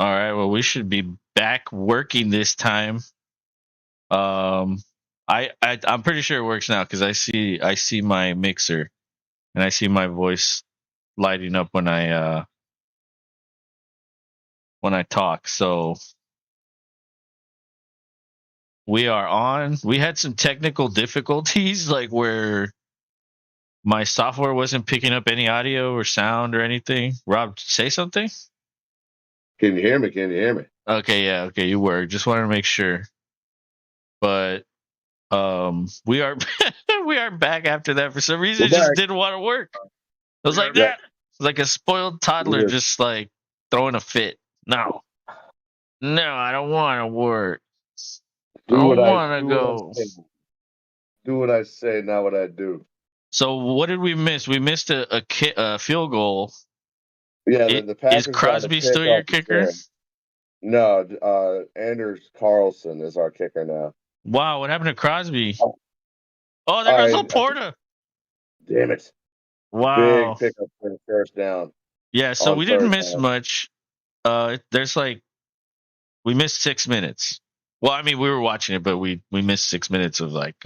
All right. Well, we should be back working this time. Um, I'm pretty sure it works now because I see my mixer and I see my voice lighting up when I talk. So we are on. We had some technical difficulties, like where my software wasn't picking up any audio or sound or anything. Rob, say something. Can you hear me? Can you hear me? Okay, yeah, okay, you were. Just wanted to make sure. But we are we are back after that. For some reason We're it just back. didn't want to work. It was like Yeah, that. It's like a spoiled toddler we're- just like throwing a fit. No. No, I don't want to work. I do what don't I want to do. What I go. say. Do what I say, not what I do. So what did we miss? We missed a field goal. Yeah, the Is Packers got a Crosby pick still your off the kicker? stand. No, Anders Carlson is our kicker now. Wow, what happened to Crosby? Oh, Oh, there goes I Laporta. damn it! Big Wow. pickup for the first down Yeah, so on we didn't third miss down. much. There's like we missed 6 minutes. Well, I mean we were watching it, but we missed 6 minutes of like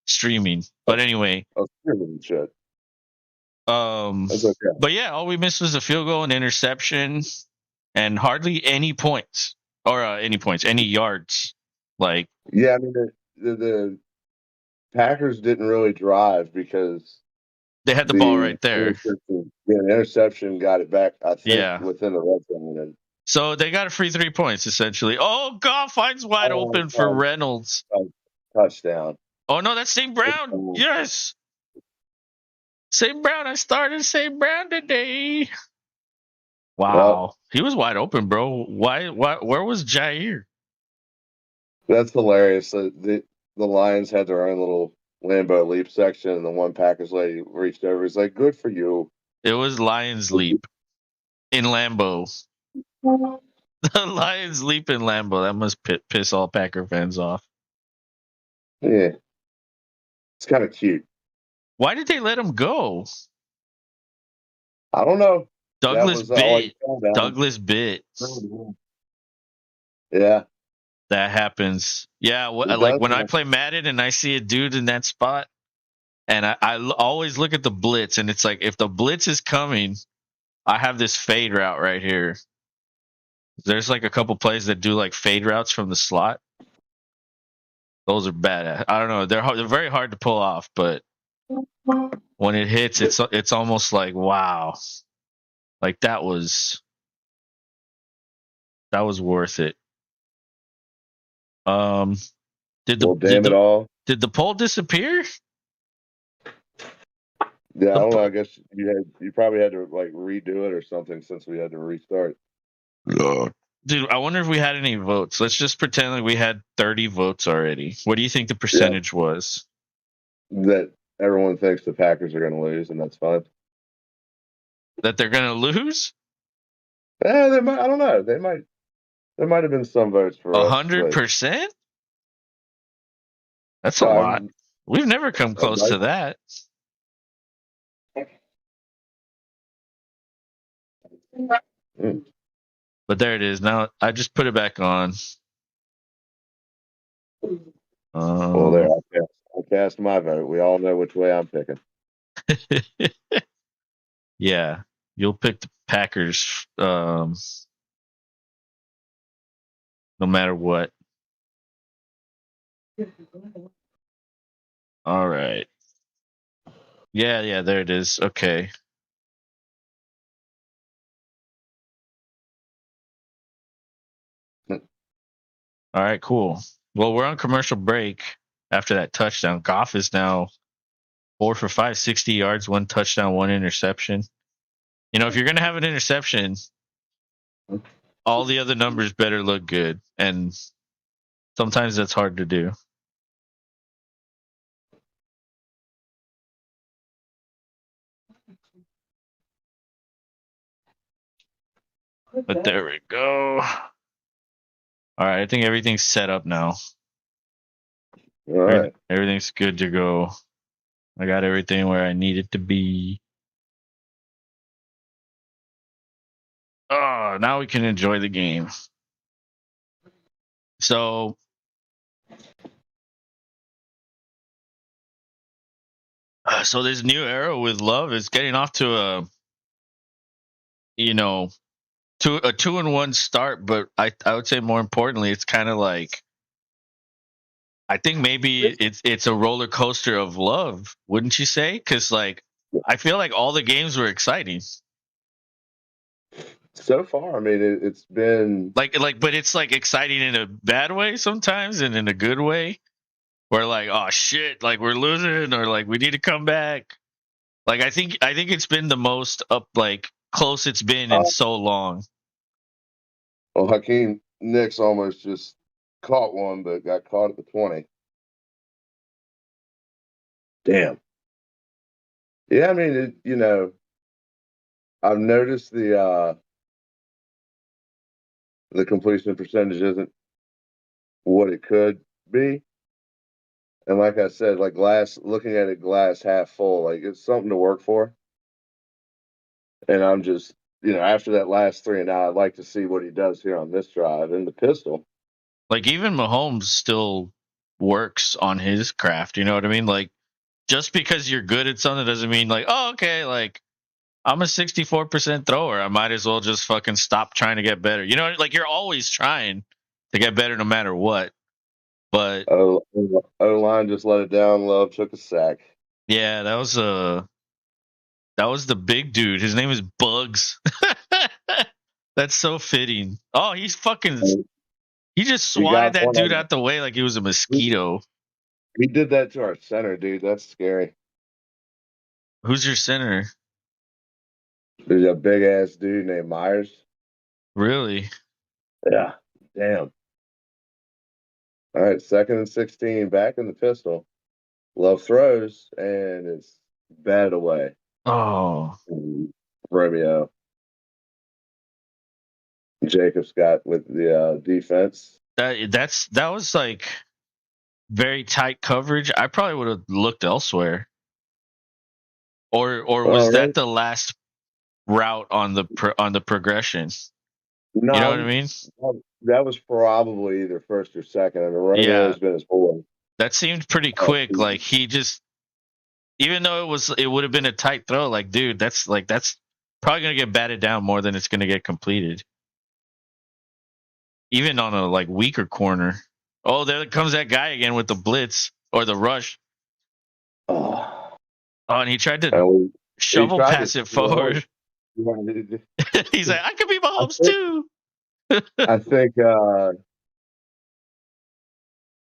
streaming. But anyway, Shit. um, That's okay. but yeah, all we missed was a field goal, an interception, and hardly any points or any yards. Like Yeah, I mean the Packers didn't really drive because they had the ball right there. the interception got it back. I think Yeah. within the red zone. And, So they got a free 3 points essentially. Oh, God finds wide open for oh, Reynolds. touchdown. Oh no, that's St. Brown. Yes. St. Brown. I started St. Brown today. Wow. He was wide open, bro. Why where was Jair? That's hilarious. The Lions had their own little Lambeau leap section, and the one Packers lady reached over. He's like, "Good for you." It was Lions Leap in Lambeau. The Lions Leap in Lambeau. That must piss all Packer fans off. Yeah, it's kind of cute. Why did they let him go? I don't know. That Douglas was all I bit. found out. Douglas bit. Yeah, That happens. Yeah, like when I play Madden and I see a dude in that spot, and I always look at the blitz, and it's like if the blitz is coming, I have this fade route right here. There's like a couple plays that do like fade routes from the slot. Those are bad. I don't know. They're very hard to pull off, but when it hits, it's almost like wow, like that was worth it. Did the well, damn it all. did the poll disappear? Yeah, I don't know. I guess you probably had to like redo it or something since we had to restart. Dude, I wonder if we had any votes. Let's just pretend like we had 30 votes already. What do you think the percentage was? That everyone thinks the Packers are going to lose, and that's fine. That they're going to lose? They might. I don't know. They might. There might have been some votes for 100%? That's a lot. We've never come close to that. But there it is. Now I just put it back on. Well, there. I cast my vote. We all know which way I'm picking. Yeah, you'll pick the Packers no matter what. All right. Yeah, there it is. Okay. All right, cool. Well, we're on commercial break after that touchdown. Goff is now 4 for 5, 60 yards, 1 touchdown, 1 interception. You know, if you're going to have an interception, all the other numbers better look good. And sometimes that's hard to do. But there we go. All right, I think everything's set up now. All right. Everything's good to go. I got everything where I need it to be. Oh, now we can enjoy the game. So this new era with Love is getting off to a, to a 2-1 start, but I would say more importantly, it's kind of like, I think maybe it's a roller coaster of love, wouldn't you say? Because like I feel like all the games were exciting. So far, I mean, it's been but it's like exciting in a bad way sometimes, and in a good way. Where like, oh shit, like we're losing, or like we need to come back. Like I think it's been the most up, like close it's been in so long. Well, Hakeem Nicks almost just caught one, but got caught at the 20. Damn. Yeah, I mean, I've noticed the completion percentage isn't what it could be. And like I said, like looking at it glass half full, like it's something to work for. And I'm just, after that last 3 and out, I'd like to see what he does here on this drive and the pistol. Like even Mahomes still works on his craft. You know what I mean? Like just because you're good at something doesn't mean like, oh, okay, like I'm a 64% thrower. I might as well just fucking stop trying to get better. You know, like you're always trying to get better no matter what. But O-line just let it down. Love took a sack. Yeah, that was the big dude. His name is Bugs. That's so fitting. Oh, he just swatted that dude out the way like he was a mosquito. He did that to our center, dude. That's scary. Who's your center? There's a big ass dude named Myers. Really? Yeah. Damn. All right, 2nd and 16, back in the pistol. Love throws, and it's batted away. Oh. Romeo. Jacob Scott with the defense. That was like very tight coverage. I probably would have looked elsewhere. Or was that the last route on the progression? No, you know what I mean? That was probably either first or second. I mean, Romeo's been his boy. That seemed pretty quick. Like he just, even though it would have been a tight throw. Like, dude, that's probably gonna get batted down more than it's gonna get completed. Even on a like weaker corner. Oh, there comes that guy again with the blitz or the rush. Oh, and he tried to shovel pass it forward. He's like, I could be Mahomes too. I think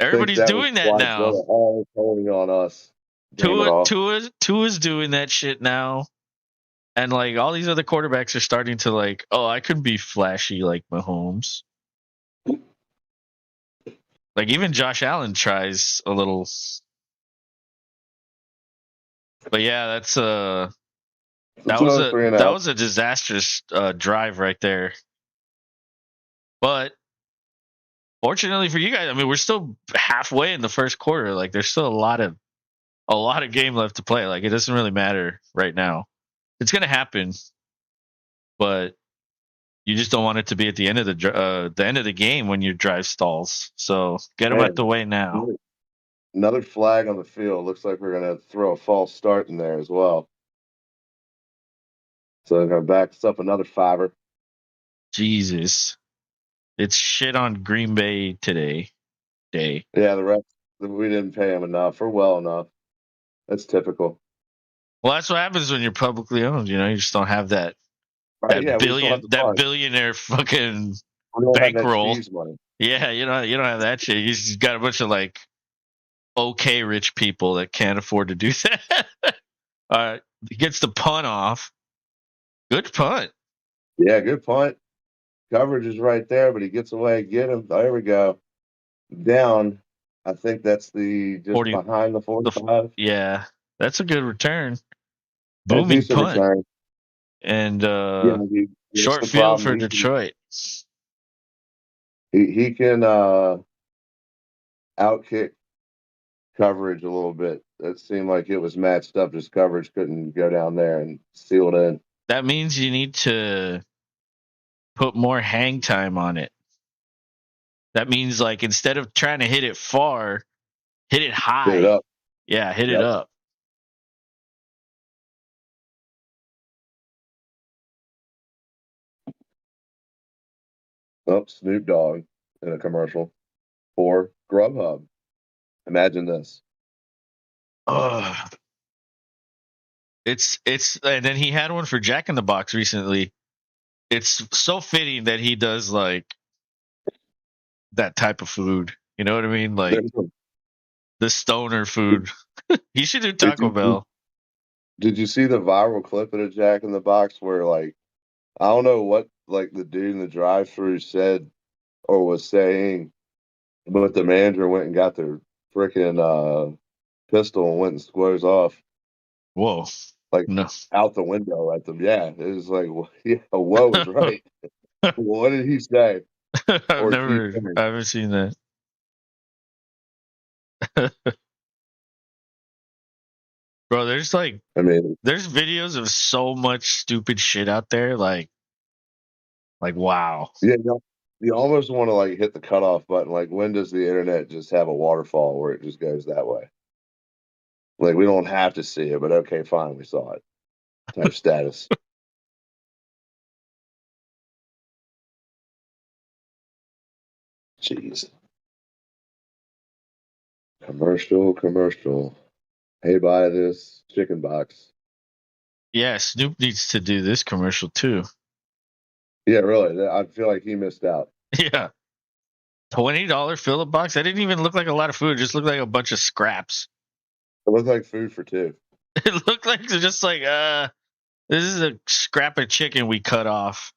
everybody's doing that now. All holding on us. Tua's doing that shit now. And like all these other quarterbacks are starting to like, oh, I could be flashy like Mahomes. Like even Josh Allen tries a little. But yeah, that was a disastrous drive right there. But fortunately for you guys, I mean, we're still halfway in the first quarter. Like there's still a lot of game left to play. Like it doesn't really matter right now. It's gonna happen, but you just don't want it to be at the end of the game when your drive stalls. So get them out the way now. Another flag on the field. Looks like we're gonna throw a false start in there as well. So they're gonna back us up another fiver. Jesus, it's shit on Green Bay today. Yeah, the refs, we didn't pay them enough or well enough. That's typical. Well, that's what happens when you're publicly owned. You know, you just don't have that billionaire fucking bankroll. Yeah, you don't have that shit. You just got a bunch of like okay rich people that can't afford to do that. He gets the punt off. Good punt. Yeah, good punt. Coverage is right there, but he gets away. Get him. There we go. Down. I think that's just 40, behind the 45. Yeah, that's a good return. Booming punt. Return. And short field for Detroit. He can outkick coverage a little bit. It seemed like it was matched up. His coverage couldn't go down there and seal it in. That means you need to put more hang time on it. That means like instead of trying to hit it far, hit it high. Hit it up. Yeah, hit it up. Oh, Snoop Dogg in a commercial for Grubhub. Imagine this. It's and then he had one for Jack in the Box recently. It's so fitting that he does like that type of food. You know what I mean? Like the stoner food. He should do Taco Bell. Did you see the viral clip of the Jack in the Box where like I don't know what like the dude in the drive-through said or was saying, but the manager went and got their freaking pistol and went and squares off. Whoa. Like no. Out the window at them. Yeah. It was like, yeah, whoa is right. What did he say? I haven't seen that. Bro, there's there's videos of so much stupid shit out there. Like wow. Yeah, you almost want to like hit the cutoff button. Like, when does the internet just have a waterfall where it just goes that way? Like, we don't have to see it, but okay, fine, we saw it. Type status. Jeez. Commercial. Hey, buy this chicken box. Yeah, Snoop needs to do this commercial too. Yeah, really. I feel like he missed out. Yeah. $20 fill-up box? That didn't even look like a lot of food. It just looked like a bunch of scraps. It looked like food for two. It looked like just like, this is a scrap of chicken we cut off.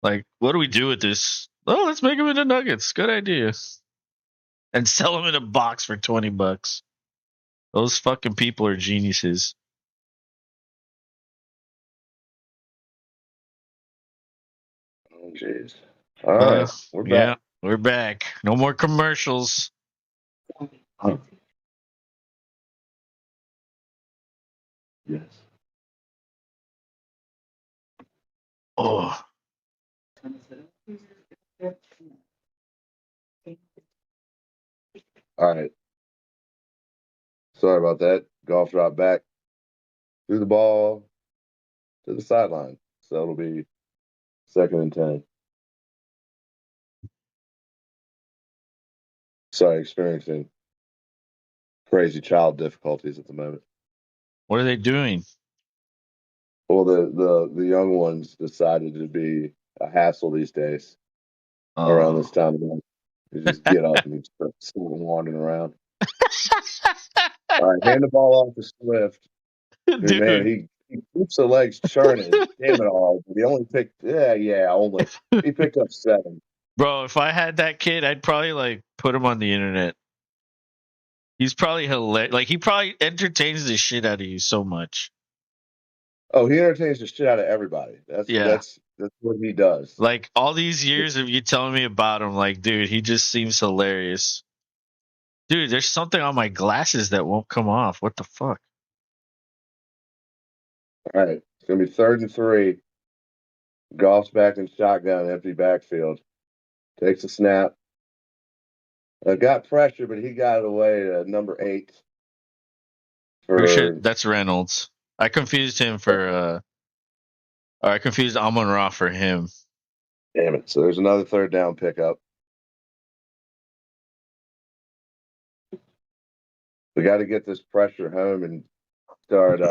Like, what do we do with this? Oh, let's make them into nuggets. Good idea. And sell them in a box for $20. Those fucking people are geniuses. Oh, jeez. All right, we're back. Yeah, we're back. No more commercials. Yes. Oh. All right. Sorry about that. Golf dropped back. Threw the ball to the sideline. So it'll be 2nd and 10. Sorry, experiencing crazy child difficulties at the moment. What are they doing? Well, the young ones decided to be a hassle these days around this time of night. You just get up and start wandering around. All right, hand the ball off to Swift. Dude, man, he keeps the legs churning. Damn it all. He only picked only. He picked up 7. Bro, if I had that kid, I'd probably like put him on the internet. He's probably hilarious. Like he probably entertains the shit out of you so much. Oh, he entertains the shit out of everybody. That's what he does. Like all these years of you telling me about him, like, dude, he just seems hilarious. Dude, there's something on my glasses that won't come off. What the fuck? All right, it's gonna be 3rd and 3. Goff's back in shotgun, empty backfield. Takes a snap. Got pressure, but he got it away to number 8. That's Reynolds. I confused him for I confused Amon-Ra for him. Damn it. So there's another 3rd down pickup. We got to get this pressure home and start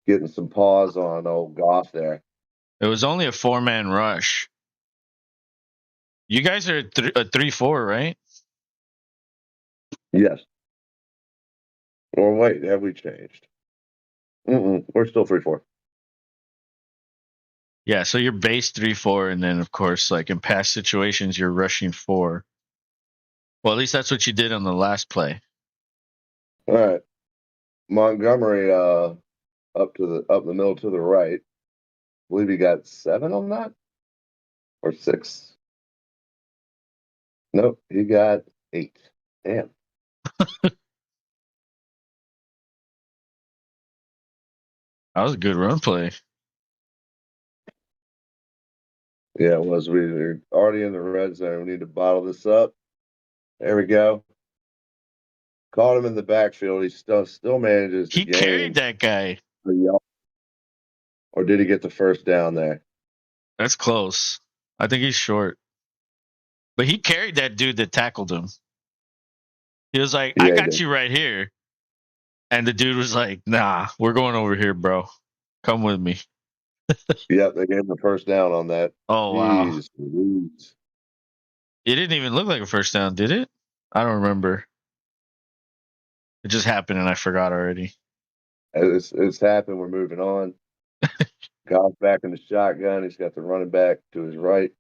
getting some paws on old Goff there. It was only a 4-man rush. You guys are a 3-4, right? Yes. Or wait, have we changed? We're still 3-4. Yeah, so you're base 3-4, and then of course, like in past situations, you're rushing 4. Well, at least that's what you did on the last play. All right. Montgomery up the middle to the right. I believe he got 7 on that? Or 6? Nope, he got 8. Damn. That was a good run play. Yeah, it was. We were already in the red zone. We need to bottle this up. There we go. Caught him in the backfield. He still manages to He carried gain that guy. a yard. Or did he get the first down there? That's close. I think he's short. But he carried that dude that tackled him. He was like, I Yeah, he got did. you right here. And the dude was like, nah, we're going over here, bro. Come with me. Yep, they gave him the first down on that. Oh, wow. Jeez Louise. It didn't even look like a first down, did it? I don't remember. It just happened and I forgot already. It's happened. We're moving on. Goff back in the shotgun. He's got the running back to his right.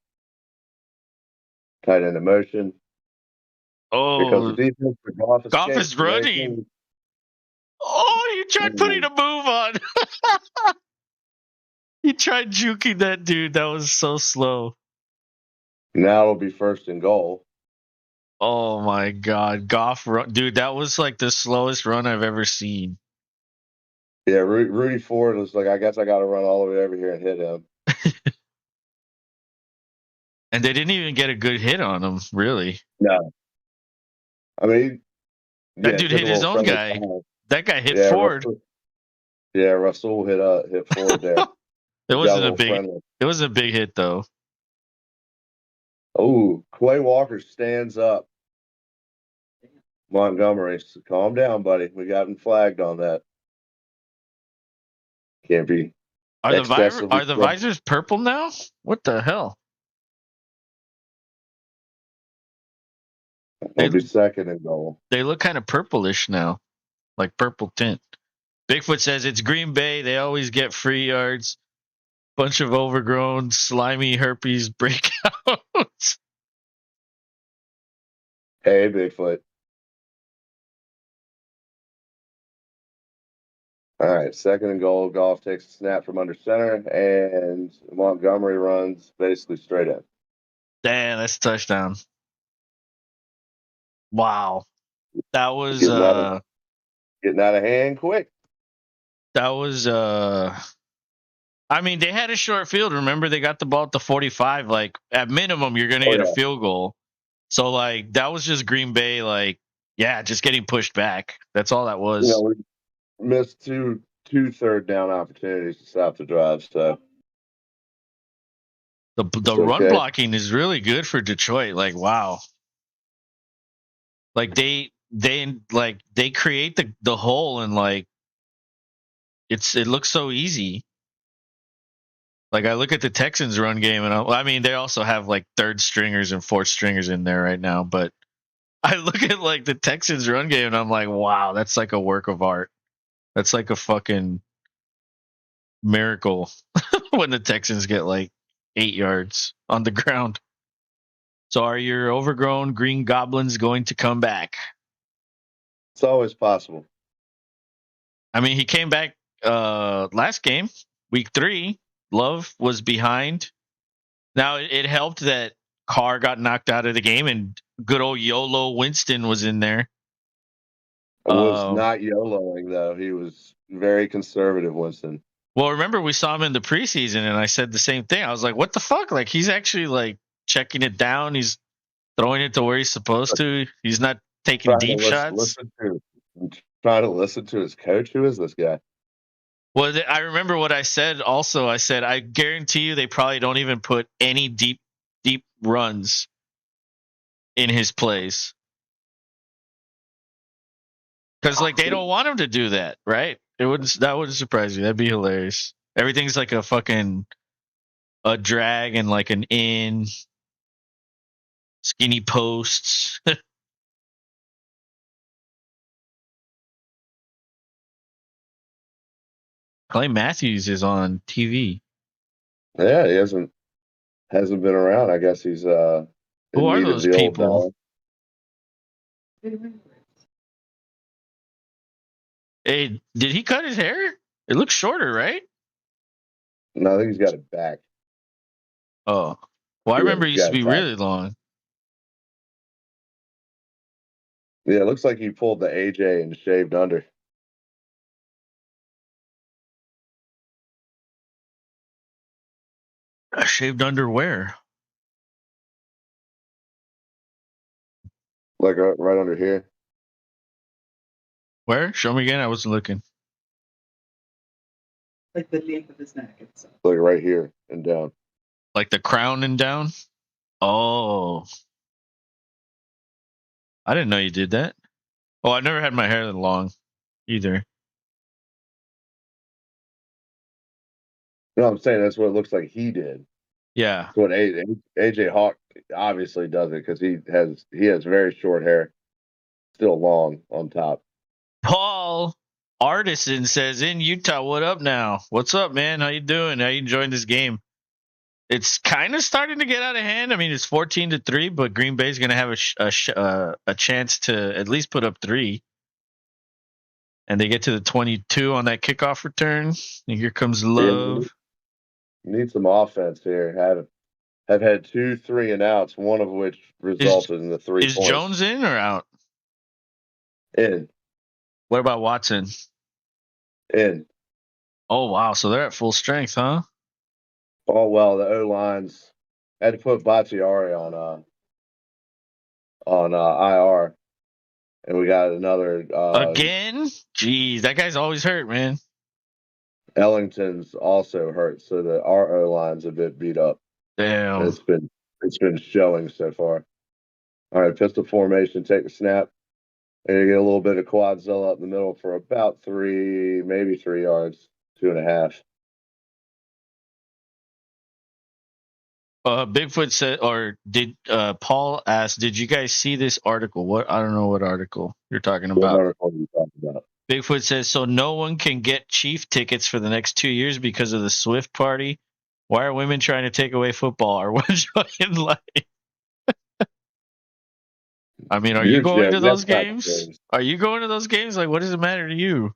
Tight end in motion. Here comes the Oh, defense. The Goff Goff escapes. is running. Oh, he tried putting a move on. He tried juking that dude. That was so slow. Now it'll be first and goal. Oh my god, Goff run, dude, that was like the slowest run I've ever seen. Yeah, Rudy Ford was like, I guess I got to run all the way over here and hit him. And they didn't even get a good hit on him, really. No. I mean, that dude hit his own guy. Time. That guy hit Ford. Russell hit Ford there. It wasn't a big hit though. Oh, Quay Walker stands up. Montgomery, so calm down, buddy. We got him flagged on that. Can't be. Are the visors purple now? What the hell? They'll be second and goal. They look kind of purplish now, like purple tint. Bigfoot says it's Green Bay. They always get free yards. Bunch of overgrown, slimy herpes breakouts. Hey, Bigfoot. All right, second and goal. Goff takes a snap from under center, and Montgomery runs basically straight in. Damn, that's a touchdown. Wow. That was getting out of hand quick. That was I mean, they had a short field. Remember, they got the ball at the 45. Like, at minimum, you're going to get a field goal. So, like, that was just Green Bay, like, yeah, just getting pushed back. That's all that was. We missed two third down opportunities to stop the drive. So the run blocking is really good for Detroit. Like, wow. Like, they create the hole and, like, it looks so easy. Like, I look at the Texans run game and I mean, they also have like third stringers and fourth stringers in there right now, but I look at like the Texans run game and I'm like, wow, that's like a work of art. That's like a fucking miracle when the Texans get like 8 yards on the ground. So are your overgrown green goblins going to come back? It's always possible. I mean, he came back last game, week 3. Love was behind. Now, it helped that Carr got knocked out of the game and good old YOLO Winston was in there. Was not YOLOing, though. He was very conservative, Winston. Well, remember, we saw him in the preseason, and I said the same thing. I was like, what the fuck? Like, he's actually, like, checking it down. He's throwing it to where he's supposed to. He's not taking deep shots. Trying to listen to his coach. Who is this guy? Well, I remember what I said also. I said, I guarantee you they probably don't even put any deep runs in his plays. Because, like, they don't want him to do that, right? That wouldn't surprise me. That'd be hilarious. Everything's like a drag and like an in, skinny posts. Clay Matthews is on TV. Yeah, he hasn't been around. I guess he's who are those people? Hey, did he cut his hair? It looks shorter, right? No, I think he's got it back. Oh. Well, I remember it used to be really long. Yeah, it looks like he pulled the AJ and shaved under. Shaved underwear. Like right under here. Where? Show me again. I wasn't looking. Like the length of his neck itself. Like right here and down. Like the crown and down? Oh. I didn't know you did that. Oh, I never had my hair that long either. No, I'm saying that's what it looks like he did. Yeah. That's what AJ Hawk obviously does it because he has very short hair, still long on top. Paul Artisan says, in Utah, what up now? What's up, man? How you doing? How you enjoying this game? It's kind of starting to get out of hand. I mean, it's 14-3, but Green Bay's going to have a chance to at least put up 3. And they get to the 22 on that kickoff return. And here comes Love. Need some offense here. Have had 2 3-and-outs, one of which resulted in the 3 Is points. Jones in or out? In. What about Watson? In. Oh, wow. So they're at full strength, huh? Oh, well, the O-lines had to put Bakhtiari on IR. And we got another... Again? Jeez, that guy's always hurt, man. Ellington's also hurt, so our O-line's a bit beat up. Damn. And it's been showing so far. All right, pistol formation, take the snap. And you get a little bit of quadzilla up the middle for about 3, maybe 3 yards, 2.5. Bigfoot said, or did Paul ask, did you guys see this article? What? I don't know what article you're talking about. What article are you talking about? Bigfoot says, so no one can get Chief tickets for the next 2 years because of the Swift party. Why are women trying to take away football? Or what in life? I mean, are you going to those games? Are you going to those games? Like, what does it matter to you?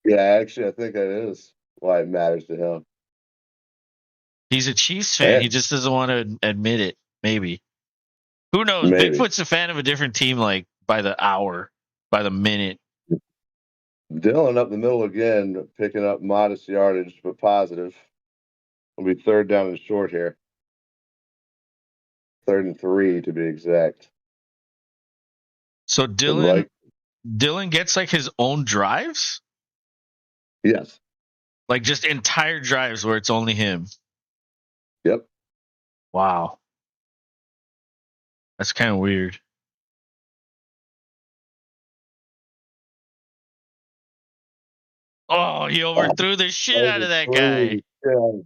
Yeah, actually, I think that is why it matters to him. He's a Chiefs fan. Yeah. He just doesn't want to admit it. Maybe. Who knows? Maybe. Bigfoot's a fan of a different team, like by the hour, by the minute. Dillon up the middle again, picking up modest yardage, but positive. It'll be 3rd down and short here. 3rd and 3 to be exact. So Dillon gets like his own drives? Yes. Like just entire drives where it's only him. Yep. Wow. That's kind of weird. Oh, he overthrew the shit out of that guy.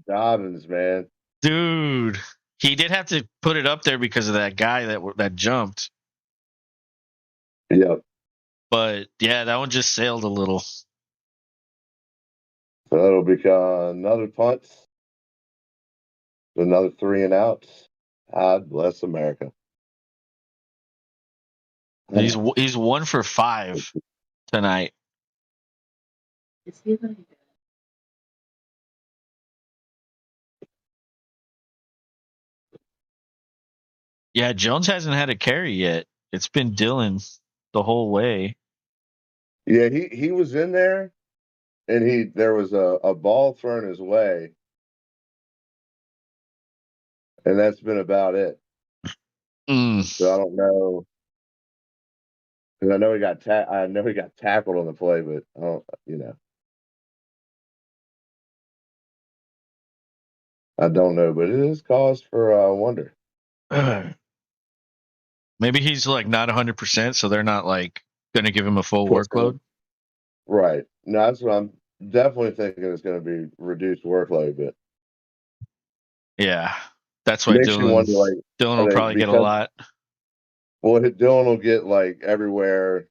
Dobbins, man. Dude. He did have to put it up there because of that guy that jumped. Yep. But yeah, that one just sailed a little. So that'll become another punt. Another 3-and-outs. God bless America. He's 1 for 5 tonight. Is he like that? Yeah, Jones hasn't had a carry yet. It's been Dillon the whole way. Yeah, he was in there, and there was a ball thrown his way, and that's been about it. So I don't know. Because I know he got tackled on the play, but I don't, I don't know, but it is cause for wonder. Maybe he's like not 100%, so they're not like going to give him a full workload. Right. No, that's what I'm definitely thinking is going to be reduced workload, but yeah, that's why Dillon will probably get a lot. Well, Dillon will get like everywhere,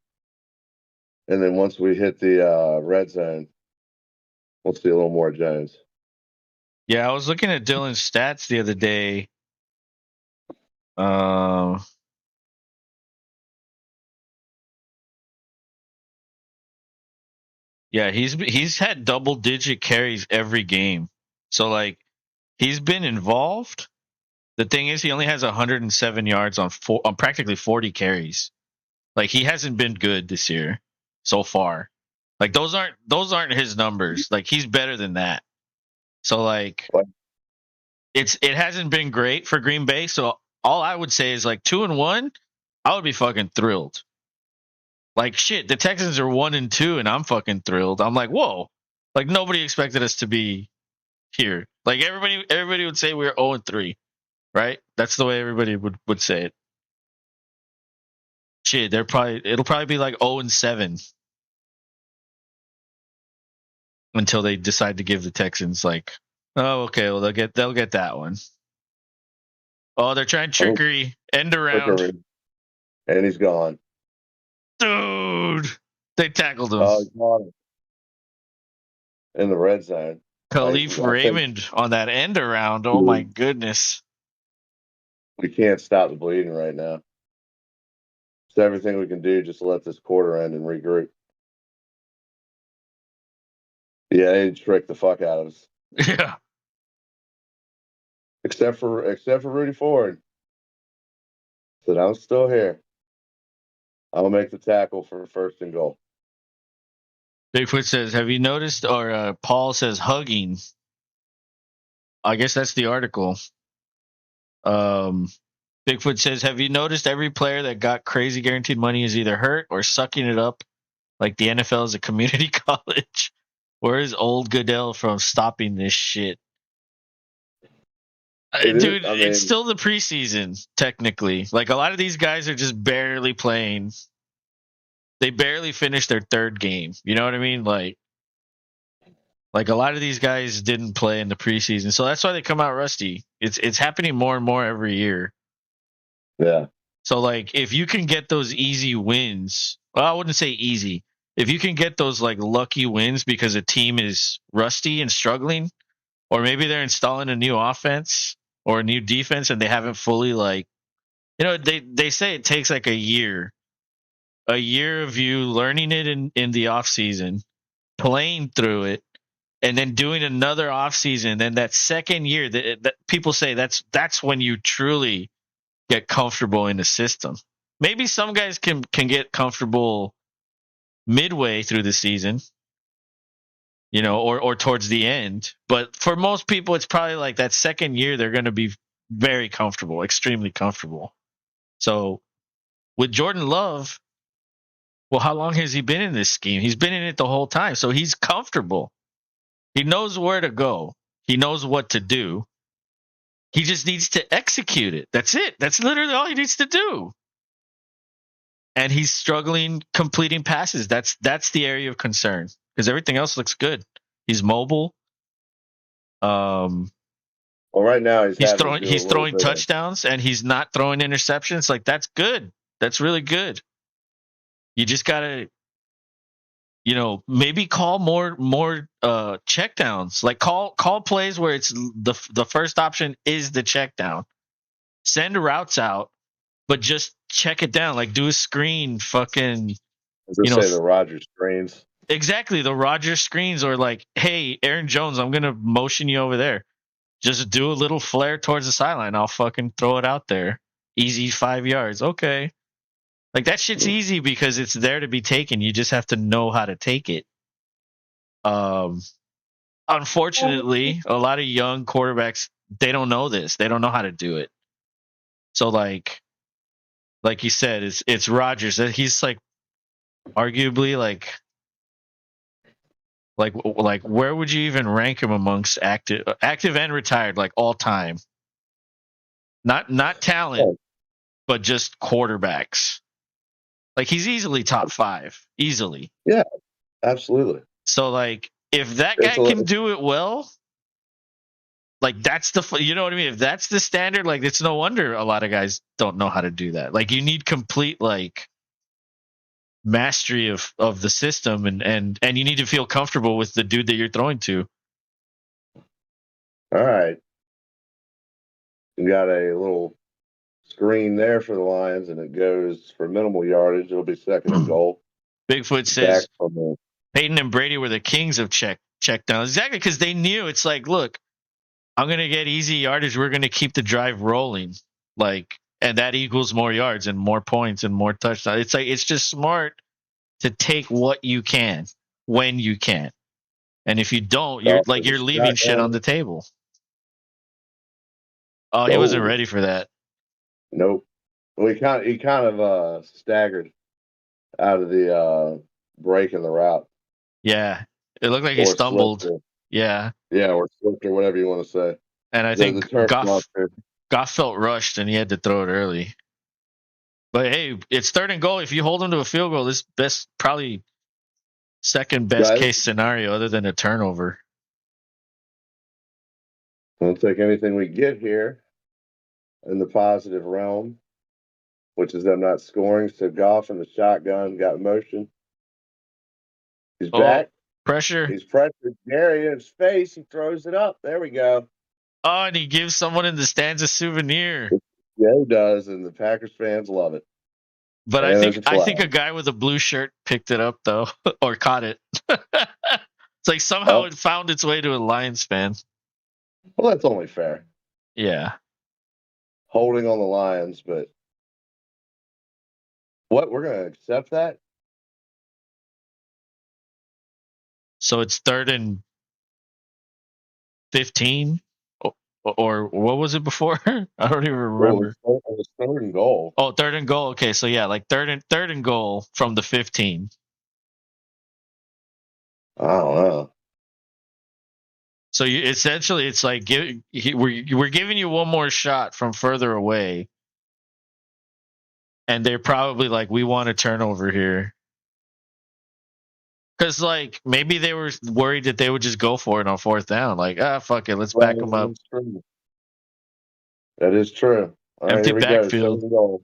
and then once we hit the red zone, we'll see a little more Jones. Yeah, I was looking at Dillon's stats the other day. Yeah, he's had double-digit carries every game. So like he's been involved. The thing is, he only has 107 yards on practically 40 carries. Like he hasn't been good this year so far. Like those aren't his numbers. Like he's better than that. So like it hasn't been great for Green Bay. So all I would say is like 2-1. I would be fucking thrilled. Like shit, the Texans are 1-2, and I'm fucking thrilled. I'm like, whoa, like nobody expected us to be here. Like everybody would say we're 0-3, right? That's the way everybody would say it. Shit, it'll probably be like 0-7 until they decide to give the Texans like, oh, okay, well they'll get that one. Oh, they're trying trickery, end around, and he's gone. Dude, they tackled him. Oh, he's gone in the red zone. Khalif Raymond on that end around. Oh my goodness. We can't stop the bleeding right now. It's everything we can do just to let this quarter end and regroup. Yeah, they tricked the fuck out of us. Yeah. Except for Rudy Ford. Said I'm still here. I'll make the tackle for first and goal. Bigfoot says, have you noticed, or Paul says hugging. I guess that's the article. Bigfoot says, have you noticed every player that got crazy guaranteed money is either hurt or sucking it up like the NFL is a community college? Where is old Goodell from stopping this shit? Dude, it's still the preseason, technically. Like, a lot of these guys are just barely playing. They barely finished their third game. You know what I mean? Like a lot of these guys didn't play in the preseason. So that's why they come out rusty. It's happening more and more every year. Yeah. So, like, if you can get those easy wins, well, I wouldn't say easy. If you can get those, like, lucky wins because a team is rusty and struggling, or maybe they're installing a new offense or a new defense and they haven't fully, like, you know, they say it takes, like, a year of you learning it in the off season, playing through it, and then doing another off season. Then that second year, that people say that's when you truly get comfortable in the system. Maybe some guys can get comfortable midway through the season, you know, or towards the end. But for most people, it's probably like that second year they're going to be very comfortable, extremely comfortable. So with Jordan Love, well, how long has he been in this scheme? He's been in it the whole time, so he's comfortable. He knows where to go. He knows what to do. He just needs to execute it. That's it. That's literally all he needs to do. And he's struggling completing passes. That's the area of concern because everything else looks good. He's mobile. Well, right now he's throwing touchdowns and he's not throwing interceptions. Like, that's good. That's really good. You just gotta, you know, maybe call more checkdowns. Like call plays where it's the first option is the check down. Send routes out, but just check it down. Like, do a screen, fucking. The Rodgers screens. Exactly, the Rodgers screens, or like, hey, Aaron Jones, I'm gonna motion you over there. Just do a little flare towards the sideline. I'll fucking throw it out there. Easy 5 yards. Okay. Like, that shit's easy because it's there to be taken. You just have to know how to take it. Unfortunately, a lot of young quarterbacks, they don't know this. They don't know how to do it. So, like you said, it's Rodgers. He's like arguably like where would you even rank him amongst active and retired, like all time? Not talent, but just quarterbacks. Like, he's easily top 5, easily. Yeah, absolutely. So, like, if that guy can do it well, like, that's you know what I mean? If that's the standard, like, it's no wonder a lot of guys don't know how to do that. Like, you need complete, like, mastery of the system, and you need to feel comfortable with the dude that you're throwing to. All right. You got a little screen there for the Lions, and it goes for minimal yardage. It'll be second and goal. Bigfoot says Peyton and Brady were the kings of check down. Exactly, because they knew it's like, look, I'm going to get easy yardage. We're going to keep the drive rolling. Like, and that equals more yards and more points and more touchdowns. It's like, it's just smart to take what you can when you can. And if you don't, you're leaving shit on the table. Oh, he wasn't ready for that. Nope. Well, he kind of staggered out of the break in the route. Yeah, it looked like he stumbled. Yeah, or slipped, or whatever you want to say. And I think Goff felt rushed and he had to throw it early. But hey, it's 3rd and goal. If you hold him to a field goal, this probably second best case scenario other than a turnover. We'll take anything we get here in the positive realm, which is them not scoring. So Goff in the shotgun got motion. He's back. Pressure. He's pressured Gary in his face. He throws it up. There we go. Oh, and he gives someone in the stands a souvenir. Yeah, he does, and the Packers fans love it. But I think a guy with a blue shirt picked it up though, or caught it. It's like somehow it found its way to a Lions fan. Well, that's only fair. Yeah. Holding on the Lions, but what, we're going to accept that? So it's 3rd and 15, or what was it before? I don't even remember. Well, it was 3rd and goal. Oh, 3rd and goal. Okay, so yeah, like third and goal from the 15. I don't know. So essentially, it's like we're giving you one more shot from further away, and they're probably like, we want a turnover here. Because, like, maybe they were worried that they would just go for it on 4th down. Like, fuck it, let's back them up. That is true. Empty backfield.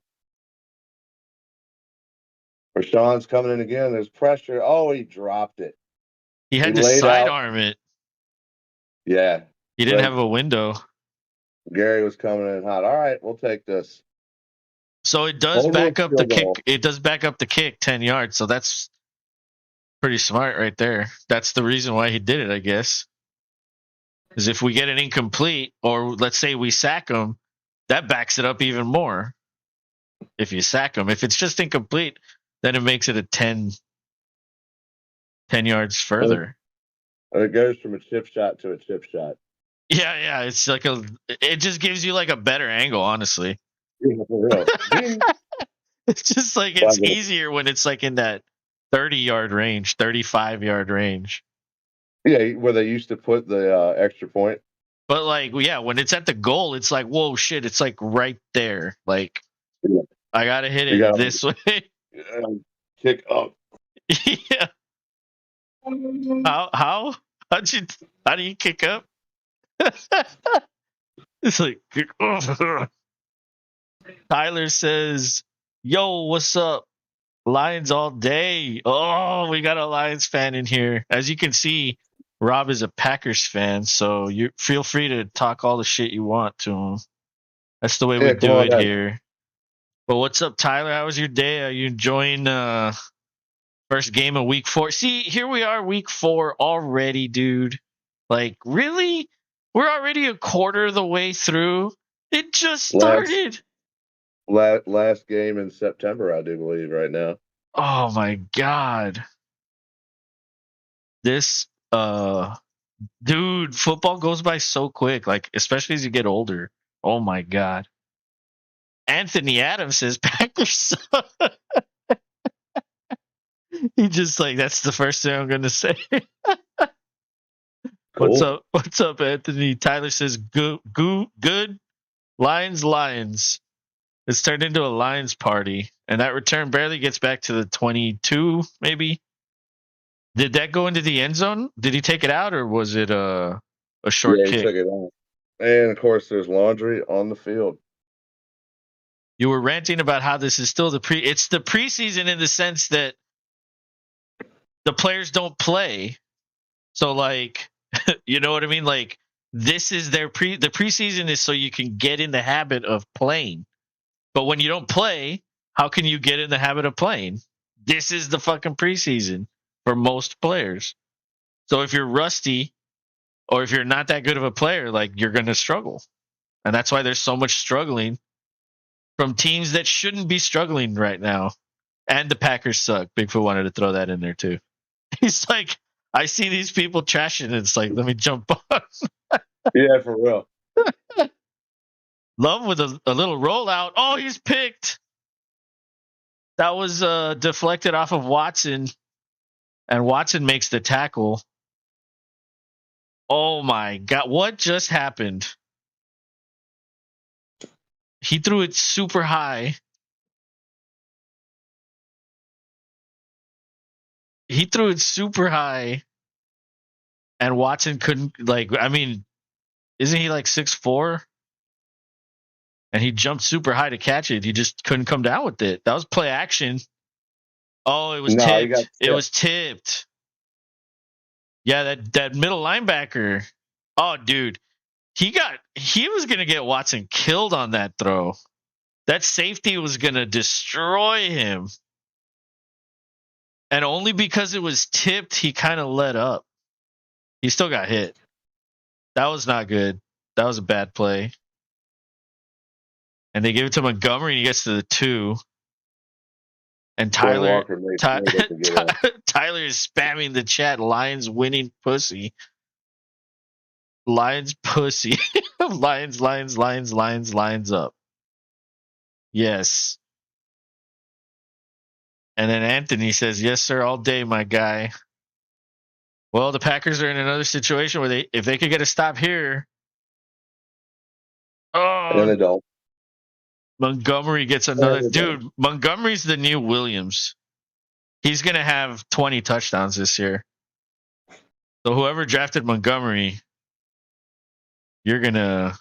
Rashawn's coming in again. There's pressure. Oh, he dropped it. He had to sidearm it. Yeah. He didn't have a window. Gary was coming in hot. All right, we'll take this. So it does back up the kick. It does back up the kick 10 yards. So that's pretty smart right there. That's the reason why he did it, I guess. Because if we get an incomplete, or let's say we sack him, that backs it up even more. If you sack him. If it's just incomplete, then it makes it a 10 yards further. It goes from a chip shot to a chip shot. Yeah. It's like it just gives you like a better angle, honestly. Yeah, for real. It's just like it's easier when it's like in that 30-yard range, 35-yard range. Yeah, where they used to put the extra point. But like, yeah, when it's at the goal, it's like, whoa, shit, it's like right there. Like, I gotta hit it this way. Kick up. Yeah. How do you kick up? It's like Tyler says, "Yo, what's up? Lions all day." Oh, we got a Lions fan in here. As you can see, Rob is a Packers fan, so you feel free to talk all the shit you want to him. That's the way we do it here. But what's up, Tyler? How was your day? Are you enjoying first game of week 4? See, here we are, week 4 already, dude. Like, really? We're already a quarter of the way through. It just started. Last game in September, I do believe, right now. Oh my god. This dude, football goes by so quick, like especially as you get older. Oh my god. Anthony Adams says Packers. He just like, that's the first thing I'm gonna say. Cool. What's up, Anthony? Tyler says good. Lions. It's turned into a Lions party, and that return barely gets back to the 22, maybe. Did that go into the end zone? Did he take it out, or was it a short kick? He took it out. And of course, there's laundry on the field. You were ranting about how this is still it's the preseason in the sense that the players don't play. So like, you know what I mean? Like, this is the preseason is so you can get in the habit of playing. But when you don't play, how can you get in the habit of playing? This is the fucking preseason for most players. So if you're rusty or if you're not that good of a player, like, you're going to struggle. And that's why there's so much struggling from teams that shouldn't be struggling right now. And the Packers suck. Bigfoot wanted to throw that in there too. He's like, I see these people trashing, and it's like, let me jump on. Yeah, for real. Love with a little rollout. Oh, he's picked. That was deflected off of Watson, and Watson makes the tackle. Oh my God, what just happened? He threw it super high. He threw it super high, and Watson couldn't, like, I mean, isn't he like 6'4"? And he jumped super high to catch it. He just couldn't come down with it. That was play action. Oh, it was tipped. It was tipped. Yeah, that middle linebacker. Oh, dude. He was going to get Watson killed on that throw. That safety was going to destroy him. And only because it was tipped, he kind of let up. He still got hit. That was not good. That was a bad play. And they give it to Montgomery, and he gets to the 2. And Tyler is spamming the chat. Lions winning pussy. Lions pussy. Lions up. Yes. And then Anthony says, "Yes, sir, all day, my guy." Well, the Packers are in another situation where if they could get a stop here. Oh, and then they don't. Montgomery gets another. Dude, Montgomery's the new Williams. He's going to have 20 touchdowns this year. So whoever drafted Montgomery, you're gonna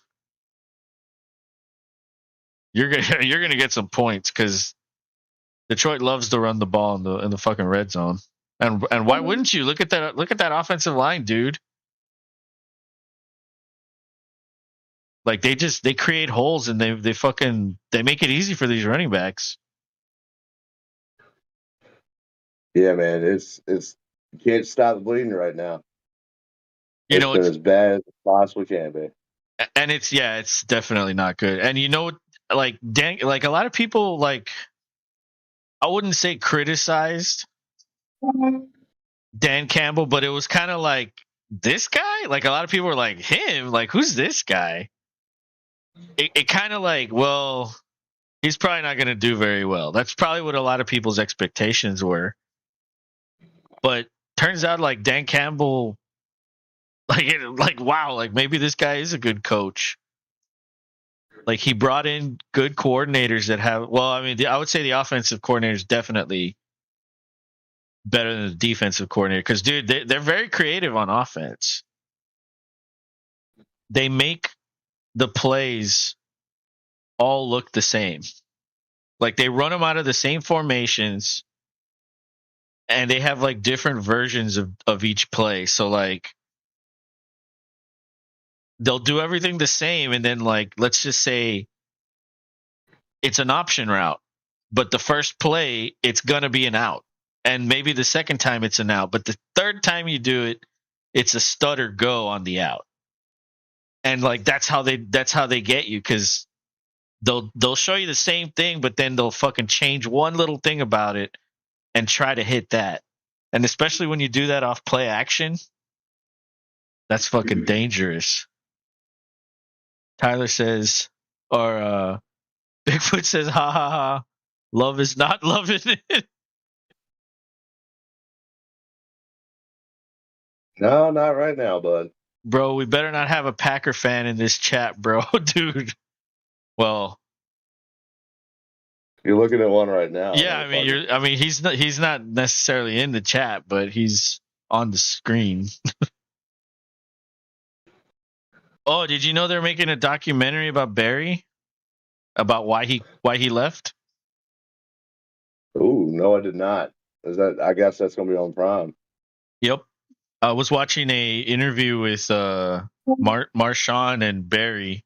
get some points because Detroit loves to run the ball in the fucking red zone. And why wouldn't you? Look at that offensive line, dude. Like they create holes and they make it easy for these running backs. Yeah, man, it's you can't stop the bleeding right now. It's been as bad as it possibly can be. And it's definitely not good. And you know, like a lot of people, like, I wouldn't say criticized Dan Campbell, but it was kind of like, this guy? Like, a lot of people were like, him? Like, who's this guy? It kind of like, well, he's probably not going to do very well. That's probably what a lot of people's expectations were. But turns out, like, Dan Campbell, like wow, like maybe this guy is a good coach. Like, he brought in good coordinators that have, well, I mean, I would say the offensive coordinator is definitely better than the defensive coordinator because, dude, they're very creative on offense. They make the plays all look the same. Like, they run them out of the same formations, and they have, like, different versions of each play. So, like, they'll do everything the same, and then, like, let's just say it's an option route, but the first play, it's going to be an out. And maybe the second time it's an out, but the third time you do it, it's a stutter go on the out. And, like, that's how they get you, because they'll show you the same thing, but then they'll fucking change one little thing about it and try to hit that. And especially when you do that off play action, that's fucking dangerous. Tyler says, or Bigfoot says, ha ha ha, love is not loving it. No, not right now, bud. Bro, we better not have a Packer fan in this chat, bro. Dude. Well, you're looking at one right now. Yeah, I mean, he's not necessarily in the chat, but he's on the screen. Oh, did you know they're making a documentary about Barry? About why he left? Oh, no, I did not. I guess that's gonna be on Prime. Yep. I was watching a interview with Marshawn and Barry.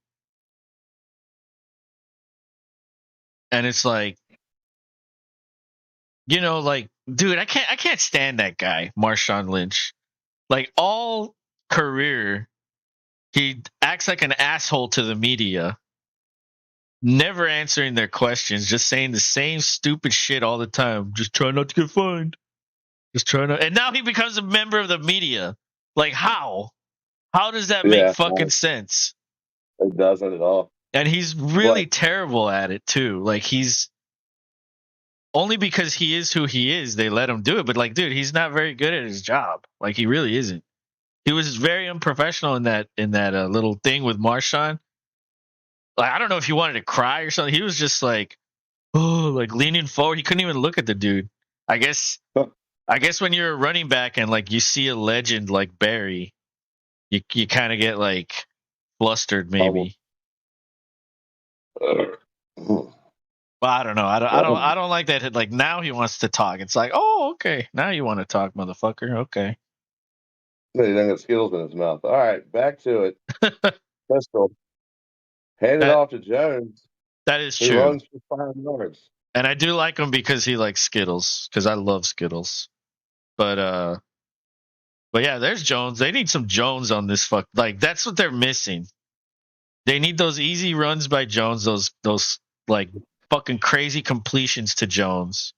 And it's like, you know, like, dude, I can't stand that guy, Marshawn Lynch. Like, all career, he acts like an asshole to the media, never answering their questions, just saying the same stupid shit all the time. Just try not to get fined. Just try not. And now he becomes a member of the media. Like, how? How does that make fucking sense? It doesn't at all. And he's really terrible at it too. Like he's only because he is who he is, they let him do it. But like, dude, he's not very good at his job. Like he really isn't. He was very unprofessional in that little thing with Marshawn. Like I don't know if he wanted to cry or something. He was just like, oh, like leaning forward. He couldn't even look at the dude. I guess when you're a running back and like you see a legend like Barry, you kind of get like flustered maybe. But I don't know. I don't like that. Like now he wants to talk. It's like, oh, okay. Now you want to talk, motherfucker. Okay. He doesn't got Skittles in his mouth. All right, back to it. Pistol. Hand it off to Jones. That is He true. runs for 5 yards. And I do like him because he likes Skittles. Because I love Skittles. But yeah, there's Jones. They need some Jones on this fuck. Like that's what they're missing. They need those easy runs by Jones. Those like fucking crazy completions to Jones.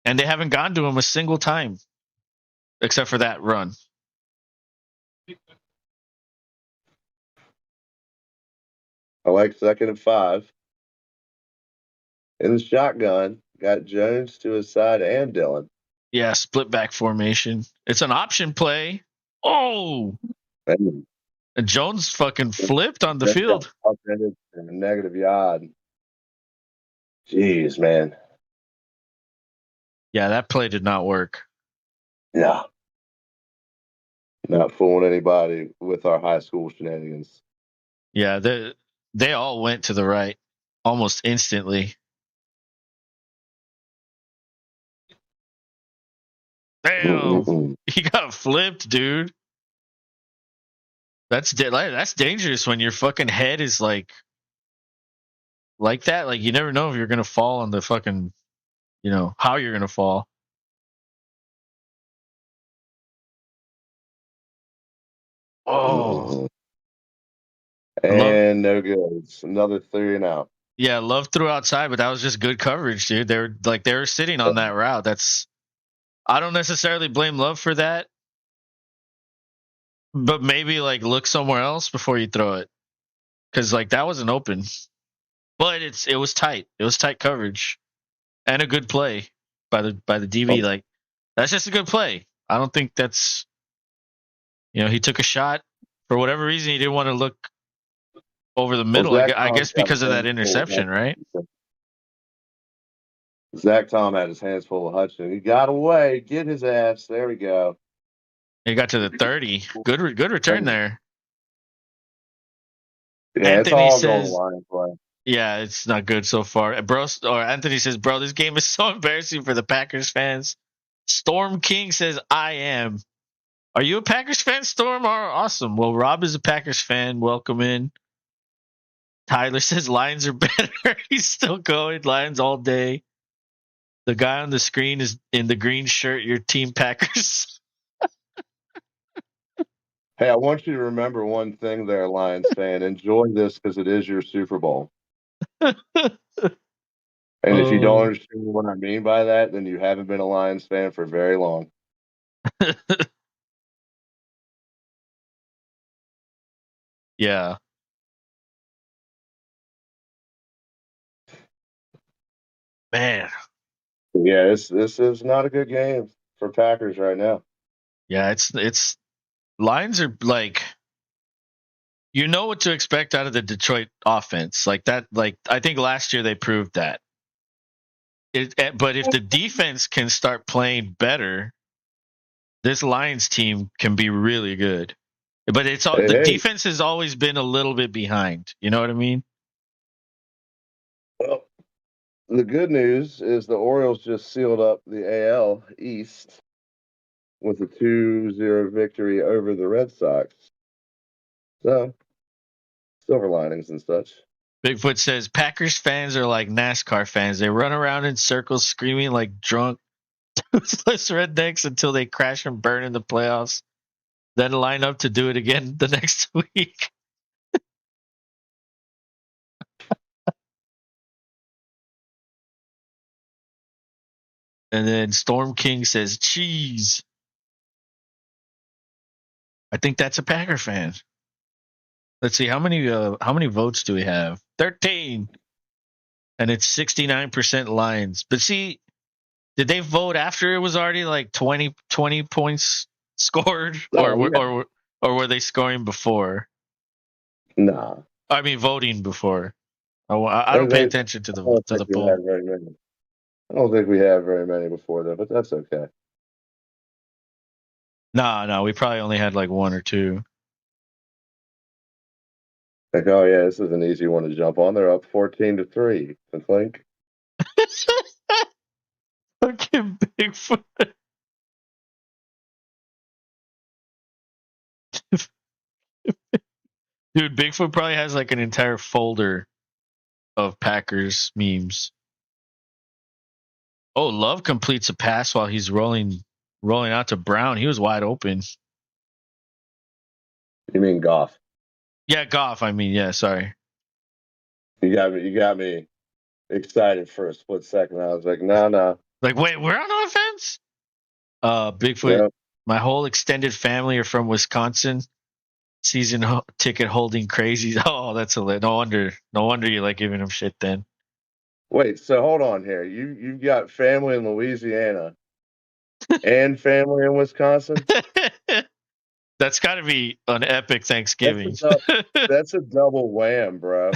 And they haven't gone to him a single time, except for that run. I like 2nd and 5. In the shotgun, got Jones to his side and Dillon. Yeah, split back formation. It's an option play. Oh! And Jones fucking flipped on the field. Negative yard. Jeez, man. Yeah, that play did not work. Yeah. Not fooling anybody with our high school shenanigans. Yeah, they all went to the right almost instantly. Damn. He got flipped, dude. That's dangerous when your fucking head is like that. Like you never know if you're gonna fall on the fucking, how you're gonna fall. Oh. And no good. It's another 3 and out. Yeah, Love threw outside, but that was just good coverage, dude. They were sitting on that route. I don't necessarily blame Love for that. But maybe like look somewhere else before you throw it. Cause like that wasn't open. But it was tight. It was tight coverage. And a good play by the DB. Like that's just a good play. I don't think that's he took a shot. For whatever reason he didn't want to look over the middle. I guess because of that interception, right? Zach Tom had his hands full of Hudson. He got away. Get his ass. There we go. He got to the 30. Good return there. Yeah, Anthony it's all says, goal line play. Yeah, it's not good so far. Bro, or Anthony says, bro, this game is so embarrassing for the Packers fans. Storm King says, I am. Are you a Packers fan, Storm? Awesome. Well, Rob is a Packers fan. Welcome in. Tyler says Lions are better. He's still going. Lions all day. The guy on the screen is in the green shirt. Your team Packers. Hey, I want you to remember one thing there, Lions fan. Enjoy this because it is your Super Bowl. And if you don't understand what I mean by that, then you haven't been a Lions fan for very long. Yeah. Man. Yeah, this is not a good game for Packers right now. Yeah, it's Lions are like, you know what to expect out of the Detroit offense. Like that, like I think last year they proved that. But if the defense can start playing better, this Lions team can be really good. But the defense has always been a little bit behind. You know what I mean? Well, the good news is the Orioles just sealed up the AL East with a 2-0 victory over the Red Sox. So, silver linings and such. Bigfoot says Packers fans are like NASCAR fans. They run around in circles screaming like drunk, toothless rednecks until they crash and burn in the playoffs. Then line up to do it again the next week. And then Storm King says, cheese. I think that's a Packer fan. Let's see how many votes do we have? 13, and it's 69% Lions. But see, did they vote after it was already like 20 points scored, or were they scoring before? Nah. I mean, voting before. I don't pay attention to the poll. I don't think we have very many before that, but that's okay. No, we probably only had like one or two. Like, oh yeah, this is an easy one to jump on. They're up 14-3. I think. Fucking Bigfoot. Dude, Bigfoot probably has like an entire folder of Packers memes. Oh, Love completes a pass while he's rolling out to Brown. He was wide open. You mean Goff? Yeah, Goff. I mean, yeah. Sorry. You got me excited for a split second. I was like, no. Like, wait, we're on offense? Bigfoot. Yep. My whole extended family are from Wisconsin. Season ticket holding crazy. Oh, that's hilarious. No wonder you like giving him shit then. Wait, so hold on here. You've got family in Louisiana and family in Wisconsin? That's got to be an epic Thanksgiving. That's a double wham, bro.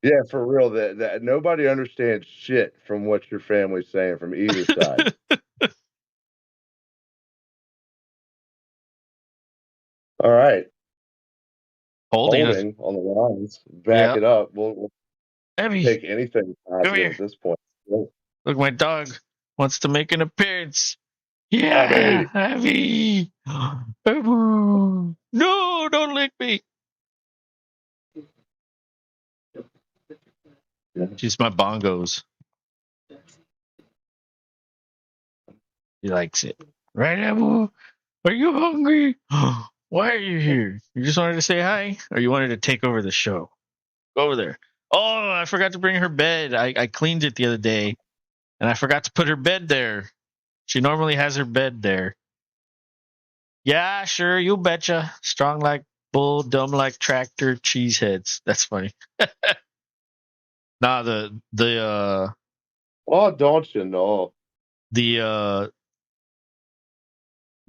Yeah, for real. That nobody understands shit from what your family's saying from either side. All right. Holding on the lines. Back it up. We'll take anything positive at this point. Look, my dog wants to make an appearance. Yeah, Abby. No, don't lick me. She's my bongos. He likes it. Right, Abu? Are you hungry? Why are you here? You just wanted to say hi? Or you wanted to take over the show? Go over there. Oh, I forgot to bring her bed. I cleaned it the other day, and I forgot to put her bed there. She normally has her bed there. Yeah, sure, you betcha. Strong like bull, dumb like tractor, cheeseheads. That's funny. Nah, the oh, don't you know? The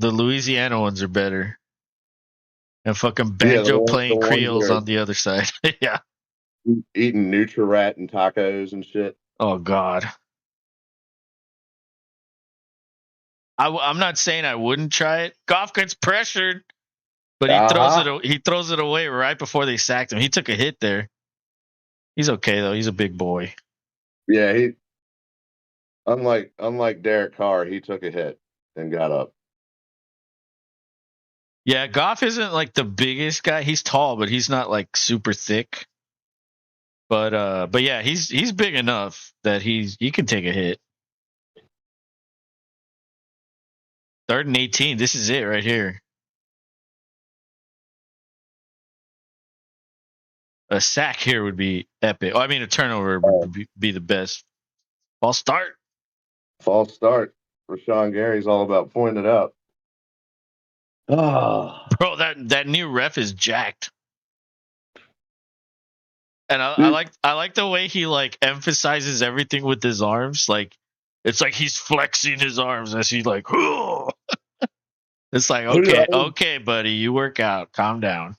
Louisiana ones are better. And fucking banjo playing Creoles on the other side. Yeah. Eating Nutri-Rat and tacos and shit. Oh God. I'm not saying I wouldn't try it. Goff gets pressured, but he throws it away right before they sacked him. He took a hit there. He's okay though. He's a big boy. Yeah, he unlike Derek Carr, he took a hit and got up. Yeah, Goff isn't like the biggest guy. He's tall, but he's not like super thick. But yeah, he's big enough that he can take a hit. 3rd and 18. This is it right here. A sack here would be epic. Oh, I mean, a turnover would be the best. False start. Rashawn Gary's all about pointing it up. Oh. Bro, that new ref is jacked. And I like the way he like emphasizes everything with his arms. Like it's like he's flexing his arms as he like. It's like okay, buddy, you work out. Calm down.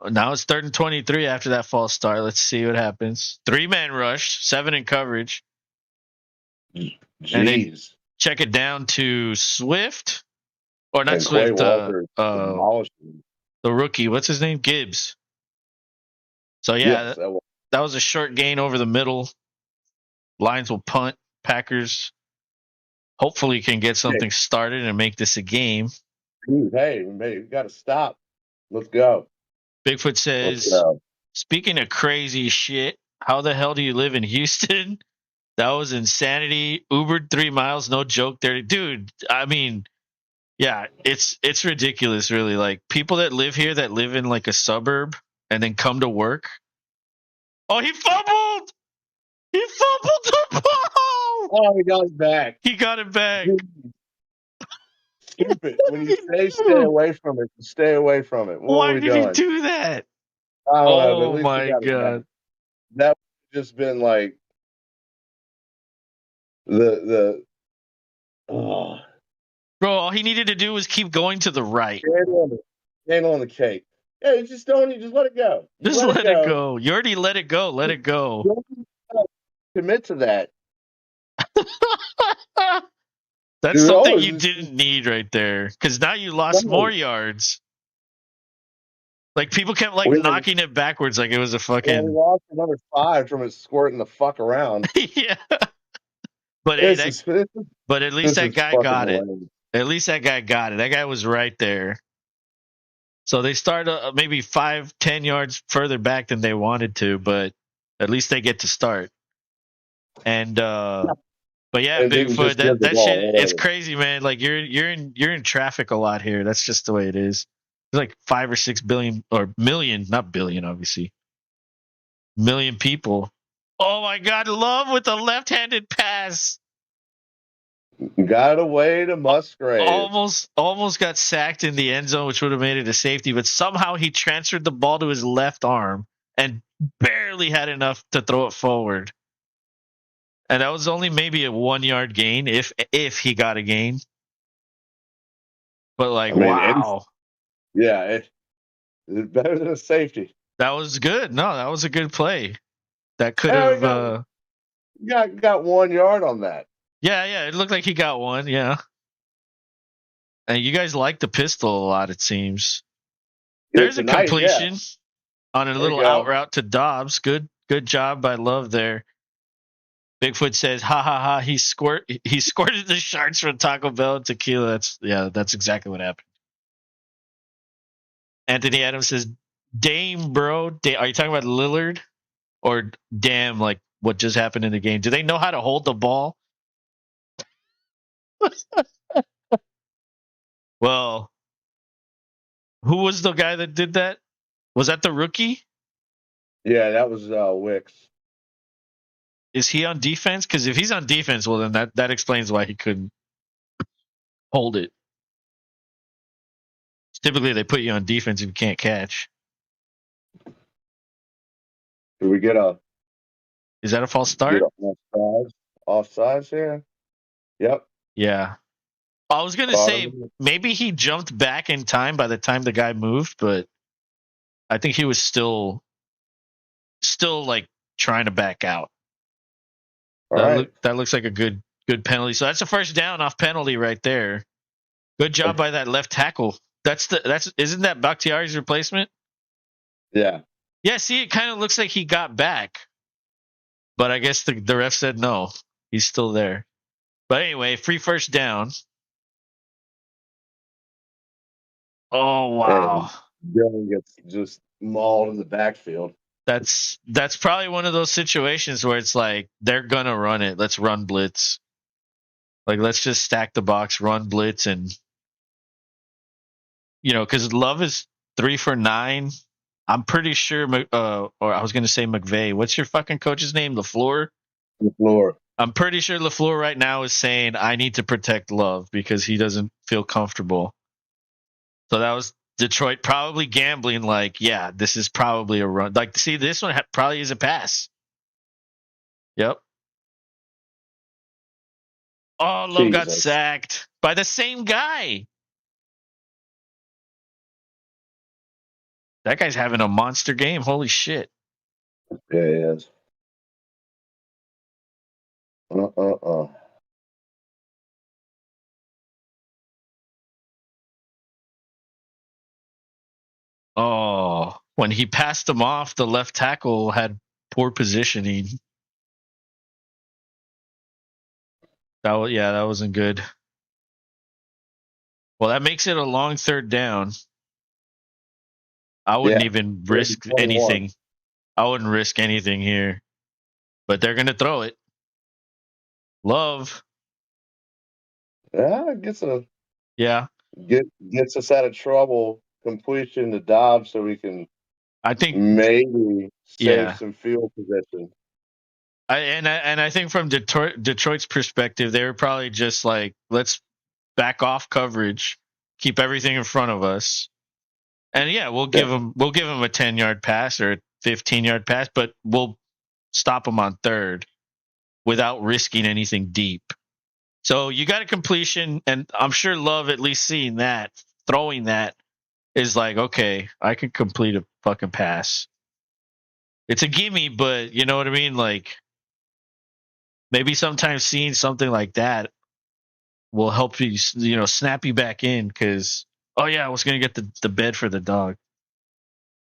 Now it's 3rd and 23 after that false start. Let's see what happens. 3-man rush, 7 in coverage. Jeez. And then check it down to Swift. Or not Swift. The rookie. What's his name? Gibbs. So, yeah, that was a short gain over the middle. Lions will punt. Packers hopefully can get something started and make this a game. Hey, we got to stop. Let's go. Bigfoot says, speaking of crazy shit, how the hell do you live in Houston? That was insanity. Ubered 3 miles, no joke there. Dude, I mean, yeah, it's ridiculous, really. Like, people that live here that live in, like, a suburb and then come to work. Oh, he fumbled! He fumbled the ball! Oh, he got it back. He got it back. keep it. When you say stay away from it, stay away from it. What Why are we did doing? he do that? I don't know, but at Oh least my god. that would just been like the oh, Bro, all he needed to do was keep going to the right. candle on the cake. Yeah, you just let it go. Just let it go. You already let it go. Let it go. Don't commit to that. That's Dude, something you didn't need right there. Because now you lost more yards. Like people kept knocking it backwards like it was a fucking. We lost another 5 from it squirting the fuck around. Yeah. But hey, but at least that guy got it. At least that guy got it. That guy was right there. So they start maybe 5-10 yards further back than they wanted to, but at least they get to start. And but yeah, Bigfoot, that shit, it's crazy, man. Like you're in traffic a lot here. That's just the way it is. There's like 5 or 6 billion or million, not billion, obviously, million people. Oh my God, Love with a left-handed pass. Got away to Musgrave. Almost got sacked in the end zone, which would have made it a safety, but somehow he transferred the ball to his left arm and barely had enough to throw it forward. And that was only maybe a 1-yard gain, if he got a gain. But wow. It's better than a safety. That was good. No, that was a good play. That could have got 1 yard on that. Yeah, it looked like he got one, yeah. And you guy like the pistol a lot, it seems. There's a completion on a little out route to Dobbs. Good job by Love there. Bigfoot says, ha ha ha, he squirted the sharks from Taco Bell and tequila. That's exactly what happened. Anthony Adams says, Dame, bro. Are you talking about Lillard? Or damn, like what just happened in the game? Do they know how to hold the ball? Well, who was the guy that did that? Was that the rookie? Yeah, that was Wicks. Is he on defense? Because if he's on defense, well, then that explains why he couldn't hold it. Typically, they put you on defense if you can't catch. Did we get a... Is that a false start? Offsides here? Yep. Yeah. I was going to say, maybe he jumped back in time by the time the guy moved, but I think he was still like trying to back out. That looks like a good penalty. So that's a first down off penalty right there. Good job by that left tackle. Isn't that Bakhtiari's replacement? Yeah. Yeah, see, it kind of looks like he got back. But I guess the ref said no. He's still there. But anyway, free first down. Oh, wow. Dylan gets just mauled in the backfield. That's probably one of those situations where it's like, they're going to run it. Let's run blitz. Like, let's just stack the box, run blitz, and, because Love is 3 for 9. I'm pretty sure, or I was going to say McVay. What's your fucking coach's name? LaFleur? LaFleur. I'm pretty sure LaFleur right now is saying, I need to protect Love because he doesn't feel comfortable. So that was Detroit probably gambling like, yeah, this is probably a run. Like, see, this one probably is a pass. Yep. Oh, Love got sacked by the same guy. That guy's having a monster game. Holy shit. Yeah, he is. Oh, when he passed him off, the left tackle had poor positioning. That wasn't good. Well, that makes it a long third down. I wouldn't even risk anything. I wouldn't risk anything here. But they're going to throw it. Love. Yeah, gets us out of trouble. Completion to Dobbs so we can maybe save some field position. I think from Detroit's perspective, they were probably just like, let's back off coverage, keep everything in front of us, and yeah, we'll give him a 10-yard pass or a 15-yard pass, but we'll stop him on third without risking anything deep. So you got a completion, and I'm sure Love, at least seeing that, throwing that, is like, okay, I can complete a fucking pass. It's a gimme, but you know what I mean? Like, maybe sometimes seeing something like that will help you, snap you back in because, oh yeah, I was going to get the bed for the dog.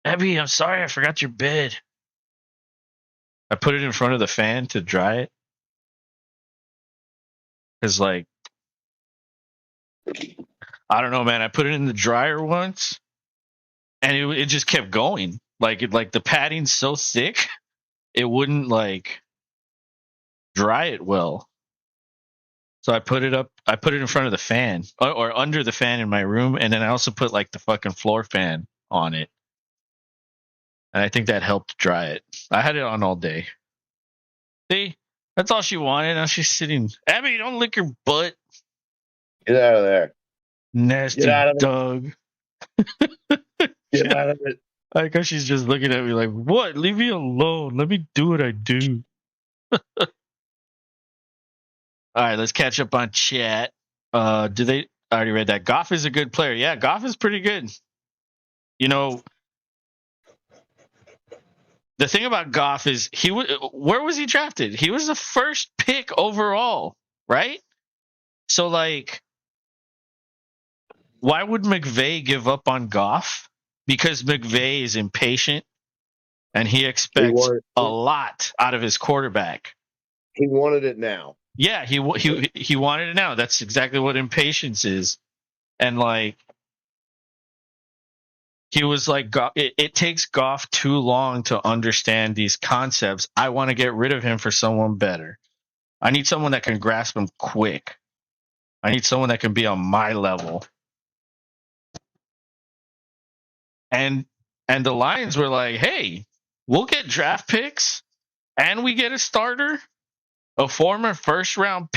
Abby, I'm sorry, I forgot your bed. I put it in front of the fan to dry it. Because, like, I don't know, man. I put it in the dryer once, and it just kept going. Like the padding's so thick, it wouldn't like dry it well. So I put it in front of the fan or under the fan in my room, and then I also put like the fucking floor fan on it, and I think that helped dry it. I had it on all day. See, that's all she wanted. Now she's sitting. Abby, don't lick your butt. Get out of there. Nasty Get out of dog. Get out of it. I think she's just looking at me like, what? Leave me alone. Let me do what I do. All right, let's catch up on chat. I already read that. Goff is a good player. Yeah, Goff is pretty good. You know, the thing about Goff is where was he drafted? He was the first pick overall, right? So, like, why would McVay give up on Goff? Because McVay is impatient and he expects a lot out of his quarterback. He wanted it now. Yeah, he wanted it now. That's exactly what impatience is. And, like, he was like, it takes Goff too long to understand these concepts. I want to get rid of him for someone better. I need someone that can grasp him quick. I need someone that can be on my level. And the Lions were like, hey, we'll get draft picks and we get a starter, a former first overall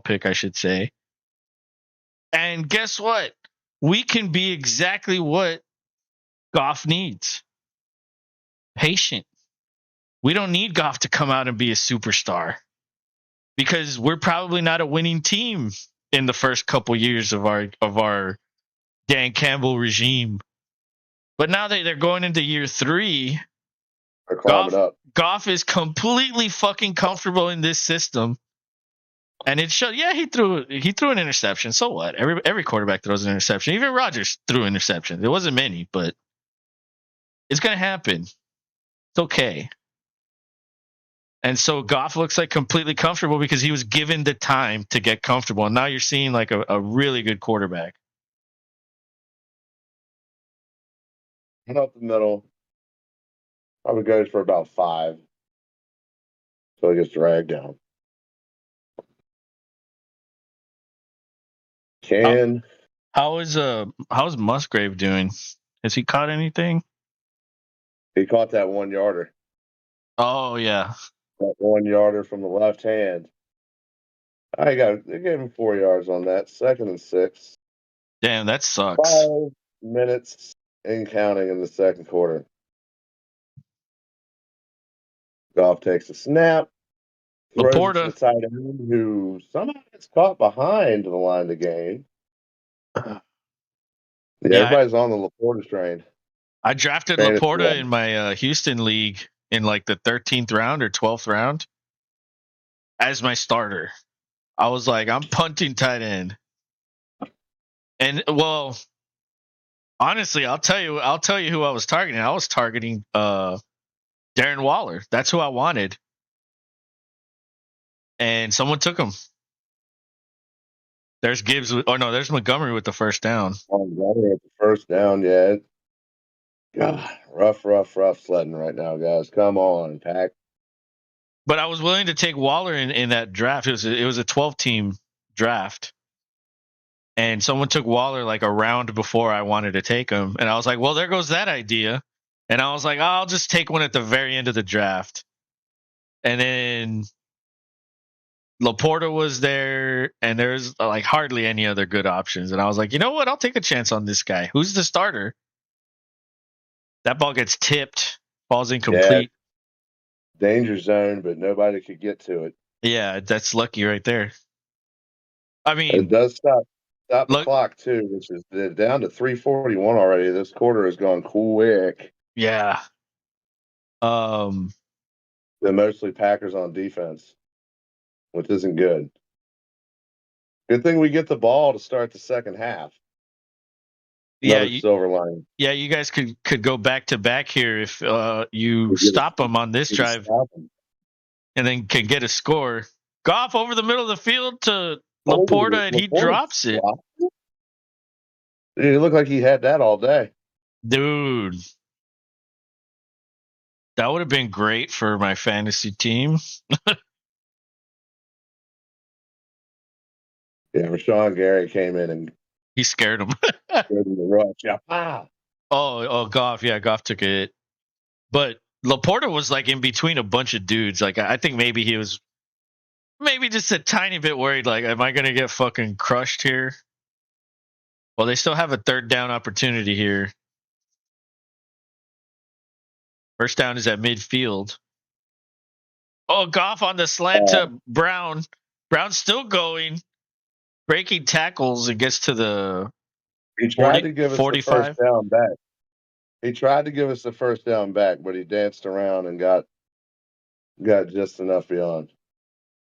pick, I should say. And guess what? We can be exactly what Goff needs. Patient. We don't need Goff to come out and be a superstar because we're probably not a winning team in the first couple years of our Dan Campbell regime. But now that they're going into year 3, Goff is completely fucking comfortable in this system. And it showed. Yeah, he threw an interception. So what? Every quarterback throws an interception. Even Rodgers threw interceptions. There wasn't many, but it's gonna happen. It's okay. And so Goff looks like completely comfortable because he was given the time to get comfortable. And now you're seeing like a really good quarterback. Head up the middle. Probably goes for about 5. So he gets dragged down. How's Musgrave doing? Has he caught anything? He caught that 1-yarder. Oh yeah. That 1-yarder from the left hand. They gave him 4 yards on that. 2nd and 6. Damn, that sucks. 5 minutes and counting in the second quarter. Goff takes a snap. Laporta, the tight end, who somehow gets caught behind the line of the game. Everybody's on the Laporta train. I drafted Laporta in my Houston league in like the 13th round or 12th round as my starter. I was like, I'm punting tight end. And well, honestly, I'll tell you who I was targeting. I was targeting Darren Waller. That's who I wanted. And someone took him. There's Gibbs. There's Montgomery with the first down. Montgomery with the first down, yeah. God, rough sledding right now, guys. Come on, Pack. But I was willing to take Waller in that draft. It was a 12-team draft. And someone took Waller like a round before I wanted to take him. And I was like, well, there goes that idea. And I was like, I'll just take one at the very end of the draft. And then Laporta was there, and there's like hardly any other good options. And I was like, you know what? I'll take a chance on this guy. Who's the starter? That ball gets tipped, falls incomplete. Danger zone, but nobody could get to it. Yeah, that's lucky right there. I mean, it does stop the clock too, which is down to 3:41 already. This quarter has gone quick. Yeah. They're mostly Packers on defense, which isn't good. Good thing we get the ball to start the second half. Another silver lining. Yeah, you guys could go back to back here if you stop them on this drive, and then can get a score. Goff over the middle of the field to Laporta, and he drops it. Dude, it looked like he had that all day. Dude, that would have been great for my fantasy team. Yeah, Rashawn Gary came in and he scared him. Oh, Goff. Yeah, Goff took a hit. But Laporta was like in between a bunch of dudes. Like, I think maybe he was just a tiny bit worried. Like, am I going to get fucking crushed here? Well, they still have a third down opportunity here. First down is at midfield. Oh, Goff on the slant to Brown. Brown's still going. Breaking tackles and gets to the He tried to give us 45. The first down back. He tried to give us the first down back, but he danced around and got just enough beyond.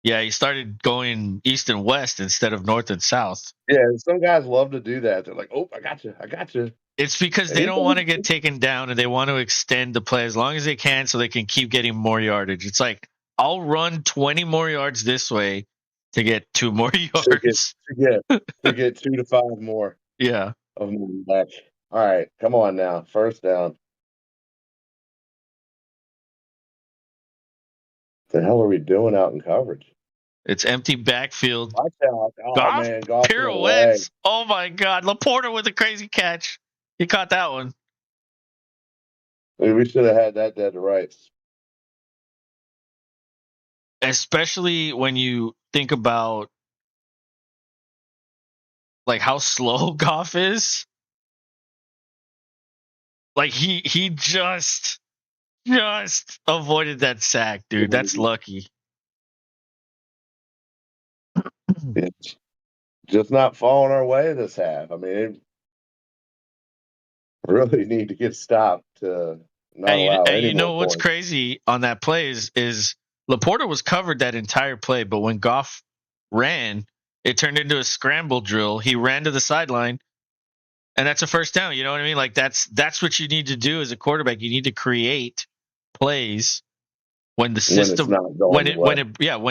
Yeah, he started going east and west instead of north and south. Yeah, some guys love to do that. They're like, oh, I got you. It's because they don't want to get taken down and they want to extend the play as long as they can so they can keep getting more yardage. It's like, I'll run 20 more yards this way to get 2 more yards. To get 2 to 5 more. Yeah. Of moving back. All right, come on now. First down. What the hell are we doing out in coverage? It's empty backfield. Watch out. Oh, Goff man. Goff pirouettes. Oh, my God. Laporta with a crazy catch. He caught that one. We should have had that dead to rights. Especially when you think about like how slow Goff is. Like he just avoided that sack, dude. That's lucky. It's just not falling our way this half. I mean, really need to get stopped to not allow any you know more what's points. crazy on that play is Laporta was covered that entire play, but when Goff ran, it turned into a scramble drill. He ran to the sideline, and that's a first down. You know what I mean? Like that's what you need to do as a quarterback. You need to create plays when the system when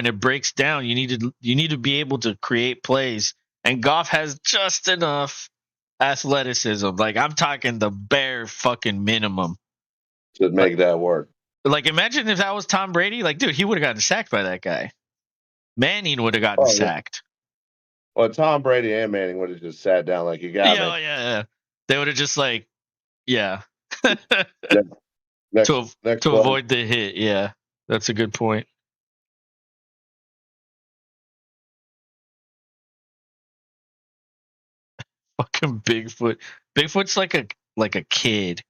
it breaks down. You need to be able to create plays, and Goff has just enough athleticism. Like I'm talking the bare fucking minimum to make that work. Like imagine if that was Tom Brady. Like, dude, he would have gotten sacked by that guy. Manning would have gotten sacked. Well, Tom Brady and Manning would have just sat down like you got me. Yeah. They would have just like, to next avoid the hit. Yeah, that's a good point. Fucking Bigfoot. Bigfoot's like a kid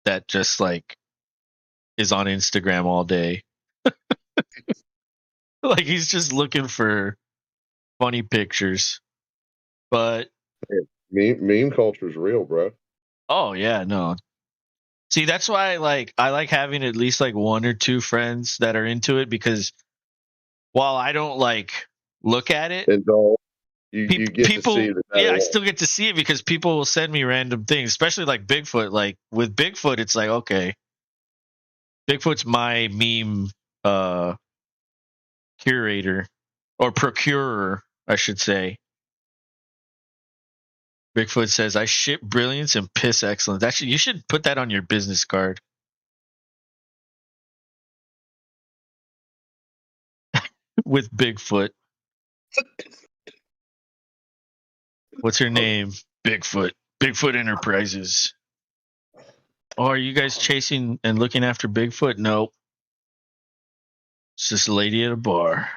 that just like is on Instagram all day. Like he's just looking for funny pictures. But meme culture is real, bro. Oh yeah, no. See, that's why I like having at least like 1 or 2 friends that are into it, because while I don't like look at it, you get people, to see it. I still get to see it because people will send me random things, especially like Bigfoot. Like with Bigfoot, it's like, okay, Bigfoot's my meme curator or procurer, I should say. Bigfoot says, I ship brilliance and piss excellence. Actually, you should put that on your business card. With Bigfoot. What's your name? Bigfoot. Bigfoot Enterprises. Oh, are you guys chasing and looking after Bigfoot? Nope. It's just a lady at a bar.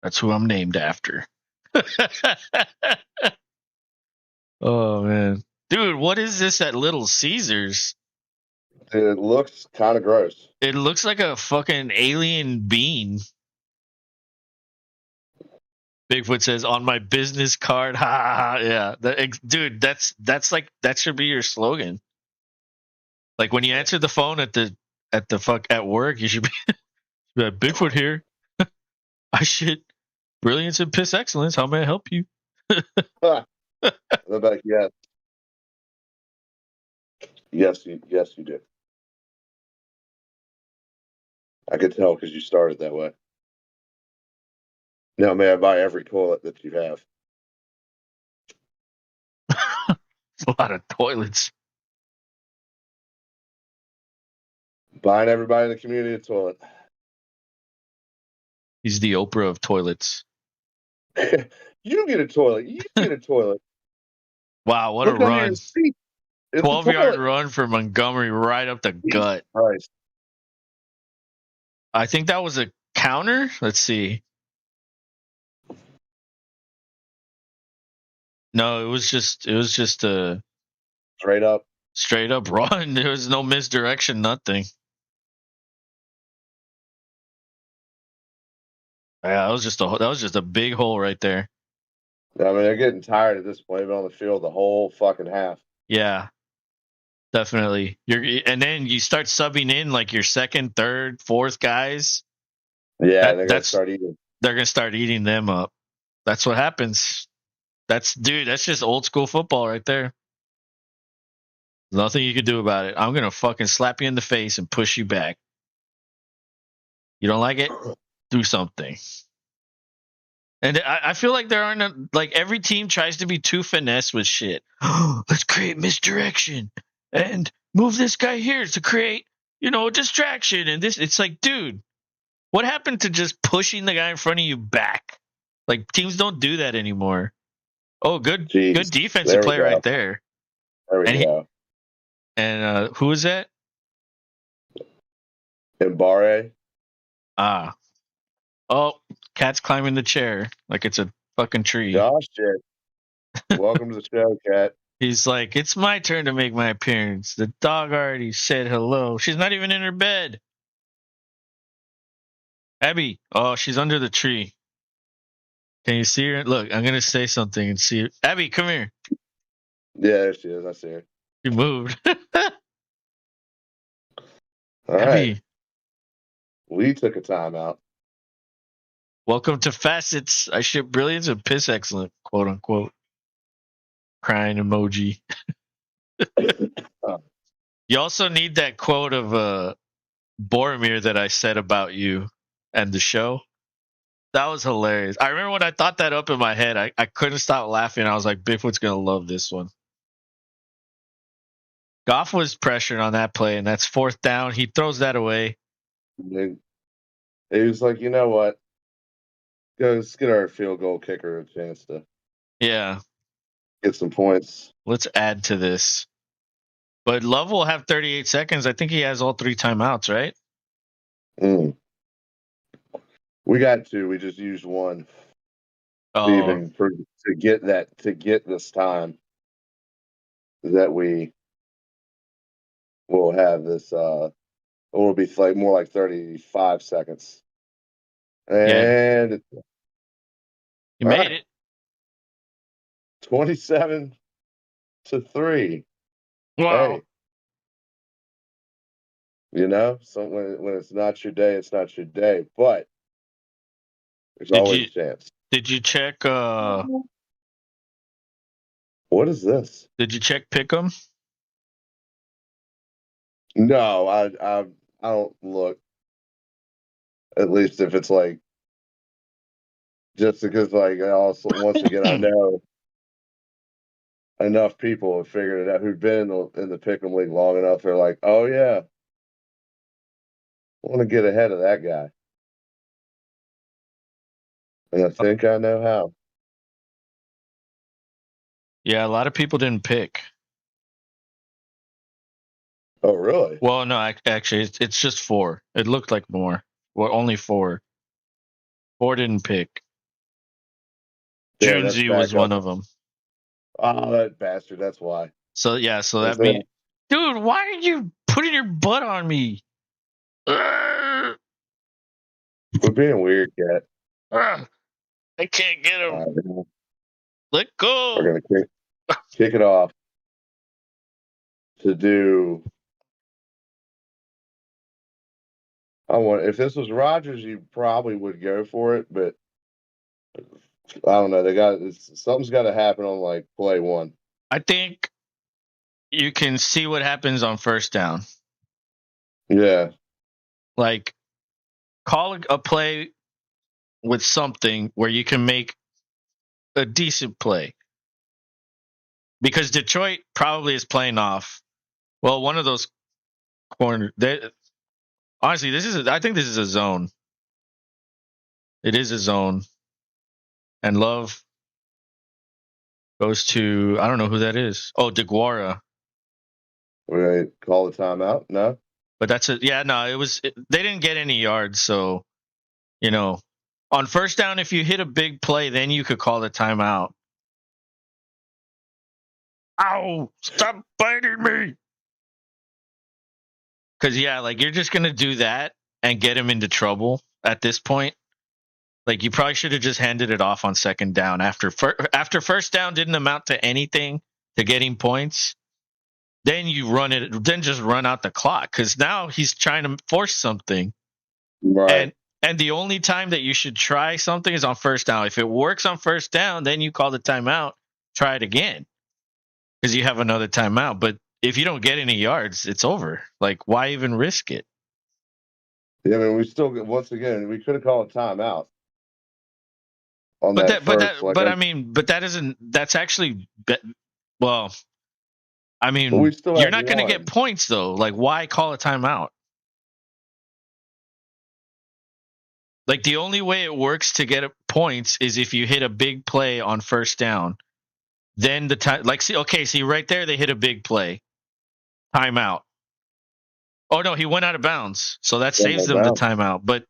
That's who I'm named after. Oh man, dude, what is this at Little Caesars? It looks kind of gross. It looks like a fucking alien bean. Bigfoot says on my business card. Ha ha ha. Yeah, dude, that's like that should be your slogan. Like when you answer the phone at work, you should be like, Bigfoot here. I shit. Brilliance and piss excellence. How may I help you? The back, yes. Yes, you did. I could tell because you started that way. Now, may I buy every toilet that you have? A lot of toilets. Buying everybody in the community a toilet. He's the Oprah of toilets. You get a toilet. You get a toilet. Wow, what Look a under run. your seat. It's 12-yard run for Montgomery right up the gut. Christ. I think that was a counter. Let's see. No, it was just a Straight up. straight up run. There was no misdirection, nothing. Yeah, that was just a big hole right there. I mean, they're getting tired at this point. They've been on the field the whole fucking half. Yeah, definitely. And then you start subbing in like your second, third, fourth guys. Yeah, they're gonna start eating. They're gonna start eating them up. That's what happens. That's just old school football right there. Nothing you can do about it. I'm gonna fucking slap you in the face and push you back. You don't like it? Do something. And I feel like there aren't like every team tries to be too finesse with shit. Let's create misdirection and move this guy here to create, a distraction. And it's like, dude, what happened to just pushing the guy in front of you back? Like teams don't do that anymore. Oh, good defensive play right there. There we go. And who is that? Mbare. Ah. Oh, cat's climbing the chair like it's a fucking tree. Gosh, shit. Welcome to the show, Cat. He's like, it's my turn to make my appearance. The dog already said hello. She's not even in her bed. Abby. Oh, she's under the tree. Can you see her? Look, I'm going to say something and see her. Abby, come here. Yeah, there she is. I see her. She moved. All Abby. Right. We took a time out. Welcome to Facets. I ship brilliance and piss excellent, quote unquote. Crying emoji. You also need that quote of Boromir that I said about you and the show. That was hilarious. I remember when I thought that up in my head, I couldn't stop laughing. I was like, Bigfoot's going to love this one. Goff was pressured on that play, and that's fourth down. He throws that away. He was like, you know what? Let's get our field goal kicker a chance to get some points. Let's add to this. But Love will have 38 seconds. I think he has all 3 timeouts, right? We got 2. We just used 1. Oh. To get this time that we will have this. It will be like more like 35 seconds. And you made it. 27-3. Wow. Hey, so when it's not your day, it's not your day. But there's always a chance. Did you check? What is this? Did you check Pick'em? No, I don't look. At least if it's like, just because like also once again I know enough people have figured it out who've been in the Pick'em League long enough. They're like, oh yeah, I want to get ahead of that guy, and I think I know how. Yeah, a lot of people didn't pick. Oh really? Well, no, actually, it's just 4. It looked like more. Well, only 4. 4 didn't pick. Yeah, that's Junzi was back one up. of them. Oh, that bastard. That's why. So yeah, so That's that means, dude, why are you putting your butt on me? We're being weird, cat. I can't get him. Right, Let go. we're gonna kick it off to do. If this was Rogers, you probably would go for it, but I don't know. Something's got to happen on like play one. I think you can see what happens on first down. Yeah, Like, call a play with something where you can make a decent play. Because Detroit probably is playing off. Well, one of those corners. Honestly, I think this is a zone. It is a zone. And Love goes to, I don't know who that is. Oh, DeGuara. we call the timeout. No, But that's it. Yeah, no, they didn't get any yards. So, on first down, if you hit a big play, then you could call the timeout. Ow! Stop biting me! Because, yeah, like, you're just going to do that and get him into trouble at this point. Like, you probably should have just handed it off on second down. After first down didn't amount to anything to getting points, then just run out the clock. Because now he's trying to force something. right? And the only time that you should try something is on first down. If it works on first down, then you call the timeout, try it again. Because you have another timeout. But if you don't get any yards, it's over. Like, why even risk it? Yeah, I mean, once again, we could have called a timeout on But that first. that isn't. That's actually. Well, I mean, but we still you're have not going to one. get points though. Like, why call a timeout? Like, the only way it works to get points is if you hit a big play on first down. Then the time, like, see right there, they hit a big play. Timeout. Oh no, he went out of bounds, so that saves them the timeout. But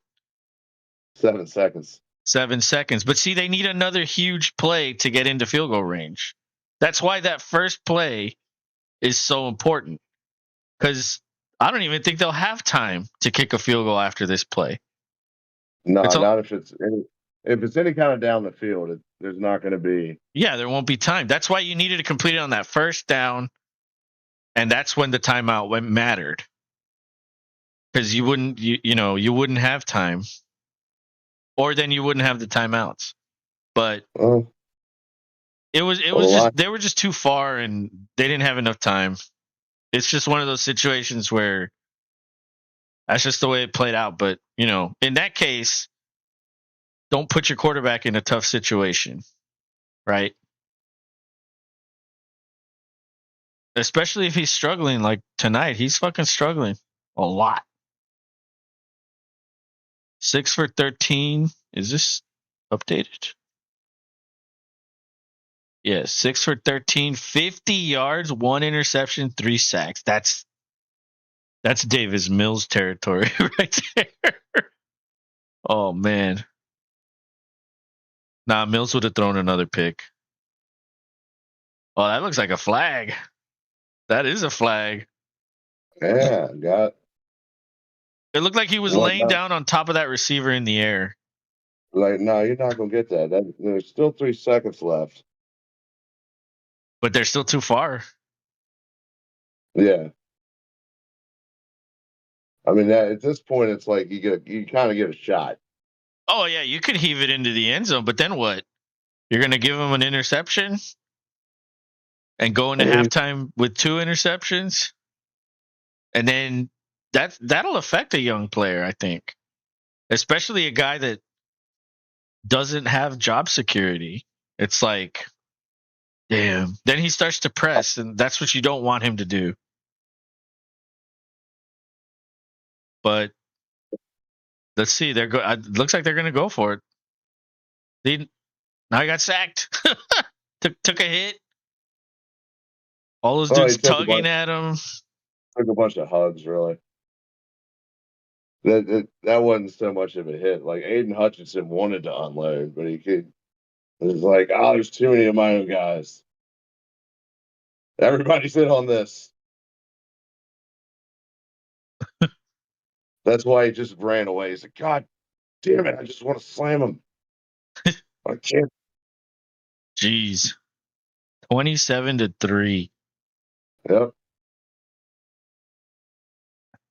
7 seconds. 7 seconds. But see, they need another huge play to get into field goal range. That's why that first play is so important. Because I don't even think they'll have time to kick a field goal after this play. No, not if it's any kind of down the field. There's not going to be. Yeah, there won't be time. That's why you needed to complete it on that first down, and that's when the timeout mattered. Because you wouldn't have time, or then you wouldn't have the timeouts. But it was just they were just too far, and they didn't have enough time. It's just one of those situations where that's just the way it played out. But in that case, don't put your quarterback in a tough situation, right? Especially if he's struggling like tonight. He's fucking struggling a lot. 6 for 13. Is this updated? Yeah, 6 for 13, 50 yards, 1 interception, 3 sacks. That's Davis Mills territory right there. Oh man. Nah, Mills would have thrown another pick. Oh, that looks like a flag. That is a flag. Yeah, got. It looked like he was laying down on top of that receiver in the air. Like, no, you're not gonna get that. There's still 3 seconds left. But they're still too far. Yeah. I mean, at this point, it's like you kind of get a shot. Oh yeah, you could heave it into the end zone, but then what? You're gonna give him an interception and go into halftime with 2 interceptions, and then that'll affect a young player, I think, especially a guy that doesn't have job security. It's like, damn. Then he starts to press, and that's what you don't want him to do. But let's see. It looks like they're going to go for it. Now he got sacked. took a hit. All those dudes tugging at him. Took a bunch of hugs, really. That wasn't so much of a hit. Like, Aiden Hutchinson wanted to unload, but he could. It's like, oh, there's too many of my own guys. Everybody's in on this. That's why he just ran away. He's like, God damn it, I just want to slam him. I can't. Jeez. 27-3. Yep.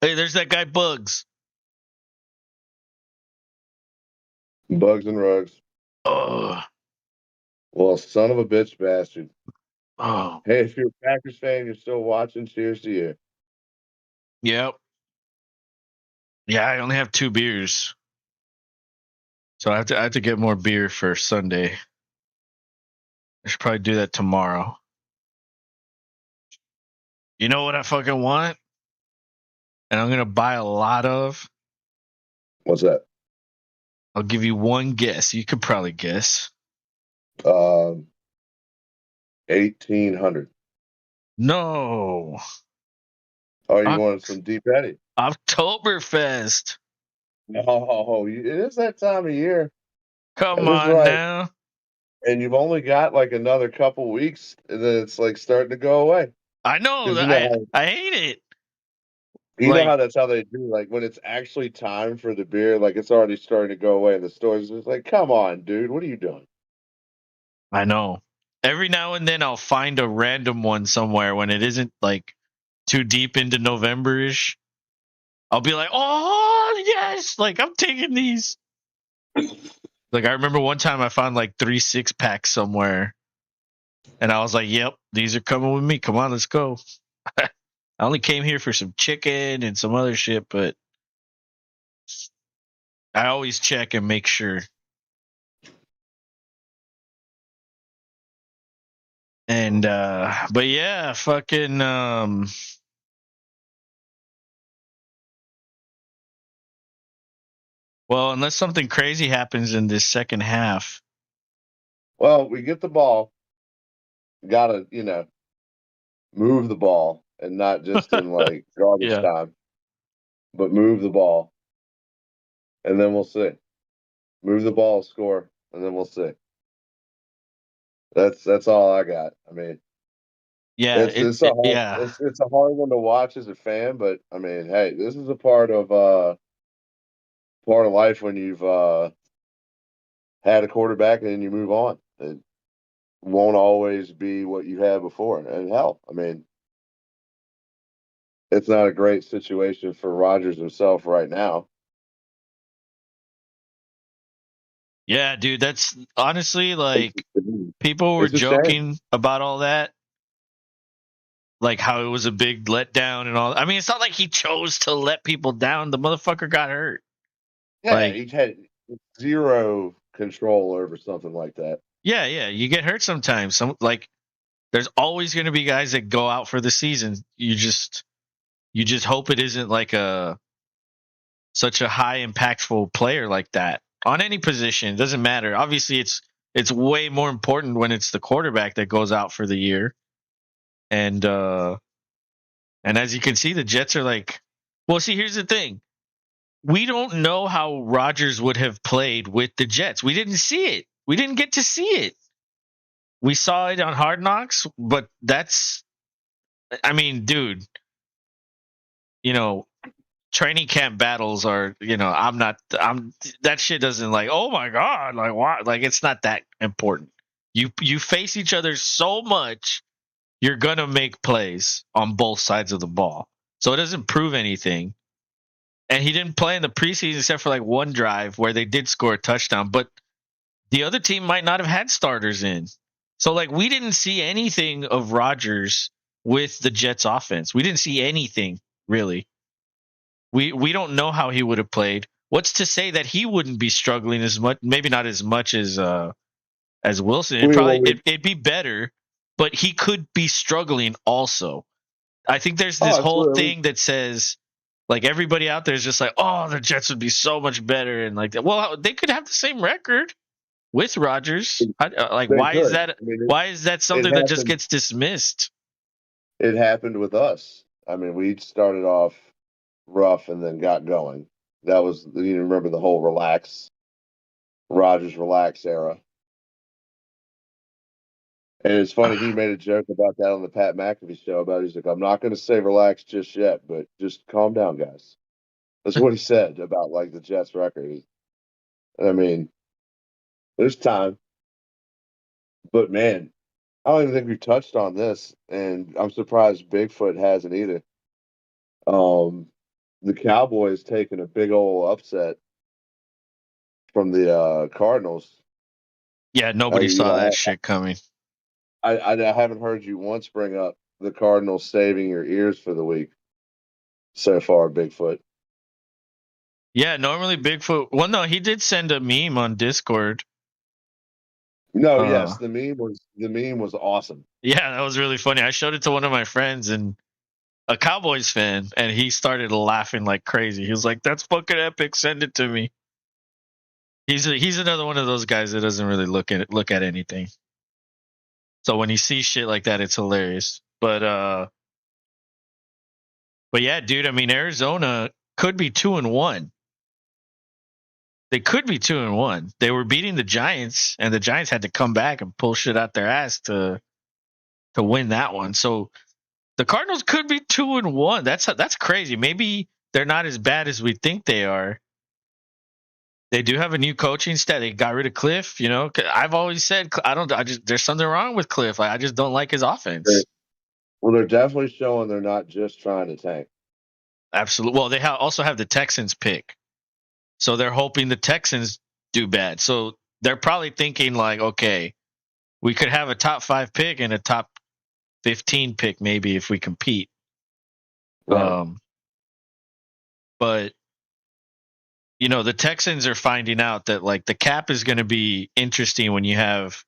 Hey, there's that guy Bugs. Bugs and Rugs. Oh. Well, son of a bitch bastard. Oh. Hey, if you're a Packers fan, you're still watching, cheers to you. Yep. Yeah, I only have 2 beers. So I have to get more beer for Sunday. I should probably do that tomorrow. You know what I fucking want? And I'm gonna buy a lot of. What's that? I'll give you one guess. You could probably guess. 1800. No. Oh, you wanted some Deep Eddy? Oktoberfest. Oh, it is that time of year. Come That is on right. now. And you've only got like another couple weeks, and then it's like starting to go away. I know. 'Cause you know I hate it. You know Like- how that's how they do. Like when it's actually time for the beer, like it's already starting to go away in the stores. It's like, come on, dude, what are you doing? I know. Every now and then I'll find a random one somewhere when it isn't like too deep into November-ish. I'll be like, oh yes, like I'm taking these. Like I remember one time I found like 3 6-packs somewhere, and I was like, yep, these are coming with me. Come on, let's go. I only came here for some chicken and some other shit, but I always check and make sure. And but yeah, fucking well, unless something crazy happens in this second half. Well, we get the ball. Gotta, move the ball and not just in like garbage Yeah. time, but move the ball. And then we'll see. Move the ball, score, and then we'll see. That's all I got. I mean, Yeah, it's a hard one to watch as a fan, but I mean, hey, this is a part of life when you've had a quarterback and then you move on. It won't always be what you had before. And hell, I mean, it's not a great situation for Rodgers himself right now. Yeah, dude, that's honestly like people were joking about all that. Like how it was a big letdown and all. I mean, it's not like he chose to let people down. The motherfucker got hurt. Yeah, he had zero control over something like that. Yeah, you get hurt sometimes. There's always going to be guys that go out for the season. You just hope it isn't like such a high impactful player like that on any position. It doesn't matter. Obviously, it's way more important when it's the quarterback that goes out for the year. And as you can see, the Jets are like, well, see, here's the thing. We don't know how Rodgers would have played with the Jets. We didn't see it. We didn't get to see it. We saw it on Hard Knocks, but I mean, dude, training camp battles are, that shit doesn't like, oh my God, like why? Like it's not that important. You face each other so much, you're going to make plays on both sides of the ball. So it doesn't prove anything. And he didn't play in the preseason except for like one drive where they did score a touchdown, but the other team might not have had starters in. So like we didn't see anything of Rodgers with the Jets offense. We didn't see anything really. We don't know how he would have played. What's to say that he wouldn't be struggling as much? Maybe not as much as Wilson. It'd be better, but he could be struggling also. I think there's this whole thing that says like everybody out there is just like, oh, the Jets would be so much better and like that. Well, they could have the same record with Rodgers. Why is that? Why is that something that just gets dismissed? It happened with us. I mean, we started off rough and then got going. That was, you remember the whole Rodgers relax era. And it's funny, he made a joke about that on the Pat McAfee show about he's like, I'm not going to say relax just yet, but just calm down, guys. That's what he said about like the Jets record. I mean, there's time, but man, I don't even think we touched on this, and I'm surprised Bigfoot hasn't either. The Cowboys taking a big old upset from the Cardinals. Yeah, nobody saw that shit coming. I haven't heard you once bring up the Cardinals saving your ears for the week so far, Bigfoot. Yeah, normally Bigfoot. Well, no, he did send a meme on Discord. No, yes, the meme was awesome. Yeah, that was really funny. I showed it to one of my friends and a Cowboys fan, and he started laughing like crazy. He was like, "That's fucking epic. Send it to me." He's another one of those guys that doesn't really look at anything. So when he sees shit like that, it's hilarious. But yeah, dude. I mean, Arizona could be 2-1. They could be 2-1. They were beating the Giants, and the Giants had to come back and pull shit out their ass to win that one. So the Cardinals could be 2-1. That's crazy. Maybe they're not as bad as we think they are. They do have a new coaching staff. They got rid of Cliff. You know, I've always said there's something wrong with Cliff. I just don't like his offense. Well, they're definitely showing they're not just trying to tank. Absolutely. Well, they also have the Texans pick, so they're hoping the Texans do bad. So they're probably thinking like, okay, we could have a top 5 pick and a top 15 pick maybe if we compete. Right. But you know, the Texans are finding out that like the cap is going to be interesting when you have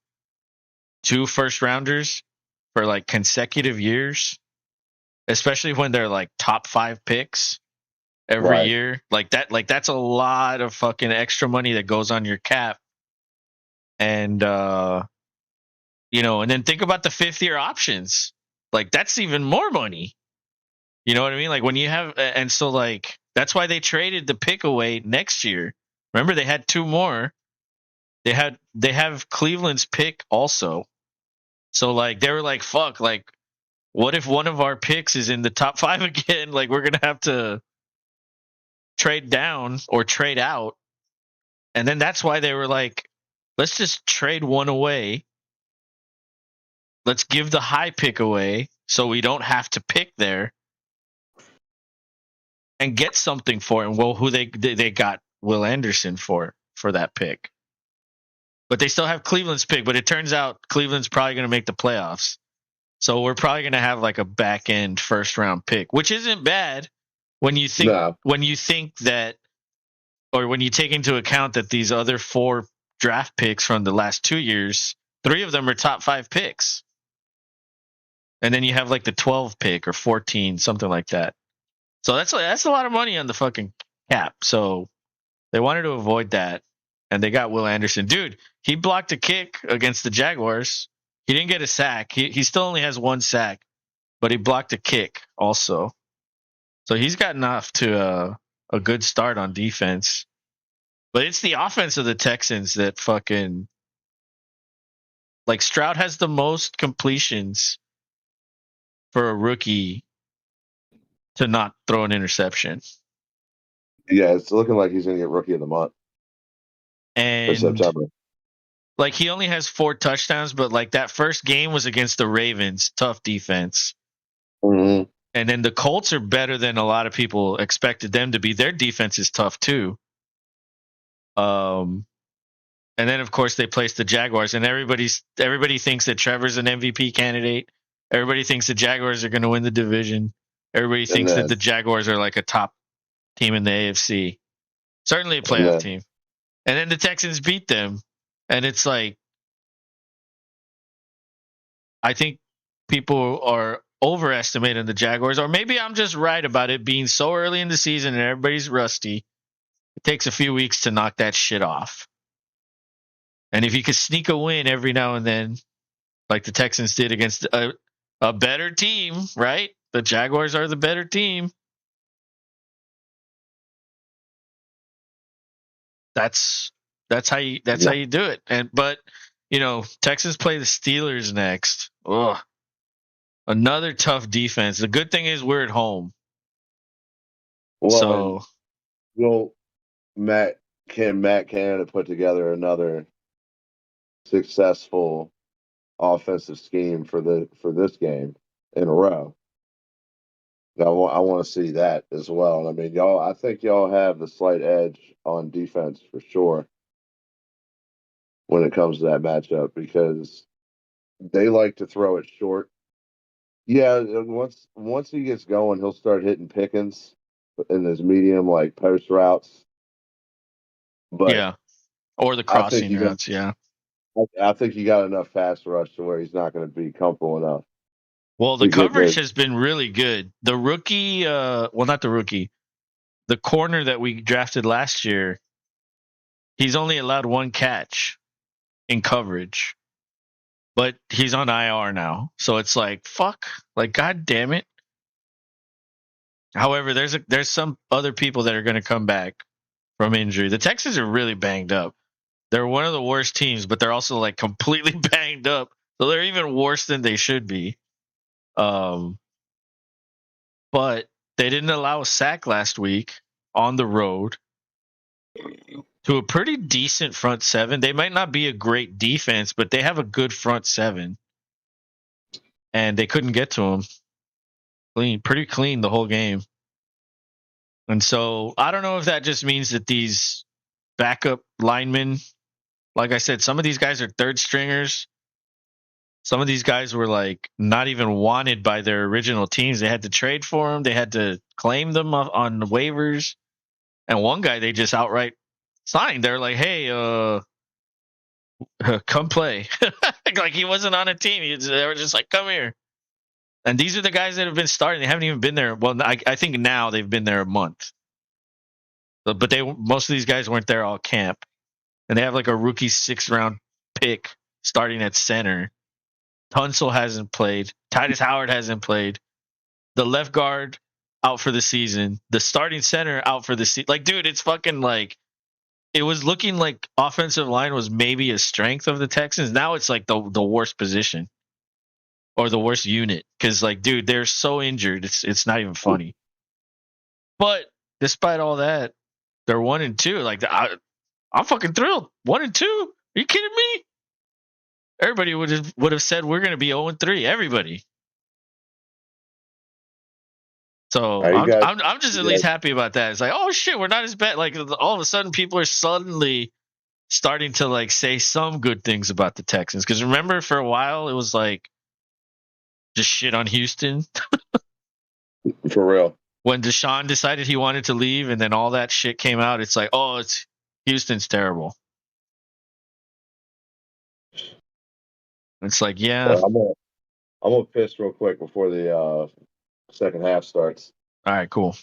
2 first rounders for like consecutive years, especially when they're like top 5 picks every year. Like that's a lot of fucking extra money that goes on your cap. And you know, and then think about the 5th-year options. Like that's even more money. You know what I mean? Like when you have, and so like that's why they traded the pick away next year. Remember, they had 2 more. They have Cleveland's pick also. So like they were like, fuck, like what if one of our picks is in the top 5 again? Like we're gonna have to trade down or trade out. And then that's why they were like, let's just trade one away. Let's give the high pick away so we don't have to pick there. And get something for it. Well, who they got Will Anderson for that pick. But they still have Cleveland's pick, but it turns out Cleveland's probably going to make the playoffs. So we're probably going to have like a back end first round pick, which isn't bad when you think that, or when you take into account that these other 4 draft picks from the last 2 years, 3 of them are top 5 picks. And then you have like the 12 pick or 14, something like that. So that's a lot of money on the fucking cap. So they wanted to avoid that, and they got Will Anderson. Dude, he blocked a kick against the Jaguars. He didn't get a sack. He still only has 1 sack, but he blocked a kick also. So he's gotten off to a good start on defense. But it's the offense of the Texans that fucking, like, Stroud has the most completions for a rookie to not throw an interception. Yeah, it's looking like he's going to get Rookie of the Month. And for September. Like he only has 4 touchdowns, but like that first game was against the Ravens, tough defense. Mm-hmm. And then the Colts are better than a lot of people expected them to be. Their defense is tough too. And then of course they placed the Jaguars, and everybody thinks that Trevor's an MVP candidate. Everybody thinks the Jaguars are going to win the division. Everybody thinks that the Jaguars are like a top team in the AFC. Certainly a playoff team. And then the Texans beat them. And it's like, I think people are overestimating the Jaguars, or maybe I'm just right about it being so early in the season and everybody's rusty. It takes a few weeks to knock that shit off. And if you could sneak a win every now and then, like the Texans did against a better team, right? The Jaguars are the better team. That's how you do it. But Texans play the Steelers next. Ugh. Another tough defense. The good thing is we're at home. Well, Matt Canada put together another successful offensive scheme for this game in a row. I want to see that as well. I mean, I think y'all have the slight edge on defense for sure when it comes to that matchup because they like to throw it short. Yeah, once he gets going, he'll start hitting Pickens in his medium like post routes. But yeah, or the crossing routes. Yeah. I think you got enough pass rush to where he's not going to be comfortable enough. Well, the coverage has been really good. The rookie, not the rookie, the corner that we drafted last year, he's only allowed one catch in coverage, but he's on IR now. So it's like, fuck, like, God damn it. However, there's some other people that are going to come back from injury. The Texans are really banged up. They're one of the worst teams, but they're also like completely banged up. So they're even worse than they should be. But they didn't allow a sack last week on the road to a pretty decent front seven. They might not be a great defense, but they have a good front seven. And they couldn't get to them. Pretty clean the whole game. And so I don't know if that just means that these backup linemen, like I said, some of these guys are third stringers. Some of these guys were like not even wanted by their original teams. They had to trade for them. They had to claim them on waivers. And one guy they just outright signed. They're like, "Hey, come play." Like he wasn't on a team. They were just like, "Come here." And these are the guys that have been starting. They haven't even been there. Well, I think now they've been there a month. But most of these guys weren't there all camp. And they have like a rookie 6th round pick starting at center. Tunsil hasn't played. Titus Howard hasn't played. The left guard out for the season. The starting center out for the season. Like, dude, it's fucking like it was looking like offensive line was maybe a strength of the Texans. Now it's like the worst position or the worst unit because, like, dude, they're so injured. It's not even funny. But despite all that, they're 1-2. Like, I'm fucking thrilled. 1-2. Are you kidding me? Everybody would have said we're going to be 0-3. Everybody. So I'm just at least happy about that. It's like, oh shit, we're not as bad. Like all of a sudden, people are suddenly starting to like say some good things about the Texans. Because remember, for a while, it was like just shit on Houston. For real. When Deshaun decided he wanted to leave, and then all that shit came out, it's like, oh, it's Houston's terrible. It's like, yeah. Well, I'm gonna piss real quick before the second half starts. All right, cool.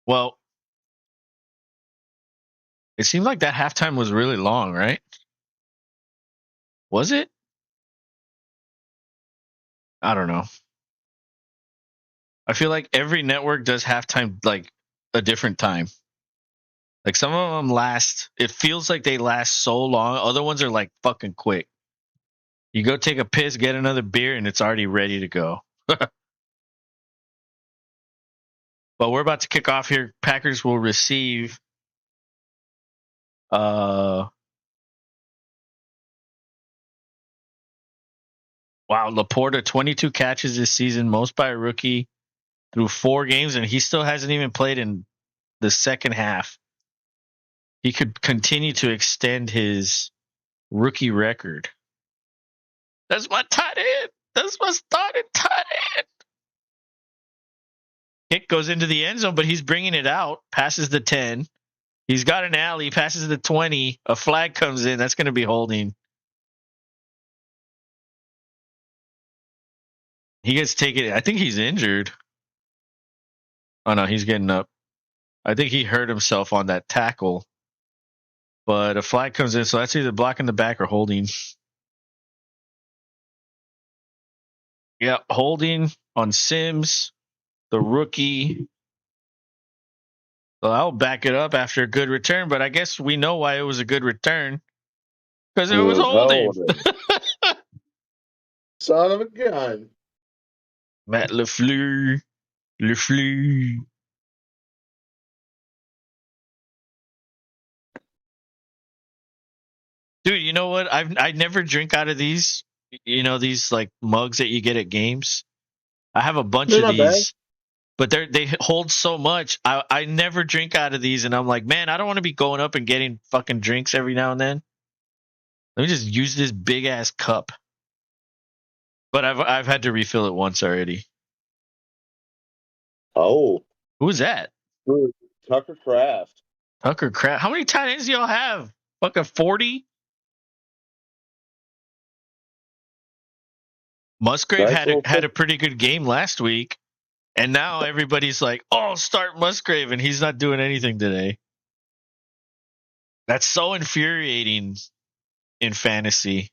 Well, it seemed like that halftime was really long, right? Was it? I don't know. I feel like every network does halftime like a different time. Like some of them last, it feels like they last so long. Other ones are like fucking quick. You go take a piss, get another beer, and it's already ready to go. But we're about to kick off here. Packers will receive wow, Laporta, 22 catches this season, most by a rookie through 4 games, and he still hasn't even played in the second half. He could continue to extend his rookie record. That's my tight end. That's my starting tight end. Kick goes into the end zone, but he's bringing it out, passes the 10. He's got an alley, passes the 20. A flag comes in. That's going to be holding. He gets taken. I think he's injured. Oh, no, he's getting up. I think he hurt himself on that tackle. But a flag comes in, so that's either blocking the back or holding. Yeah, holding on Sims, the rookie. Well, I'll back it up after a good return, but I guess we know why it was a good return. Because it was holding. Son of a gun. Matt LaFleur. LaFleur. Dude, you know what? I never drink out of these. You know, these like mugs that you get at games. I have a bunch of these, but they hold so much. I never drink out of these, and I'm like, man, I don't want to be going up and getting fucking drinks every now and then. Let me just use this big ass cup. But I've had to refill it once already. Oh, who's that? Tucker Kraft. Tucker Kraft. How many tight ends do y'all have? Fucking 40. Musgrave had a pretty good game last week, and now everybody's like, "Oh, start Musgrave," and he's not doing anything today. That's so infuriating in fantasy.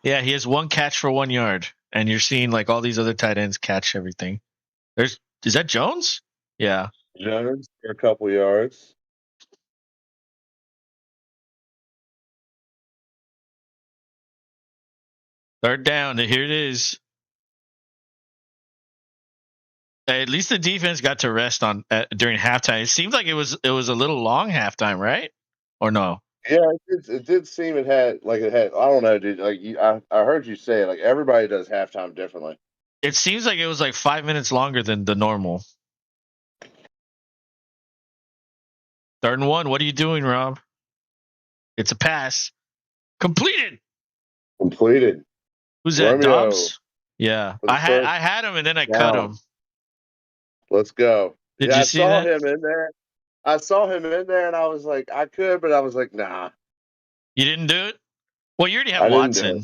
Yeah, he has one catch for 1 yard, and you're seeing like all these other tight ends catch everything. Is that Jones? Yeah, Jones for a couple yards. Third down. Here it is. At least the defense got to rest during halftime. It seemed like it was a little long halftime, right? Or no? Yeah, it did seem it had. I don't know, dude. I heard you say like everybody does halftime differently. It seems like it was like 5 minutes longer than the normal. 3rd and 1. What are you doing, Rob? It's a pass. Completed. Who's that? Romeo. Dobbs? Yeah. I had him and then I cut him. Let's go. Did you see that? I saw him in there. I saw him in there and I was like, I could, but I was like, nah. You didn't do it? Well, you already have Watson.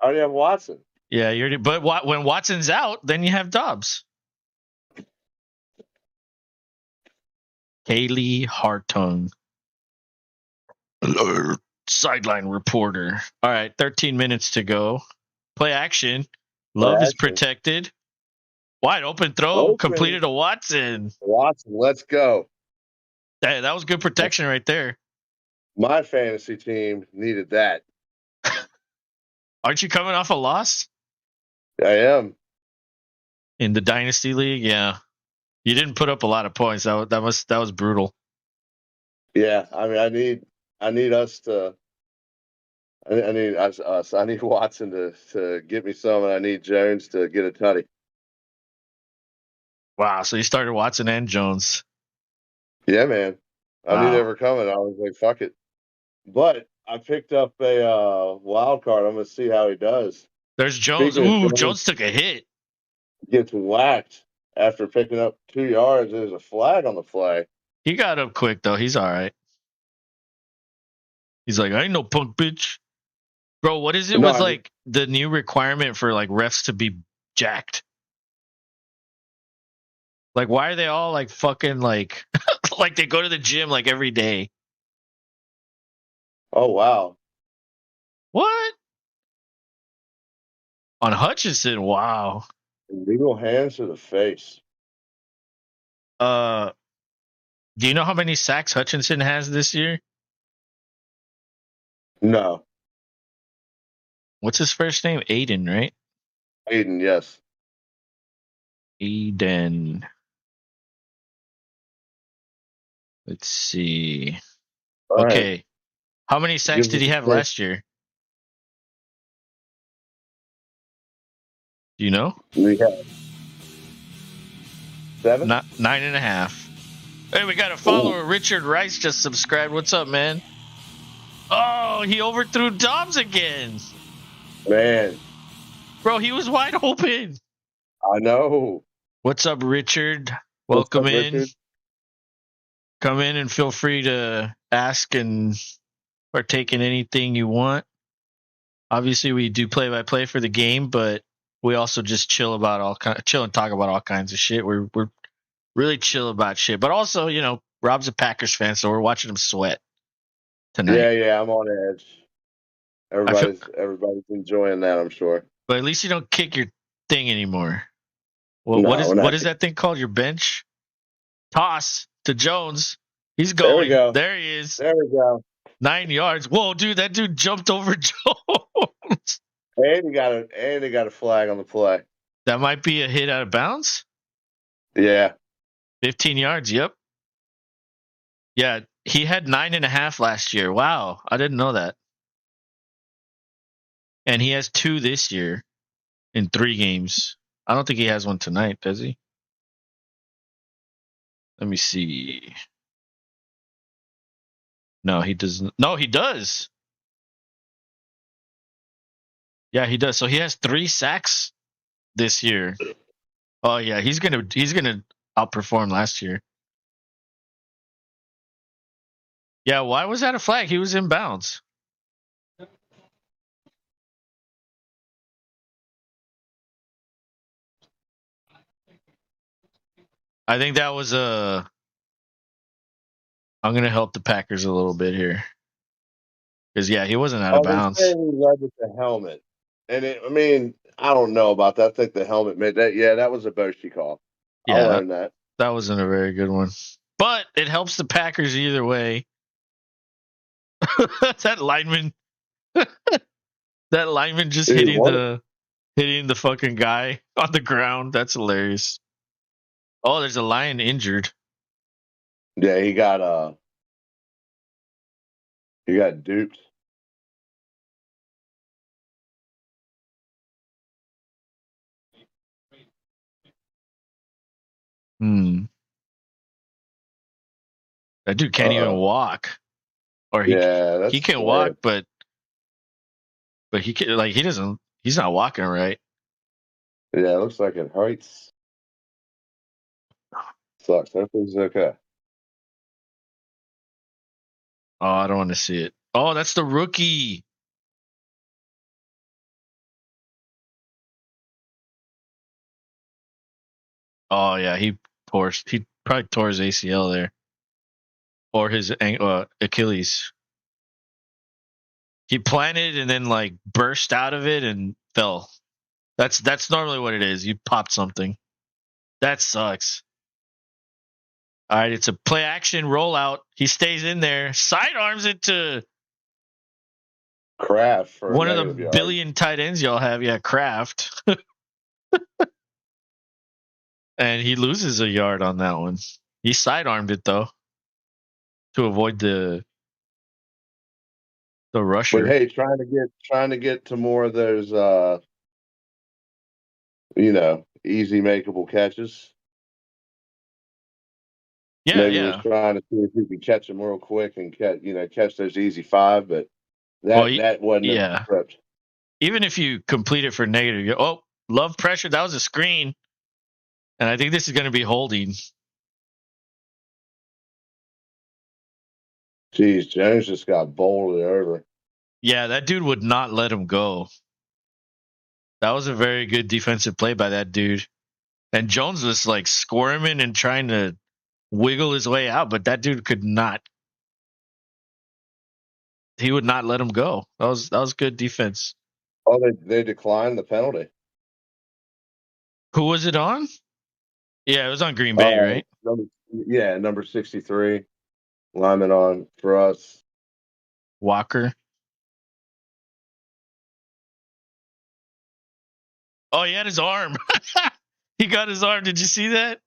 I already have Watson. Yeah, but when Watson's out, then you have Dobbs. Kaylee Hartung. Sideline reporter. All right, 13 minutes to go. Play action. Love is protected. Wide open throw. Completed to Watson. Let's go. That was good protection right there. My fantasy team needed that. Aren't you coming off a loss? I am. In the Dynasty League? Yeah. You didn't put up a lot of points. That was brutal. Yeah, I mean, I need us to. I need us. I need Watson to get me some, and I need Jones to get a tutty. Wow, so you started Watson and Jones. Yeah, man. I knew they were coming. I was like, fuck it. But I picked up a wild card. I'm going to see how he does. There's Jones. Ooh, Jones took a hit. Gets whacked after picking up 2 yards. There's a flag on the flag. He got up quick, though. He's all right. He's like, I ain't no punk bitch. Bro, what is it with like the new requirement for like refs to be jacked? Like, why are they all like fucking like like they go to the gym like every day? Oh wow. What? On Hutchinson, wow. Illegal hands to the face. Do you know how many sacks Hutchinson has this year? No. What's his first name? Aiden, right? Aiden, yes. Aiden. Let's see. All okay. Right. How many sacks did he have last year? Do you know? We have 7. 9.5. Hey, we got a follower. Ooh. Richard Rice just subscribed. What's up, man? Oh, he overthrew Dobbs again. Man. Bro, he was wide open. I know. What's up, Richard? Welcome in. Richard? Come in and feel free to ask and partake in anything you want. Obviously, we do play-by-play for the game, but we also just chill and talk about all kinds of shit. We're really chill about shit. But also, you know, Rob's a Packers fan, so we're watching him sweat tonight. Yeah, I'm on edge. Everybody's enjoying that, I'm sure. But at least you don't kick your thing anymore. Well, what is that thing called? Your bench? Toss to Jones. He's There we going. go. There he is. There we go. 9 yards. Whoa, dude, that dude jumped over Jones. And he got a flag on the play. That might be a hit out of bounds. Yeah. 15 yards. Yep. Yeah, he had 9.5 last year. Wow, I didn't know that. And he has 2 this year in 3 games. I don't think he has one tonight, does he? Let me see. No, he doesn't. No, he does. Yeah, he does. So he has 3 sacks this year. Oh yeah, he's gonna outperform last year. Yeah, why was that a flag? He was in bounds. I think that was a. I'm gonna help the Packers a little bit here, because yeah, he wasn't out of bounds. He led with the helmet, and I don't know about that. I think the helmet made that. Yeah, that was a Boshi call. Yeah, I'll learn that. That wasn't a very good one, but it helps the Packers either way. that lineman just hitting the fucking guy on the ground. That's hilarious. Oh, there's a lion injured. Yeah, he got duped. That dude can't even walk. Or he can walk, but he can, like, he's not walking right. Yeah, it looks like it hurts. Sucks. Hopefully okay. Oh, I don't want to see it. Oh, that's the rookie. Oh yeah, he probably tore his ACL there, or his Achilles. He planted and then like burst out of it and fell. That's normally what it is. You popped something. That sucks. All right, it's a play action rollout. He stays in there, sidearms it to Kraft for one of the billion tight ends y'all have. Yeah, Kraft. And he loses a yard on that one. He sidearmed it though to avoid the rusher. But hey, trying to get to more of those easy makeable catches. Yeah, Maybe was trying to see if he could catch them real quick and catch those easy 5, but that wasn't a script. Even if you complete it for negative, love pressure. That was a screen, and I think this is going to be holding. Jeez, Jones just got bowled over. Yeah, that dude would not let him go. That was a very good defensive play by that dude. And Jones was like squirming and trying to wiggle his way out, but that dude could not. He would not let him go. That was good defense. Oh, they declined the penalty. Who was it on? Yeah, it was on Green Bay, right? Number 63. Lineman on for us. Walker. Oh, he had his arm. He got his arm. Did you see that?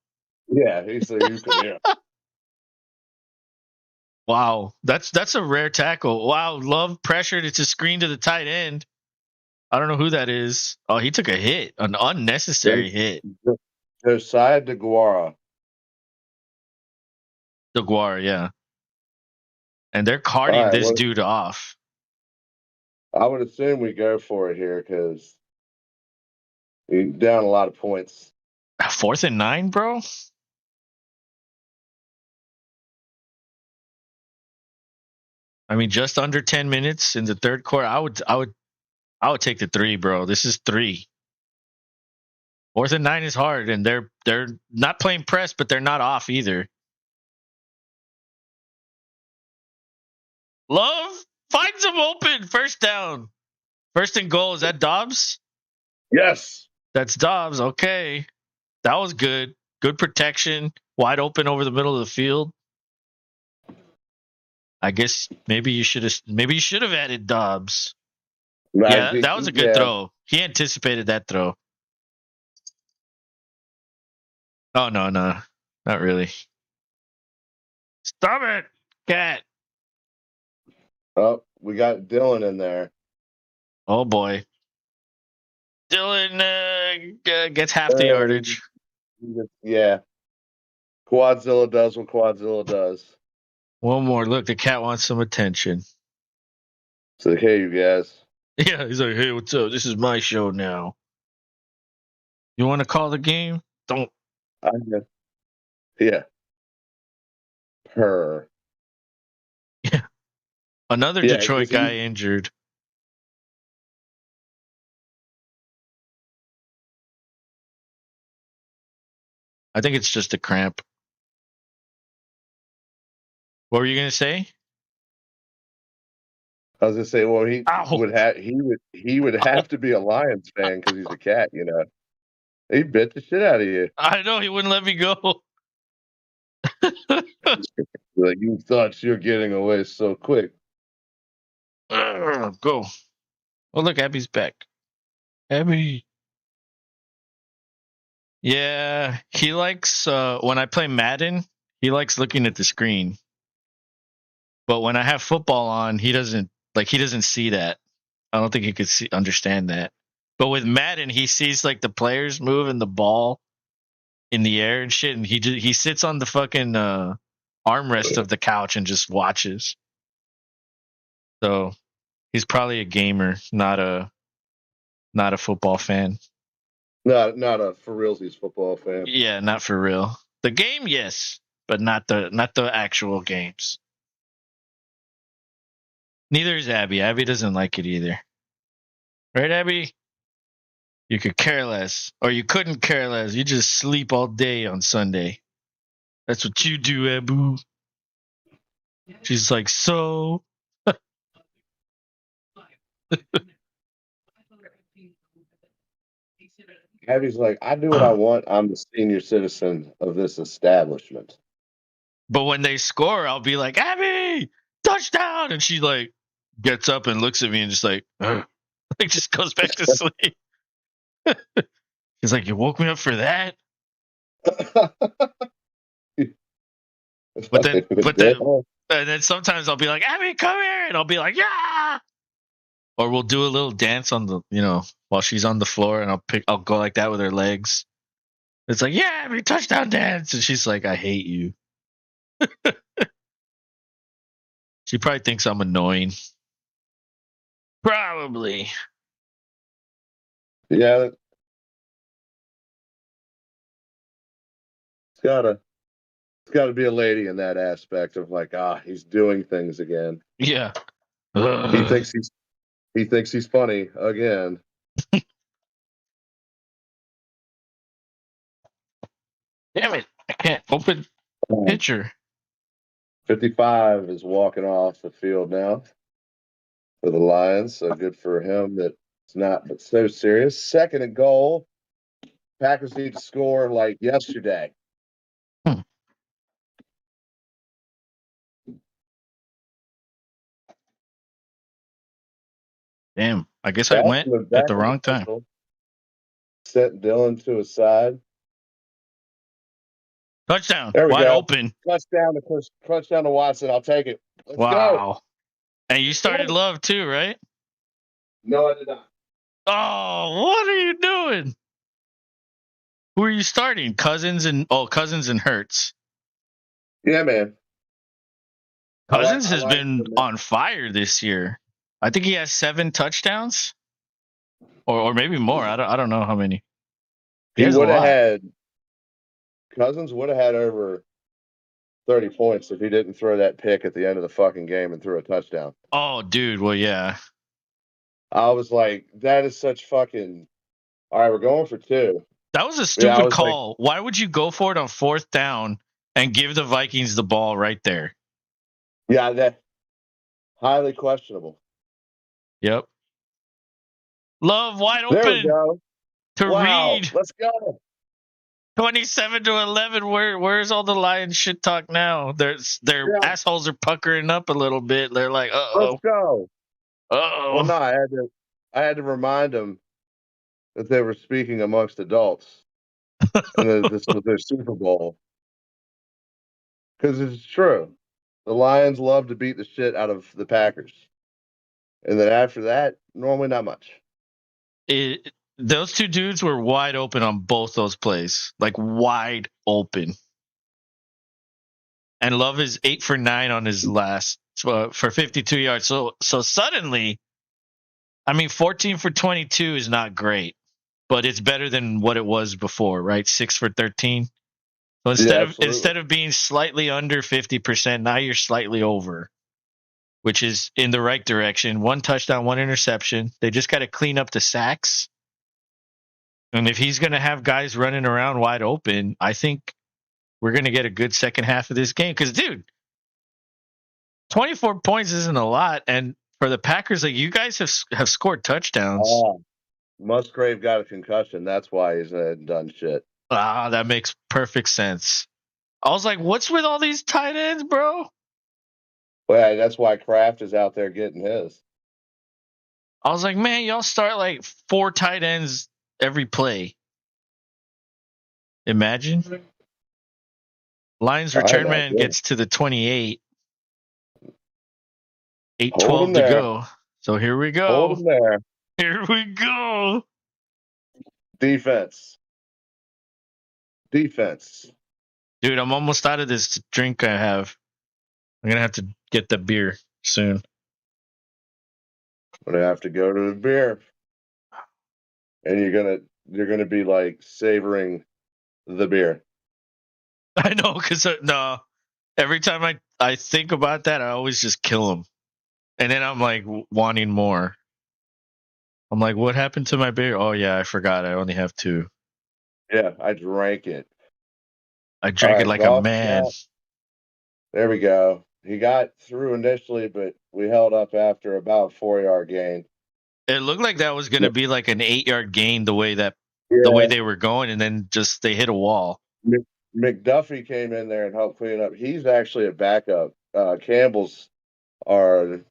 Yeah, he said you can hear. Wow, that's a rare tackle. Wow, Love pressured. It's a screen to the tight end. I don't know who that is. Oh, he took a hit, an unnecessary hit. Josiah DeGuara. DeGuara, yeah. And they're carting this dude off. I would assume we go for it here because you're down a lot of points. 4th and 9, bro? I mean, just under 10 minutes in the third quarter. I would take the 3, bro. This is 3. 4th and 9 is hard, and they're not playing press, but they're not off either. Love finds him open. First down. 1st and goal. Is that Dobbs? Yes. That's Dobbs. Okay. That was good. Good protection. wide open over the middle of the field. I guess maybe you should have added Dobbs. Yeah, that was a good throw. He anticipated that throw. Oh no, not really. Stop it, cat. Oh, we got Dylan in there. Oh boy. Dylan gets half the yardage. Yeah. Quadzilla does what Quadzilla does. One more. Look, the cat wants some attention. So, hey, you guys. Yeah, he's like, hey, what's up? This is my show now. You want to call the game? Don't. Yeah. Purr. Yeah. Another Detroit guy injured. I think it's just a cramp. What were you gonna say? I was gonna say, well, he would have to be a Lions fan because he's a cat, you know. He bit the shit out of you. I know, he wouldn't let me go. Like, you thought you were getting away so quick. Go. Oh, look, Abby's back. Abby. Yeah, he likes when I play Madden, he likes looking at the screen. But when I have football on, he doesn't see that. I don't think he could understand that. But with Madden, he sees like the players move and the ball in the air and shit, and he sits on the fucking armrest of the couch and just watches. So he's probably a gamer, not a football fan. Not a for realsies football fan. Yeah, not for real. The game, yes, but not the actual games. Neither is Abby. Abby doesn't like it either. Right, Abby? You could care less. Or you couldn't care less. You just sleep all day on Sunday. That's what you do, Abu. She's like, so? Abby's like, I do what I want. I'm the senior citizen of this establishment. But when they score, I'll be like, Abby, touchdown! And she like gets up and looks at me and just like just goes back to sleep. She's like, you woke me up for that? But then sometimes I'll be like, Abby, come here, and I'll be like, yeah. Or we'll do a little dance on the, while she's on the floor, and I'll go like that with her legs. It's like, yeah, Abby, touchdown dance, and she's like, I hate you. She probably thinks I'm annoying. Probably. Yeah. It's gotta be a lady in that aspect of like, he's doing things again. Yeah. He thinks he's funny again. Damn it. I can't open picture. 55 is walking off the field now for the Lions. So good for him that it's not but so serious. 2nd and goal. Packers need to score like yesterday. Damn. I guess I went at the wrong time. Sent Dylan to his side. Touchdown. There we Wide go. open. Touchdown to Watson. I'll take it. Let's go. And you started Love too, right? No, I did not. Oh, what are you doing? Who are you starting? Cousins and Hurts. Yeah, man. Cousins has been on fire this year. I think he has 7 touchdowns, or maybe more. I don't know how many. Cousins would have had over 30 points if he didn't throw that pick at the end of the fucking game and threw a touchdown. Oh, dude. Well, yeah. I was like, that is such fucking. All right, we're going for 2. That was a stupid call. Why would you go for it on 4th down and give the Vikings the ball right there? Yeah, that highly questionable. Yep. Love wide open. There we go. To Reed. Let's go. 27-11. Where's all the Lions shit talk now? Their Yeah. assholes are puckering up a little bit. They're like, Let's go. Well, no, oh. I had to remind them that they were speaking amongst adults, and that this was their Super Bowl. Because it's true. The Lions love to beat the shit out of the Packers. And then after that, normally not much. Those two dudes were wide open on both those plays, like wide open. And Love is 8 for 9 on his last for 52 yards. So suddenly, I mean, 14 for 22 is not great, but it's better than what it was before, right? 6 for 13. So instead of being slightly under 50%, now you're slightly over, which is in the right direction. 1 touchdown, 1 interception. They just got to clean up the sacks. And if he's going to have guys running around wide open, I think we're going to get a good second half of this game. Because, dude, 24 points isn't a lot. And for the Packers, like, you guys have scored touchdowns. Musgrave got a concussion. That's why he's done shit. That makes perfect sense. I was like, what's with all these tight ends, bro? Well, yeah, that's why Kraft is out there getting his. I was like, man, y'all start like 4 tight ends every play. Imagine. Lions return man gets to the 28. 8:12 to go. So here we go. Hold him there. Here we go. Defense. Dude, I'm almost out of this drink I have. I'm going to have to get the beer soon. I'm going to have to go to the beer. And you're gonna be like savoring the beer. I know, because no, every time I think about that, I always just kill them. And then I'm like wanting more. I'm like, what happened to my beer? Oh, yeah, I forgot. I only have 2. Yeah, I drank it. I drank it like a man. There we go. He got through initially, but we held up after about 4-yard gain. It looked like that was going to be like an 8-yard gain the way they were going, and then just they hit a wall. McDuffie came in there and helped clean up. He's actually a backup. Campbell's our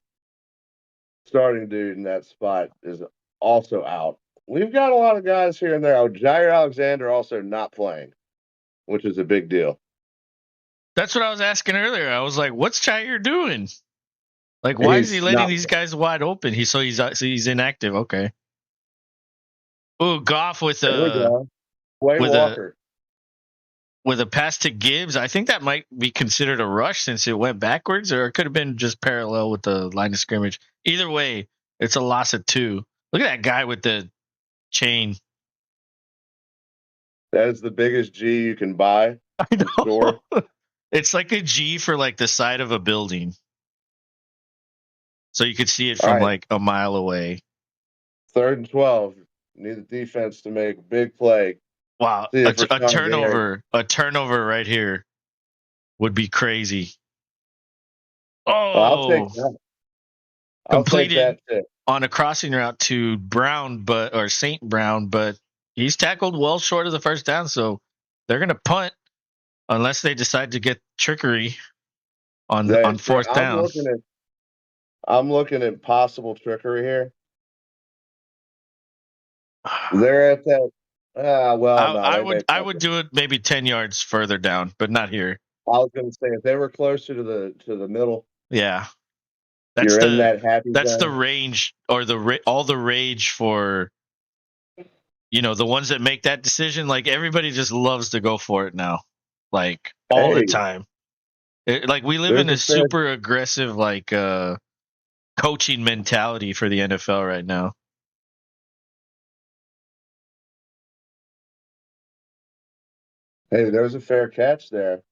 starting dude in that spot is also out. We've got a lot of guys here and there. Oh, Jair Alexander also not playing, which is a big deal. That's what I was asking earlier. I was like, what's Jair doing? Like, why is he letting these guys wide open? He's inactive. Okay. Ooh, Goff with Walker. With a pass to Gibbs. I think that might be considered a rush since it went backwards, or it could have been just parallel with the line of scrimmage. Either way, it's a loss of 2. Look at that guy with the chain. That is the biggest G you can buy. I know. It's like a G for like the side of a building. So you could see it from like a mile away. 3rd and 12. Need the defense to make a big play. Wow. A turnover right here would be crazy. Oh, I'll take that. Completed on a crossing route to St. Brown, but he's tackled well short of the first down, so they're going to punt unless they decide to get trickery on 4th down. I'm looking at possible trickery here. They're at that. I would do it maybe 10 yards further down, but not here. I was going to say if they were closer to the middle. Yeah, that's in that happy. That's zone. the range or all the rage for. The ones that make that decision. Like everybody just loves to go for it now, like all the time. Like we live in a super aggressive like coaching mentality for the NFL right now. Hey, there's a fair catch there,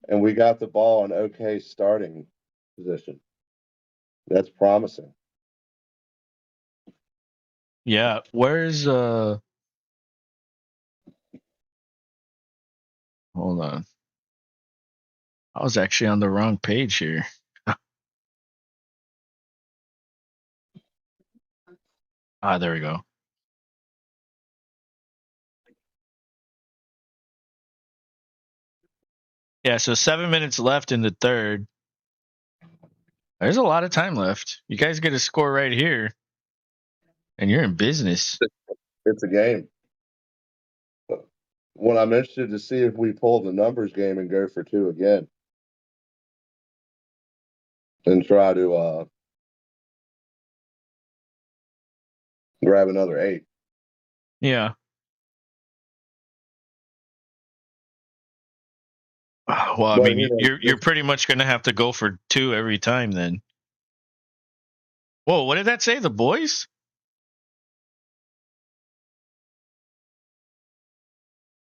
and we got the ball in okay starting position. That's promising. Yeah, where's hold on. I was actually on the wrong page here. There we go. Yeah, so 7 minutes left in the third. There's a lot of time left. You guys get a score right here, and you're in business. It's a game. When I'm interested to see if we pull the numbers game and go for 2 again. And try to grab another 8. Yeah. Well, I But, mean, you're pretty much going to have to go for 2 every time then. Whoa, what did that say? The boys?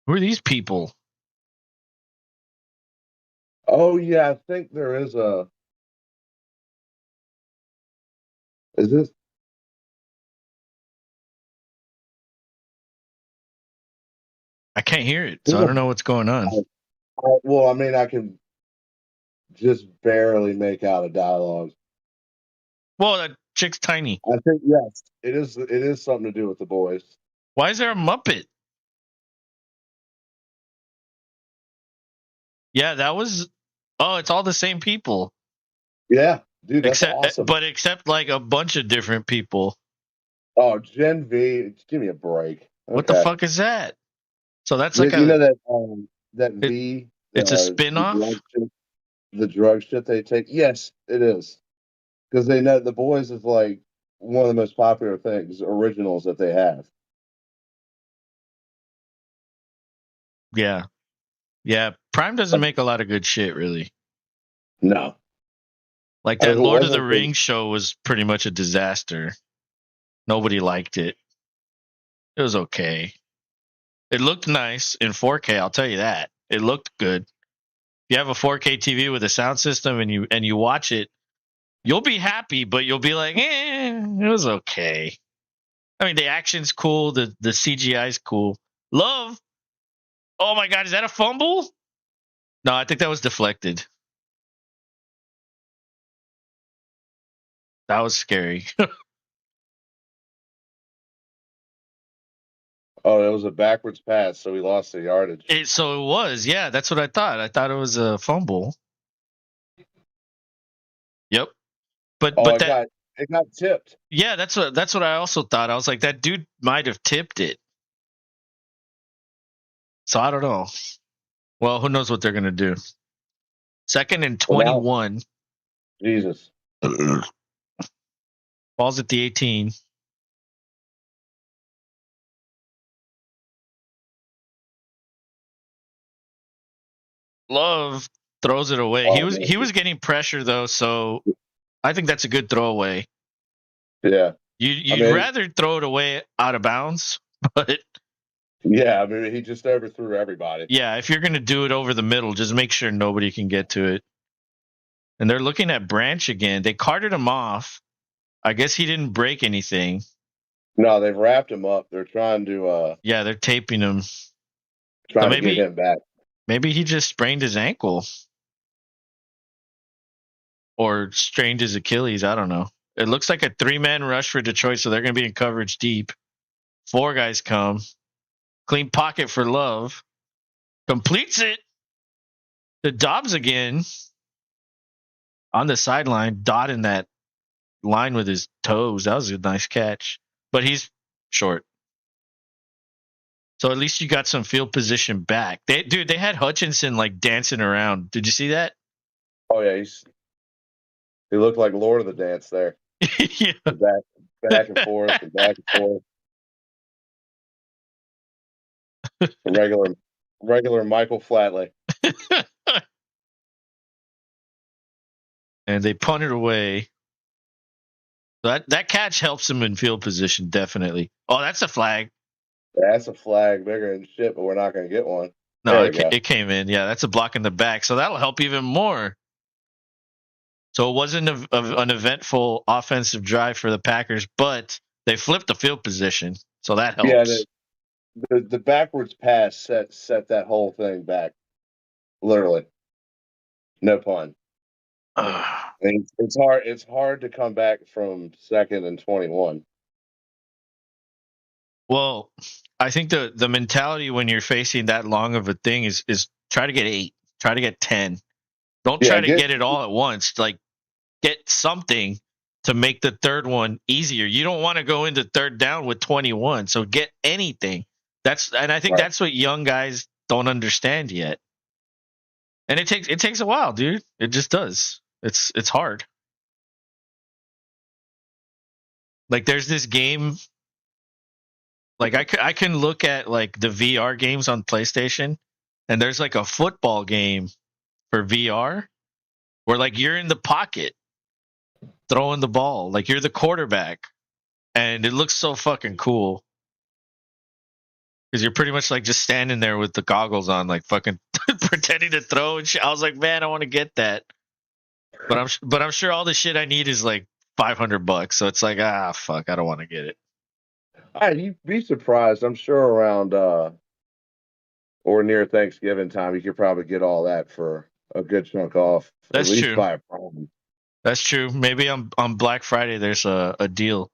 Who are these people? Oh yeah, I think there is a. Is this? I can't hear it, so I don't know what's going on. Well, I mean, I can just barely make out a dialogue. Whoa, that chick's tiny. I think yes, it is. It is something to do with the boys. Why is there a Muppet? Yeah, that was. Oh, it's all the same people. Yeah, dude, that's except, awesome. But except like a bunch of different people. Oh, Gen V, give me a break. Okay. What the fuck is that? So that's like you know that V. It's a spin-off. The drug shit they take. Yes, it is, because they know the boys is like one of the most popular things, originals that they have. Yeah. Yeah. Prime doesn't make a lot of good shit, really. No. Like that Lord of the Rings show was pretty much a disaster. Nobody liked it. It was okay. It looked nice in 4K, I'll tell you that. It looked good. If you have a 4K TV with a sound system and you watch it, you'll be happy, but you'll be like, it was okay. I mean, the action's cool, the CGI's cool. Love. Oh my god, is that a fumble? No, I think that was deflected. That was scary. Oh, it was a backwards pass, so we lost the yardage. So it was, yeah. That's what I thought. I thought it was a fumble. Yep. But it got tipped. Yeah, that's what I also thought. I was like, that dude might have tipped it. So I don't know. Well, who knows what they're gonna do? 2nd and 21. Jesus. Ball's at the 18. Love throws it away. He was getting pressure though, so I think that's a good throwaway. Yeah. You'd rather throw it away out of bounds, but yeah, I mean, he just overthrew everybody. Yeah, if you're going to do it over the middle, just make sure nobody can get to it. And they're looking at Branch again. They carted him off. I guess he didn't break anything. No, they've wrapped him up. They're trying to. Yeah, they're taping him. Trying to get him back. Maybe he just sprained his ankle. Or strained his Achilles. I don't know. It looks like a 3-man rush for Detroit, so they're going to be in coverage deep. 4 guys come. Clean pocket for Love. Completes it. The Dobbs again. On the sideline, dotting that line with his toes. That was a nice catch. But he's short. So at least you got some field position back. They had Hutchinson like dancing around. Did you see that? Oh yeah, he looked like Lord of the Dance there. Yeah. Back and forth and back and forth. Regular Michael Flatley. And they punted away. That catch helps him in field position, definitely. Oh, that's a flag. Yeah, that's a flag bigger than shit, but we're not going to get one. No, it came in. Yeah, that's a block in the back. So that'll help even more. So it wasn't an eventful offensive drive for the Packers, but they flipped the field position. So that helps. Yeah, the backwards pass set that whole thing back. Literally. No pun. I mean, it's hard to come back from 2nd and 21. Well, I think the mentality when you're facing that long of a thing is try to get 8. Try to get 10. Don't Yeah, try to get it all at once. Like, get something to make the third one easier. You don't want to go into third down with 21. So get anything. And I think Right. that's what young guys don't understand yet. And it takes a while, dude. It just does. It's hard. Like, there's this game. Like, I can look at like the VR games on PlayStation, and there's like a football game for VR where like you're in the pocket throwing the ball, like you're the quarterback, and it looks so fucking cool because you're pretty much like just standing there with the goggles on, like fucking pretending to throw and shit. I was like, man, I want to get that, but I'm sure all the shit I need is like $500, so it's like, fuck, I don't want to get it. You'd be surprised. I'm sure around or near Thanksgiving time, you could probably get all that for a good chunk off. That's at least true. By a problem. That's true. Maybe on Black Friday there's a deal.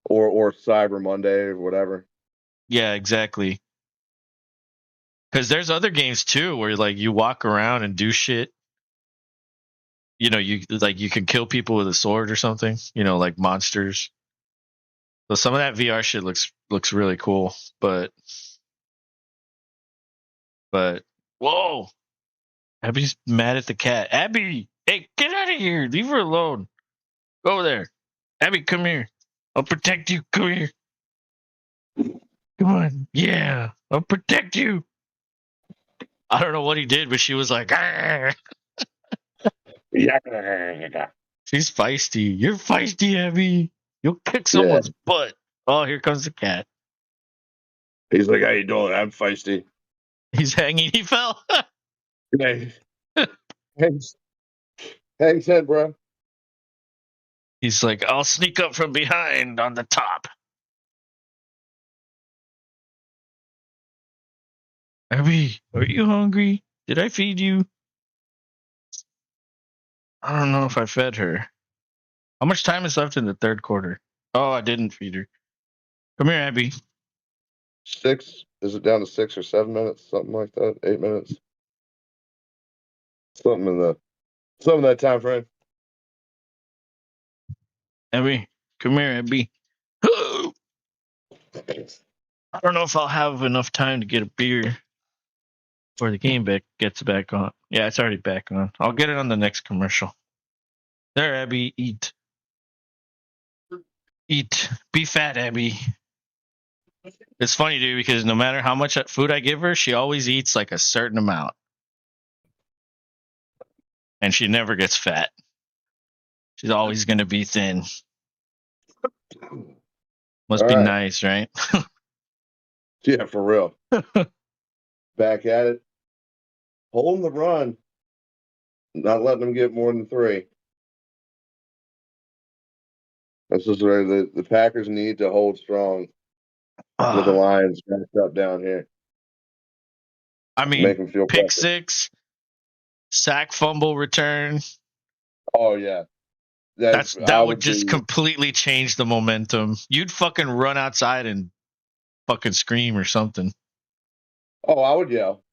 Or Cyber Monday or whatever. Yeah, exactly. Because there's other games too where like you walk around and do shit. You know, you can kill people with a sword or something. You know, like monsters. So some of that VR shit looks really cool, but whoa, Abby's mad at the cat. Abby, hey, get out of here! Leave her alone. Go over there. Abby, come here. I'll protect you. Come here. Come on. Yeah, I'll protect you. I don't know what he did, but she was like, Arr! Yeah. She's feisty. You're feisty, Abby. You'll kick someone's butt. Oh, here comes the cat. He's like, how you doing? I'm feisty. He's hanging. He fell. Hey. Thanks, Ed, bro. He's like, I'll sneak up from behind on the top. Abby, are you hungry? Did I feed you? I don't know if I fed her. How much time is left in the third quarter? Oh, I didn't feed her. Come here, Abby. 6? Is it down to 6 or 7 minutes? Something like that? 8 minutes? Something in that time frame. Abby, come here, Abby. I don't know if I'll have enough time to get a beer before the game gets back on. Yeah, it's already back on. I'll get it on the next commercial. There, Abby, eat. Eat. Be fat, Abby. It's funny, dude, because no matter how much food I give her, she always eats like a certain amount. And she never gets fat. She's always going to be thin. Must be nice, right? Yeah, for real. Back at it. Holding the run. Not letting them get more than 3. This is where the Packers need to hold strong with the Lions backed up down here. I mean, make them feel pick pressure. 6, sack, fumble, return. Oh, yeah. That would just completely change the momentum. You'd fucking run outside and fucking scream or something. Oh, I would yell.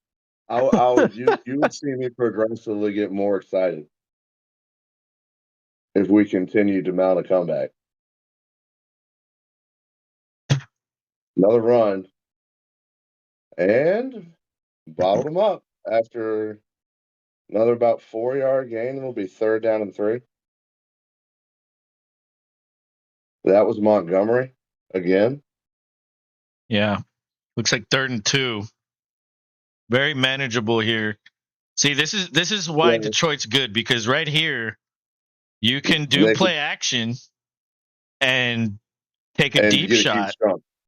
I would. You would see me progressively get more excited if we continue to mount a comeback. Another run, and bottled them up after another about 4-yard gain. It'll be 3rd down and 3. That was Montgomery again. Yeah, looks like 3rd and 2. Very manageable here. See, this is why Detroit's good, because right here you can do play action and take a deep shot.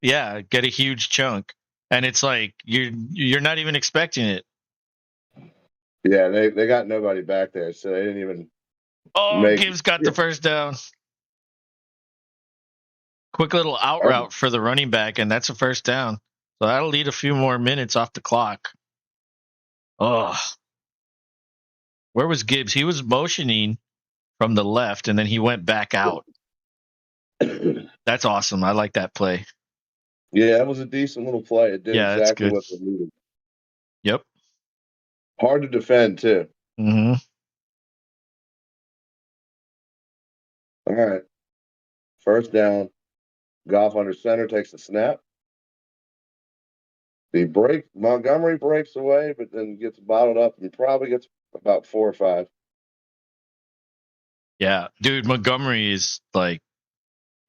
Yeah, get a huge chunk, and it's like you're not even expecting it. Yeah, they got nobody back there, so they didn't even. Oh, Gibbs got the first down. Quick little out route for the running back, and that's a first down. So that'll lead a few more minutes off the clock. Oh, where was Gibbs? He was motioning from the left, and then he went back out. That's awesome. I like that play. Yeah, that was a decent little play. It did exactly what they needed. Yep. Hard to defend too. Mm-hmm. All right. First down. Goff under center takes the snap. Montgomery breaks away, but then gets bottled up and probably gets about 4 or 5. Yeah, dude, Montgomery is like,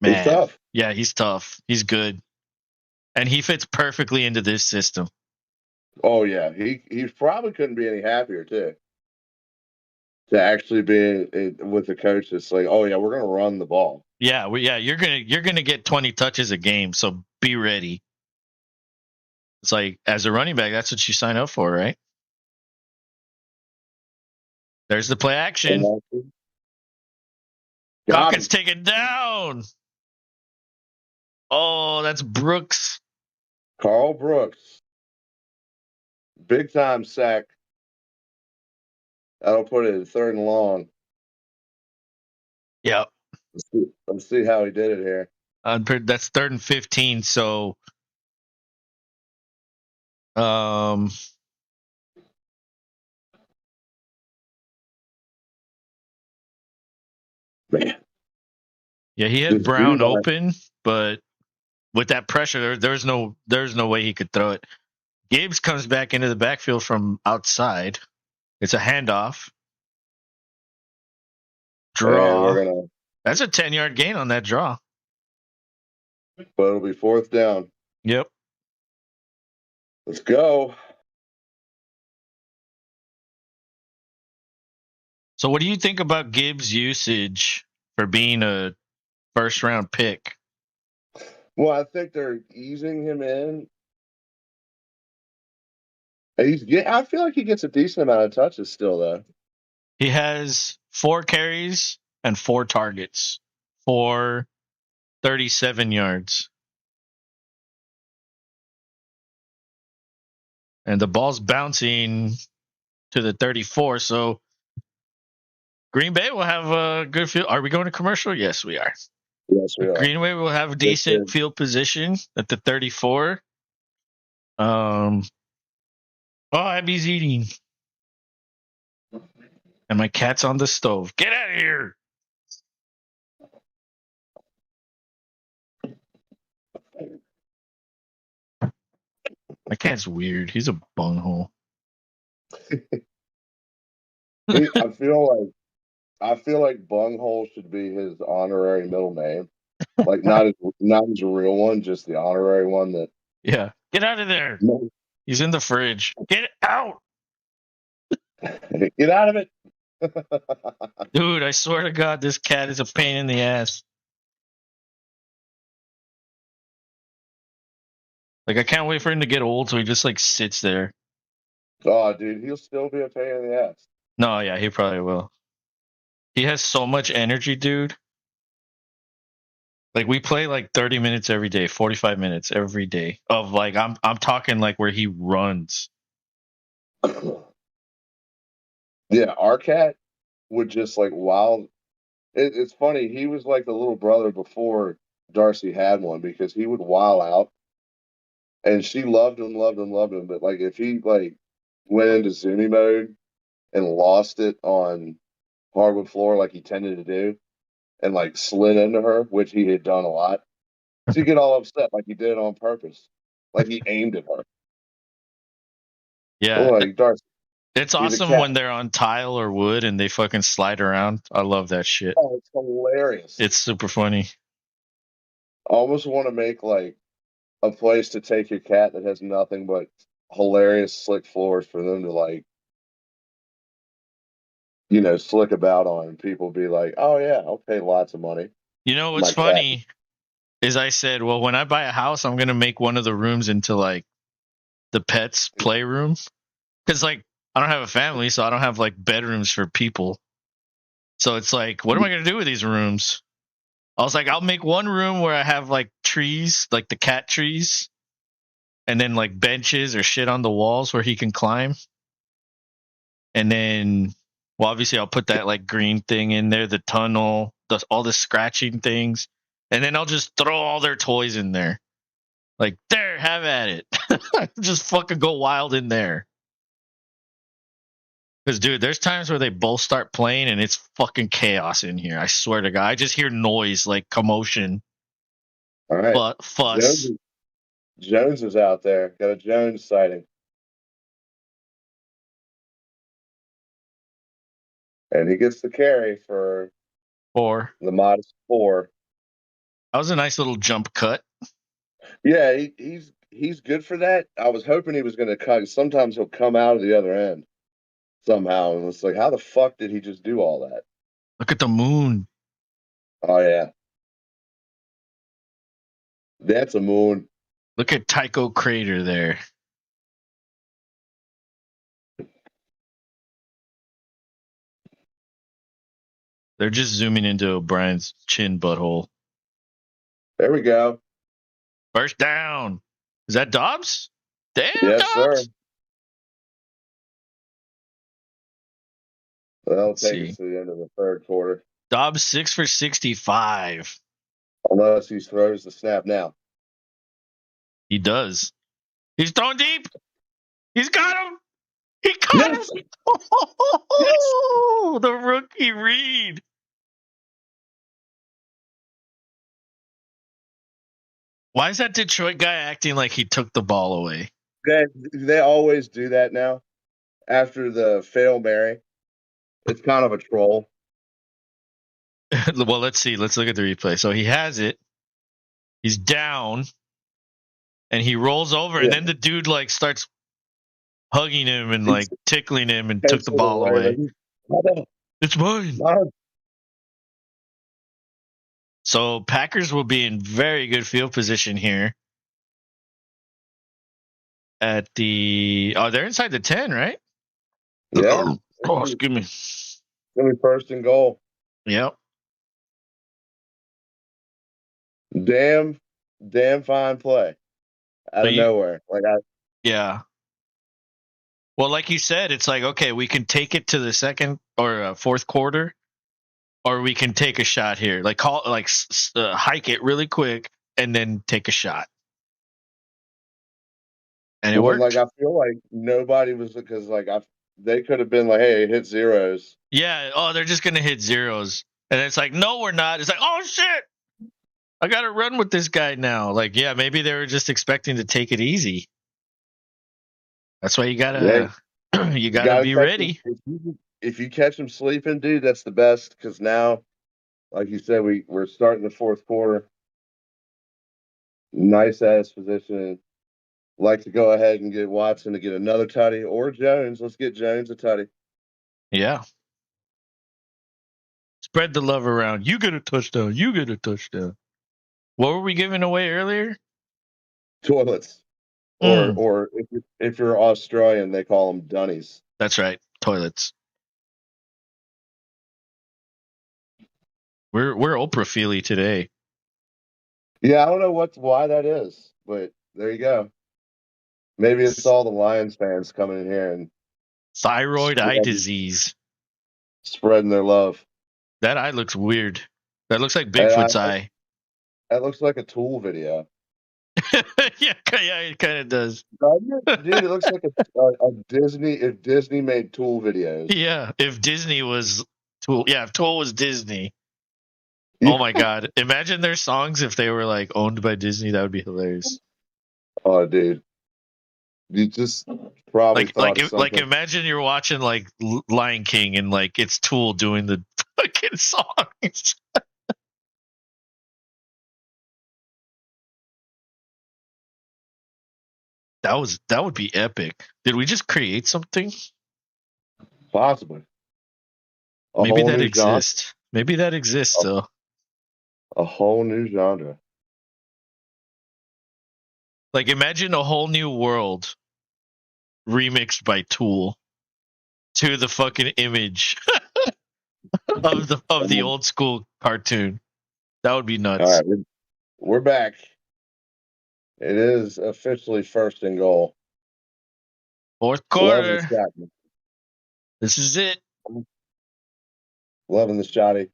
man, He's tough. Yeah, he's tough. He's good, and he fits perfectly into this system. Oh yeah, he probably couldn't be any happier too. To actually be with the coach that's like, oh yeah, we're gonna run the ball. Yeah, you're gonna get 20 touches a game, so be ready. It's like, as a running back, that's what you sign up for, right? There's the play action. Dawkins taken down. Oh, that's Brooks. Carl Brooks. Big time sack. That'll put it in 3rd and long. Yep. Let's see how he did it here. That's 3rd and 15. So, man. Yeah, he had Brown open, but with that pressure, there's no way he could throw it. Gibbs comes back into the backfield from outside. It's a handoff. Draw. That's a 10-yard gain on that draw. But it'll be 4th down. Yep. Let's go. So what do you think about Gibbs' usage for being a first-round pick? Well, I think they're easing him in. I feel like he gets a decent amount of touches still, though. He has 4 carries and 4 targets for 37 yards. And the ball's bouncing to the 34, so Green Bay will have a good field. Are we going to commercial? Yes, we are. Yes, we are. Green Bay will have a decent field position at the 34. Oh, Abby's eating. And my cat's on the stove. Get out of here. My cat's weird. He's a bunghole. I feel like bunghole should be his honorary middle name. Like not his real one, just the honorary one that. Yeah. Get out of there. No. He's in the fridge. Get out. Get out of it. Dude, I swear to God, this cat is a pain in the ass. Like, I can't wait for him to get old so he just, like, sits there. Oh, dude, he'll still be a pain in the ass. No, yeah, he probably will. He has so much energy, dude. Like, we play, like, 30 minutes every day, 45 minutes every day of, like, I'm talking, like, where he runs. Yeah, our cat would just, like, wild. It's funny. He was like the little brother before Darcy had one because he would wild out. And she loved him. But like, if he like went into Zoomy mode and lost it on hardwood floor like he tended to do, and like slid into her, which he had done a lot, she'd get all upset like he did it on purpose, like he aimed at her. Yeah, like Darcy. It's awesome when they're on tile or wood and they fucking slide around. I love that shit. Oh, it's hilarious. It's super funny. I almost want to make like a place to take your cat that has nothing but hilarious slick floors for them to like, slick about on, and people be like, oh yeah, I'll pay lots of money. You know what's funny is I said, well, when I buy a house, I'm going to make one of the rooms into like the pets playroom. Because like I don't have a family, so I don't have like bedrooms for people. So it's like, what am I going to do with these rooms? I was like, I'll make one room where I have like trees, like the cat trees, and then like benches or shit on the walls where he can climb. And then, well, obviously I'll put that like green thing in there, the tunnel, all the scratching things. And then I'll just throw all their toys in there. Like, there, have at it. Just fucking go wild in there. Because, dude, there's times where they both start playing and it's fucking chaos in here. I swear to God. I just hear noise, like commotion, All right. fuss. Jones is out there. Got a Jones sighting. And he gets the carry for 4. the modest 4. That was a nice little jump cut. Yeah, he's good for that. I was hoping he was going to cut. Sometimes he'll come out of the other end somehow, and it's like, how the fuck did he just do all that? Look at the moon. Oh yeah, that's a moon. Look at Tycho Crater there. They're just zooming into O'Brien's chin butthole. There we go. First down. Is that Dobbs? Damn, Yes, Dobbs. sir. That'll take us to the end of the third quarter. Dobbs 6 for 65. Unless he throws the snap now. He does. He's throwing deep. He's got him. He caught him. Oh, the rookie read. Why is that Detroit guy acting like he took the ball away? They always do that now. After the fail Mary, it's kind of a troll. Well, let's see. Let's look at the replay. So he has it. He's down, and he rolls over, and then the dude like starts hugging him and like tickling him and took the ball away. It's mine. So Packers will be in very good field position here. At they're inside the 10, right? Yeah. Oh, excuse me. It's gonna be first and goal. Yep. Damn fine play. Out of nowhere. Yeah. Well, like you said, it's like, okay, we can take it to the second or fourth quarter, or we can take a shot here. Like hike it really quick and then take a shot. And it worked. Like I feel like nobody was, because they could have been like, hey, hit zeros. Yeah. Oh, they're just gonna hit zeros, and it's like, no, we're not. It's like, oh shit, I got to run with this guy now. Like, yeah, maybe they were just expecting to take it easy. That's why you gotta be ready. If you catch him sleeping, dude, that's the best. Because now, like you said, we're starting the fourth quarter. Nice ass position. Like to go ahead and get Watson to get another tutty, or Jones. Let's get Jones a tutty. Yeah. Spread the love around. You get a touchdown. You get a touchdown. What were we giving away earlier? Toilets. Or if you're Australian, they call them dunnies. That's right. Toilets. We're Oprah Feely today. Yeah, I don't know why that is, but there you go. Maybe it's all the Lions fans coming in here and thyroid eye disease. Spreading their love. That eye looks weird. That looks like Bigfoot's eye. That looks like a Tool video. yeah, it kind of does. Dude, it looks like a Disney, if Disney made Tool videos. Yeah, if Disney was Tool. Yeah, if Tool was Disney. Oh my God. Imagine their songs if they were like owned by Disney. That would be hilarious. Oh, dude. You just probably like imagine you're watching like Lion King and like it's Tool doing the fucking songs. That would be epic. Did we just create something? Possibly. Maybe that exists. Maybe that exists though. A whole new genre. Like imagine a whole new world remixed by Tool to the fucking image of the old school cartoon. That would be nuts. All right, we're back. It is officially first and goal. Fourth quarter. This is it. Loving the shotty.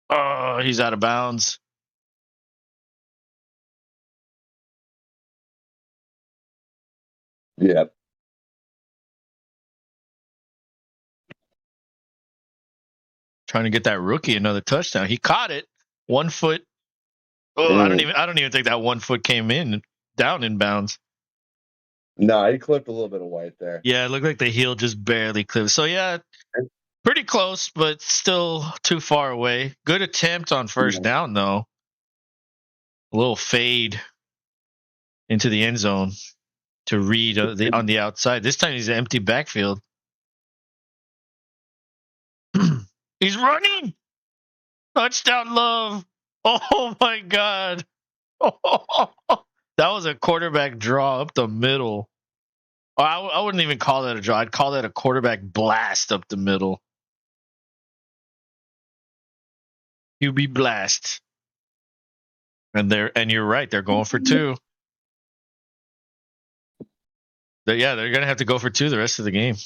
Oh, he's out of bounds. Yeah. Trying to get that rookie another touchdown. He caught it 1 foot. Oh, I don't even think that 1 foot came down in bounds. No, he clipped a little bit of white there. Yeah, it looked like the heel just barely clipped. So yeah, pretty close, but still too far away. Good attempt on first down though. A little fade into the end zone to Reed on the outside. This time he's an empty backfield. He's running. Touchdown, Love. Oh my God. That was a quarterback draw up the middle. I wouldn't even call that a draw. I'd call that a quarterback blast up the middle. QB blast. And you're right. They're going for 2. They're going to have to go for 2 the rest of the game.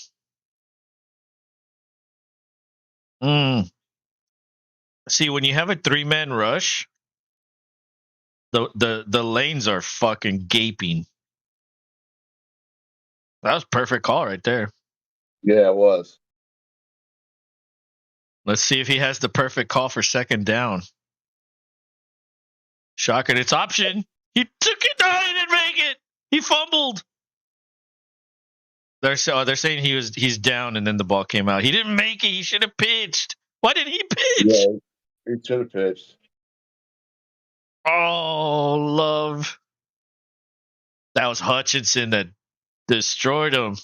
See, when you have a 3-man rush, the lanes are fucking gaping. That was a perfect call right there. Yeah, it was. Let's see if he has the perfect call for second down. Shocking. It's option. He took it. No, he didn't make it. He fumbled. They're saying he's down and then the ball came out. He didn't make it. He should have pitched. Why didn't he pitch? Yeah, he should have pitched. Oh, Love. That was Hutchinson that destroyed him.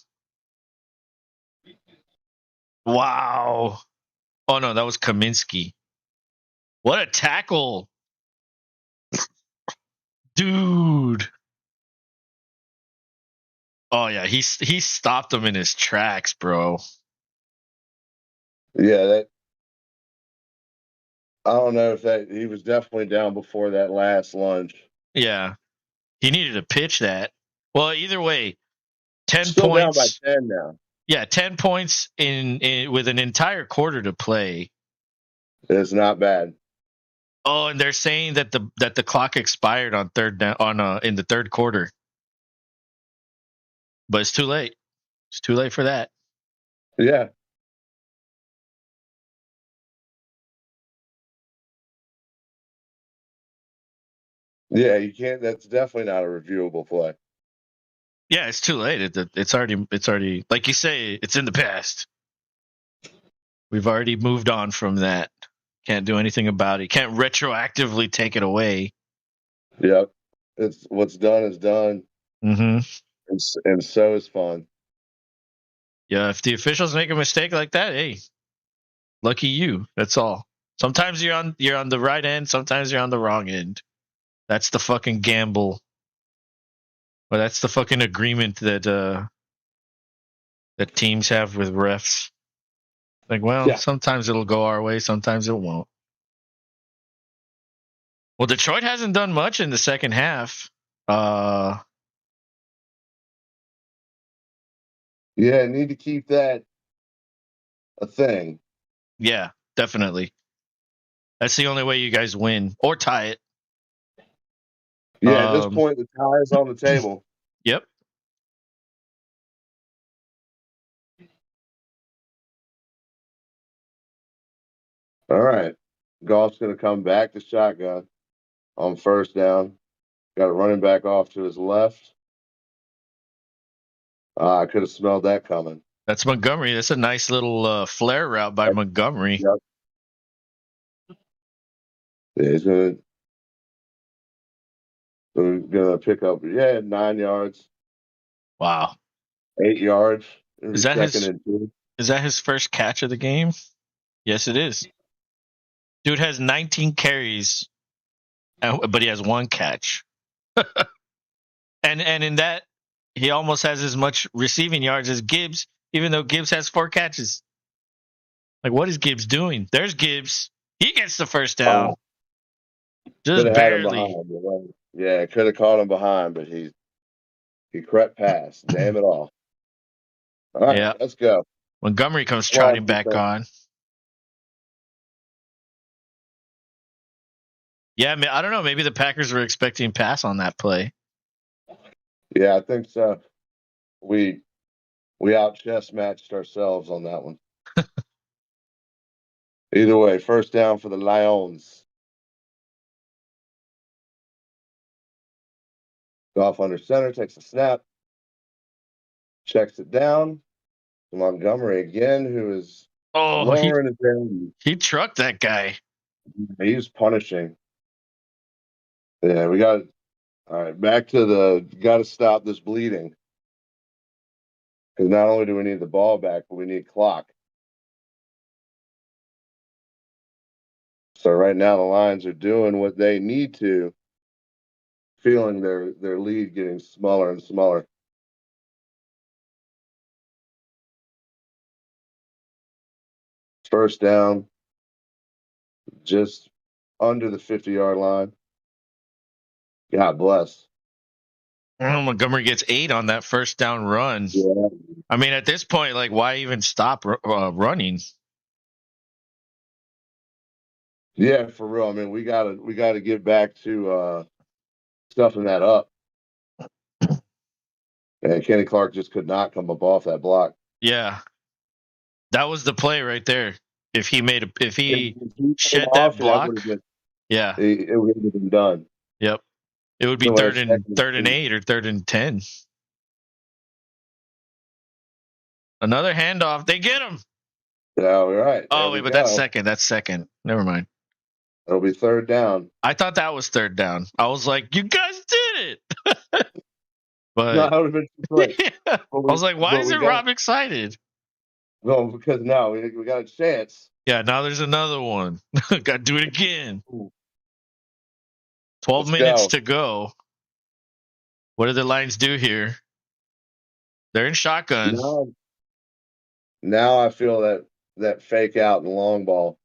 Wow. Oh, no, that was Kaminsky. What a tackle. Dude. Oh, yeah, he stopped him in his tracks, bro. Yeah, I don't know if he was definitely down before that last lunge. Yeah. He needed to pitch that. Well, either way, 10 Still points. Down by 10 now. Yeah, 10 points in with an entire quarter to play. It's not bad. Oh, and they're saying that the clock expired on in the third quarter. But it's too late. It's too late for that. Yeah. Yeah, you can't. That's definitely not a reviewable play. Yeah, it's too late. It's already like you say. It's in the past. We've already moved on from that. Can't do anything about it. Can't retroactively take it away. Yep. It's what's done is done. Mm-hmm. And so is fun. Yeah, if the officials make a mistake like that, hey, lucky you. That's all. Sometimes you're on the right end. Sometimes you're on the wrong end. That's the fucking gamble. Well, that's the fucking agreement that teams have with refs. Like, well, Sometimes it'll go our way, sometimes it won't. Well, Detroit hasn't done much in the second half. Yeah, need to keep that a thing. Yeah, definitely. That's the only way you guys win or tie it. Yeah, at this point, the tie is on the table. Yep. All right. Goff's going to come back to shotgun on first down. Got a running back off to his left. I could have smelled that coming. That's Montgomery. That's a nice little flare route by Montgomery. Yep. Yeah, he's going to pick up, 9 yards. Wow. 8 yards. Is that his first catch of the game? Yes, it is. Dude has 19 carries, but he has 1 catch. and in that, he almost has as much receiving yards as Gibbs, even though Gibbs has 4 catches. Like, what is Gibbs doing? There's Gibbs. He gets the first down. Just barely. Yeah, could have caught him behind, but he crept past. Damn it all. All right, let's go. Montgomery comes trotting back on. Yeah, I don't know. Maybe the Packers were expecting pass on that play. Yeah, I think so. we out chess matched ourselves on that one. Either way, first down for the Lions. Goff under center, takes a snap, checks it down. Montgomery again, who is lowering his down. He trucked that guy. He's punishing. Yeah, we got. All right, back to the got to stop this bleeding. Because not only do we need the ball back, but we need clock. So right now the Lions are doing what they need to, feeling their lead getting smaller and smaller. First down, just under the 50-yard line. God bless. Well, Montgomery gets 8 on that first down run. Yeah. I mean, at this point, like, why even stop running? Yeah, for real. I mean, we gotta get back to stuffing that up. And Kenny Clark just could not come up off that block. Yeah, that was the play right there. If he shed that block, yeah, it would have been done. Yep, it would be third and 8 or 3rd and 10. Another handoff. They get him. Yeah, all right. Oh wait, but that's second. That's second. Never mind. It'll be third down. I thought that was third down. I was like, you guys did it. But no, would have been I was like, why isn't Rob excited? No, because now we got a chance. Yeah, now there's another one. Got to do it again. 12 minutes to go. What do the Lions do here? They're in shotgun. Now I feel that fake out and long ball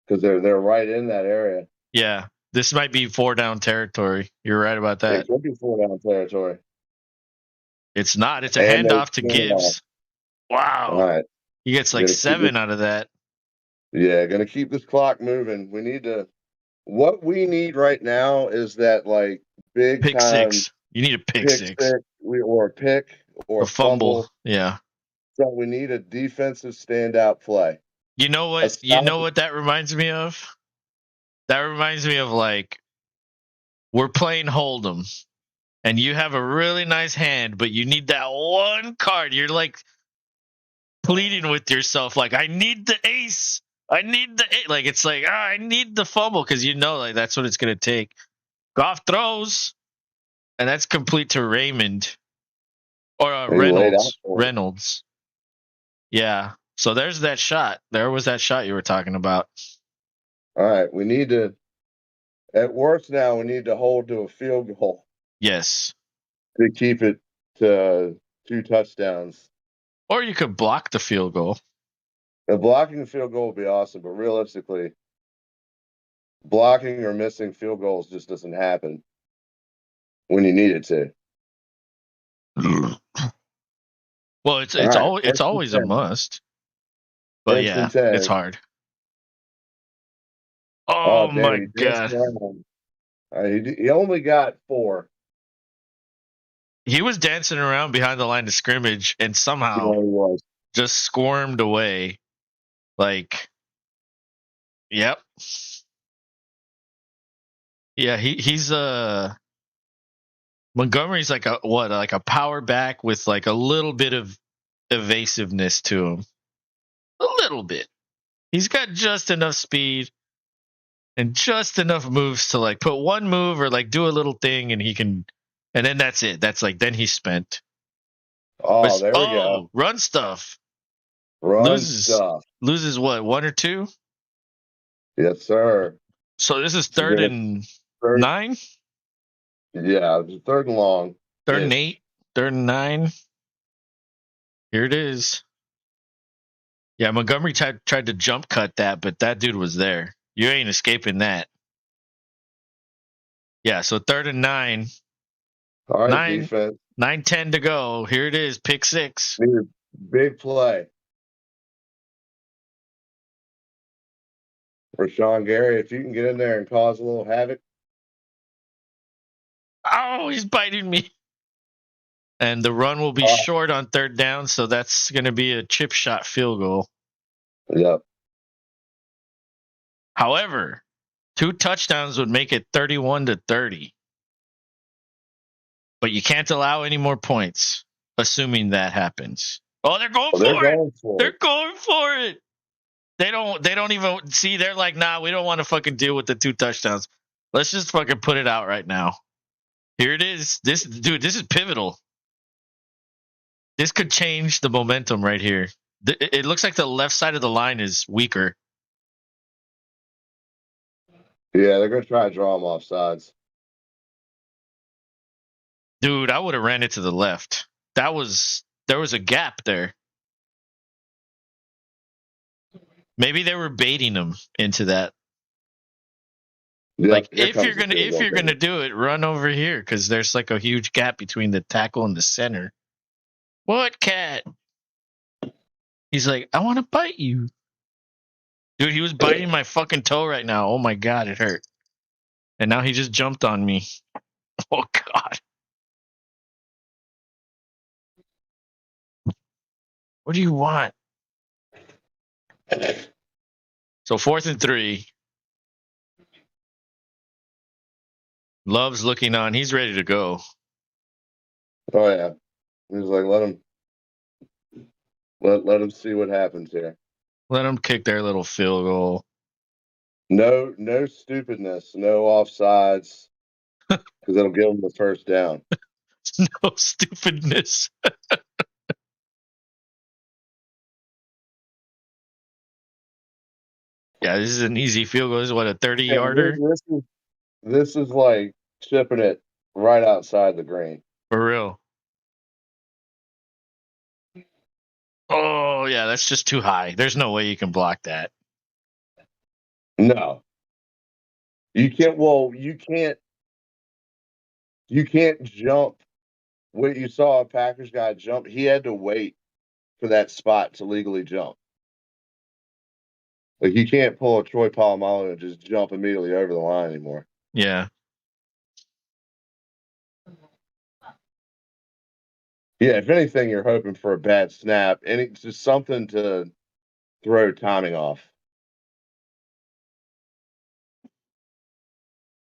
because they're right in that area. Yeah, this might be 4-down territory. You're right about that. It could be 4-down territory. It's not. It's a handoff to Gibbs. Wow. All right. He gets like 7 out of that. Yeah, gonna keep this clock moving. We need to. What we need right now is that like big pick time, 6. You need a pick 6. Or a pick or a fumble. Yeah. So we need a defensive standout play. You know what? You know what that reminds me of? That reminds me of like we're playing Hold'em, and you have a really nice hand, but you need that one card. You're like pleading with yourself, like I need the ace. I need the ace. Like it's like I need the fumble because you know like that's what it's gonna take. Goff throws, and that's complete to Raymond or Reynolds. Yeah. So there's that shot. There was that shot you were talking about. All right. We need to, at worst now, we need to hold to a field goal. Yes. To keep it to 2 touchdowns. Or you could block the field goal. Blocking the field goal would be awesome, but realistically, blocking or missing field goals just doesn't happen when you need it to. Well, it's always a must. But yeah, it's hard. Oh my God. He only got 4. He was dancing around behind the line of scrimmage and somehow just squirmed away. Like, yep. Yeah, he's Montgomery's like a power back with like a little bit of evasiveness to him. A little bit. He's got just enough speed and just enough moves to like put one move or like do a little thing and he can, and then that's it. That's like, then he's spent. Oh, there we go. Run stuff. Loses what, 1 or 2? Yes, sir. So this is 3rd and 9? Yeah, 3rd and long. 3rd and 8, 3rd and 9. Here it is. Yeah, Montgomery tried to jump cut that, but that dude was there. You ain't escaping that. Yeah, so 3rd and 9. All right, defense. 9:10 to go. Here it is, pick 6. Big play. Rashawn Gary, if you can get in there and cause a little havoc. Oh, he's biting me. And the run will be short on third down, so that's going to be a chip shot field goal. Yep. However, 2 touchdowns would make it 31-30. But you can't allow any more points, assuming that happens. Oh, they're going for it. They're going for it. They don't even see. They're like, nah, we don't want to fucking deal with the 2 touchdowns. Let's just fucking put it out right now. Here it is. This is pivotal. This could change the momentum right here. It looks like the left side of the line is weaker. Yeah, they're gonna try to draw them off sides. Dude, I would have ran it to the left. There was a gap there. Maybe they were baiting him into that. Yep, like if you're gonna do it, run over here because there's like a huge gap between the tackle and the center. What, cat? He's like, I want to bite you. Dude, he was biting my fucking toe right now. Oh my god, it hurt. And now he just jumped on me. Oh god. What do you want? So 4th and 3. Love's looking on. He's ready to go. Oh yeah. He's like, let him see what happens here. Let them kick their little field goal. No stupidness, no offsides, because it'll give them the first down. No stupidness. Yeah, this is an easy field goal. This is what, a 30-yarder? This is like chipping it right outside the green. For real. Oh, yeah, that's just too high. There's no way you can block that. No. You can't jump. What you saw a Packers guy jump, he had to wait for that spot to legally jump. Like, you can't pull a Troy Polamalu and just jump immediately over the line anymore. Yeah. Yeah, if anything, you're hoping for a bad snap, and it's just something to throw timing off.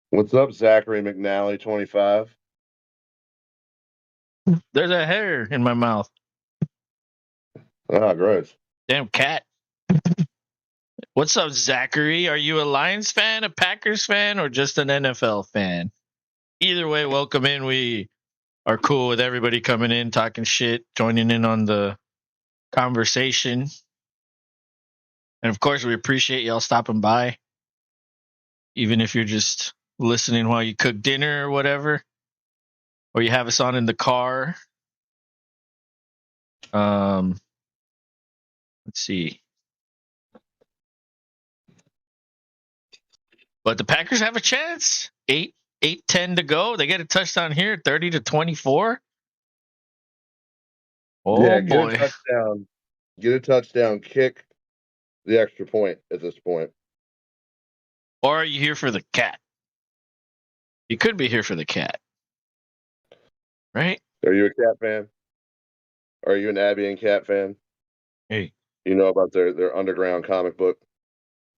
What's up, Zachary McNally, 25? There's a hair in my mouth. Ah, gross. Damn cat. What's up, Zachary? Are you a Lions fan, a Packers fan, or just an NFL fan? Either way, welcome in. We are cool with everybody coming in, talking shit, joining in on the conversation. And of course, we appreciate y'all stopping by. Even if you're just listening while you cook dinner or whatever, or you have us on in the car. Let's see. But the Packers have a chance. 8:10 to go. They get a touchdown here, 30-24. Oh, yeah, boy. Get a touchdown, kick the extra point at this point. Or are you here for the cat? You could be here for the cat. Right? Are you a cat fan? Are you an Abby and Cat fan? Hey. You know about their underground comic book,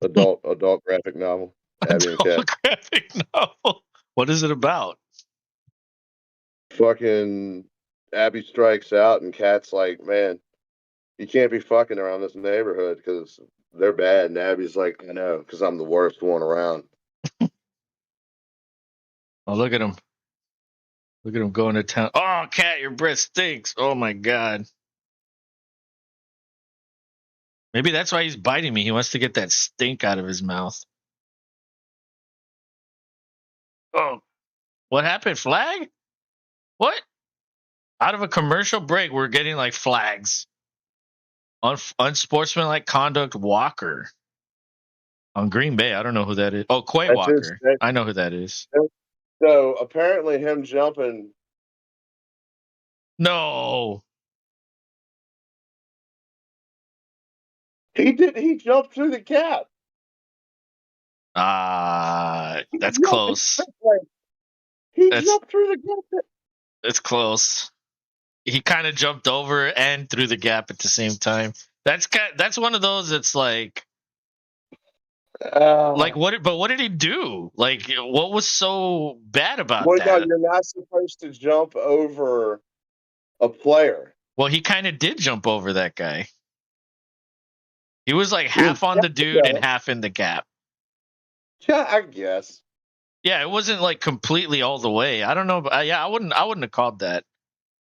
adult graphic novel, Abby and Cat. Graphic novel. What is it about? Fucking Abby strikes out, and Cat's like, man, you can't be fucking around this neighborhood because they're bad. And Abby's like, I know, because I'm the worst one around. Oh, look at him. Look at him going to town. Oh, Cat, your breath stinks. Oh, my God. Maybe that's why he's biting me. He wants to get that stink out of his mouth. Oh, what happened? Flag? What? Out of a commercial break, we're getting like flags. Unsportsmanlike conduct Walker. On Green Bay. I don't know who that is. Oh, Quay Walker. I know who that is. So apparently him jumping. No. He jumped through the cap. That's close. He jumped through the cap. It's close. he kind of jumped over and threw the gap at the same time. That's one of those that's like what? But what did he do? Like, what was so bad about well, no, that? you're not supposed to jump over a player. Well, he kind of did jump over that guy. He was like half on the dude and half in the gap. Yeah, I guess. Yeah, it wasn't like completely all the way. I don't know. But, yeah, I wouldn't have called that.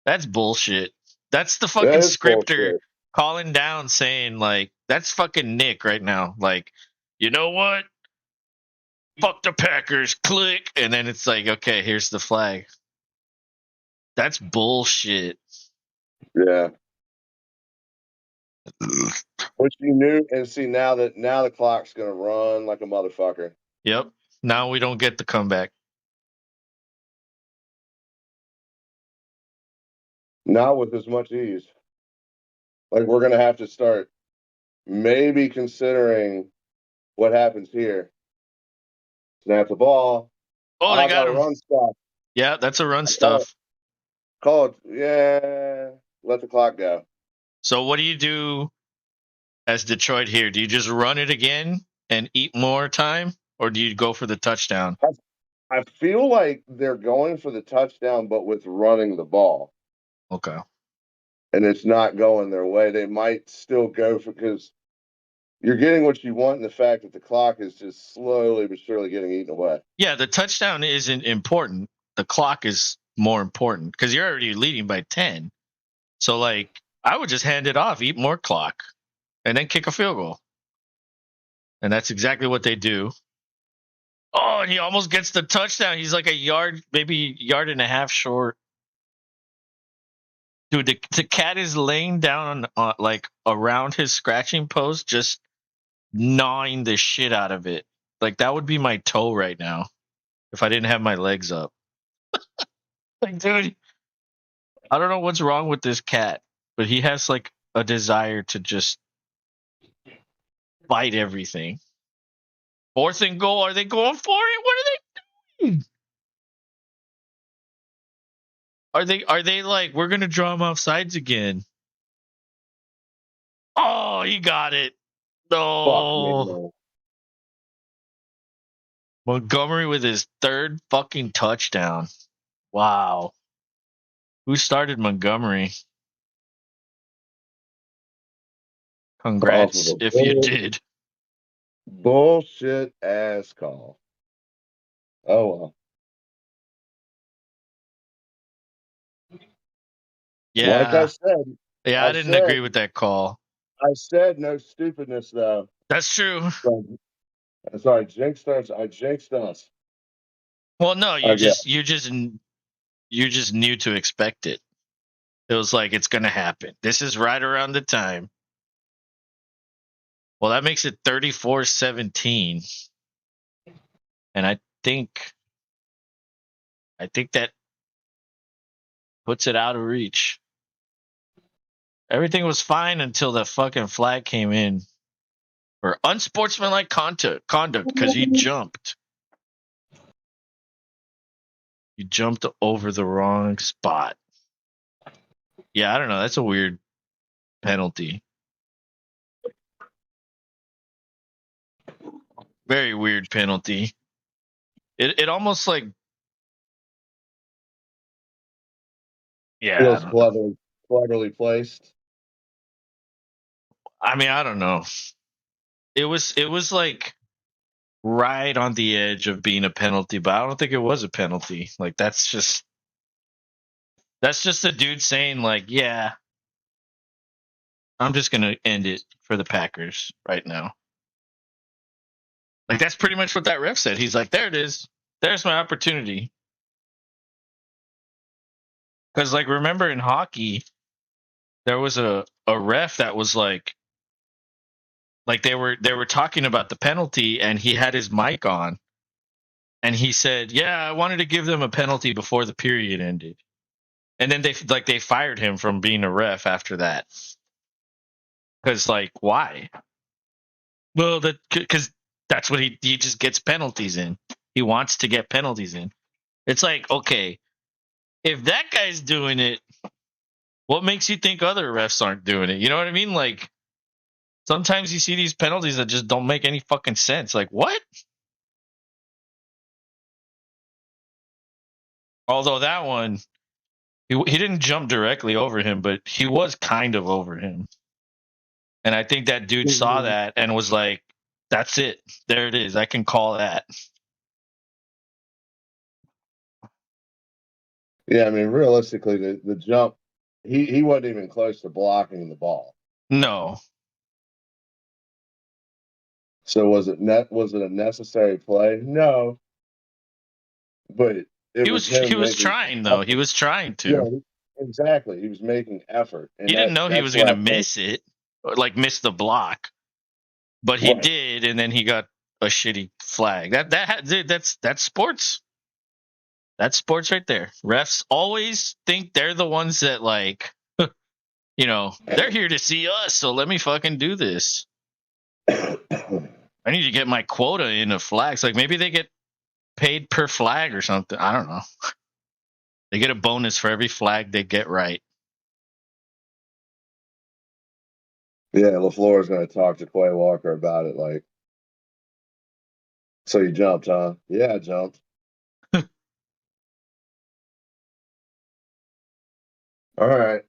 That's bullshit. That's the fucking scripter bullshit. calling down saying like, that's fucking Nick right now. Like, you know what? Fuck the Packers, click. And then it's like, okay, here's the flag. That's bullshit. Yeah. Which you knew, and see now the clock's gonna run like a motherfucker. Yep. Now we don't get the comeback. Not with as much ease. Like we're gonna have to start maybe considering what happens here. Snap the ball. Oh, they got a him. Run stop. Yeah, that's a run stuff. Call it. Yeah. Let the clock go. So what do you do as Detroit here? Do you just run it again and eat more time, or do you go for the touchdown? I feel like they're going for the touchdown, but with running the ball. Okay. And it's not going their way. They might still go for, because you're getting what you want, and the fact that the clock is just slowly but surely getting eaten away. Yeah, the touchdown isn't important. The clock is more important because you're already leading by 10. So, like, I would just hand it off, eat more clock, and then kick a field goal. And that's exactly what they do. Oh, and he almost gets the touchdown. He's like a yard, maybe yard and a half short. Dude, the cat is laying down on like around his scratching post, just gnawing the shit out of it. Like that would be my toe right now if I didn't have my legs up. Like, dude, I don't know what's wrong with this cat, but he has like a desire to just bite everything. 4th and goal. Are they going for it? What are they doing? Are they like, we're gonna draw him off sides again? Oh, he got it. No. Montgomery with his 3rd fucking touchdown. Wow. Who started Montgomery? Congrats if you did. Bullshit ass call. Oh well. Yeah. Like I said. Yeah, I didn't agree with that call. I said no stupidness though. That's true. Sorry, I jinxed us. Well, no, you just knew to expect it. It was like, it's gonna happen. This is right around the time. Well, that makes it 34-17. And I think that puts it out of reach. Everything was fine until the fucking flag came in for unsportsmanlike conduct because he jumped. He jumped over the wrong spot. Yeah, I don't know. That's a weird penalty. Very weird penalty. It almost like, yeah, feels cleverly placed. I mean, I don't know. It was like right on the edge of being a penalty, but I don't think it was a penalty. Like that's just a dude saying like, yeah, I'm just gonna end it for the Packers right now. Like that's pretty much what that ref said. He's like, there it is. There's my opportunity. Because like, remember in hockey, there was a ref that was like they were talking about the penalty, and he had his mic on, and he said, "Yeah, I wanted to give them a penalty before the period ended," and then they fired him from being a ref after that. Because like, why? Well, because that's what he just gets penalties in. He wants to get penalties in. It's like, okay, if that guy's doing it, What makes you think other refs aren't doing it? You know what I mean? Like, sometimes you see these penalties that just don't make any fucking sense. Like, what? Although that one, he didn't jump directly over him, but he was kind of over him. And I think that dude saw that and was like, that's it. There it is. I can call that. Yeah, I mean, realistically, the jump, he wasn't even close to blocking the ball. No. So was it a necessary play? No. But He was trying though. He was trying to. Yeah, exactly. He was making effort. And he didn't know he was going to miss it, or like miss the block. But he did, and then he got a shitty flag. That's sports. That's sports right there. Refs always think they're the ones that, like, you know, they're here to see us, so let me fucking do this. I need to get my quota in of flags. Like, maybe they get paid per flag or something. I don't know. They get a bonus for every flag they get right. Yeah, LaFleur is going to talk to Quay Walker about it. Like, so you jumped, huh? Yeah, I jumped. All right.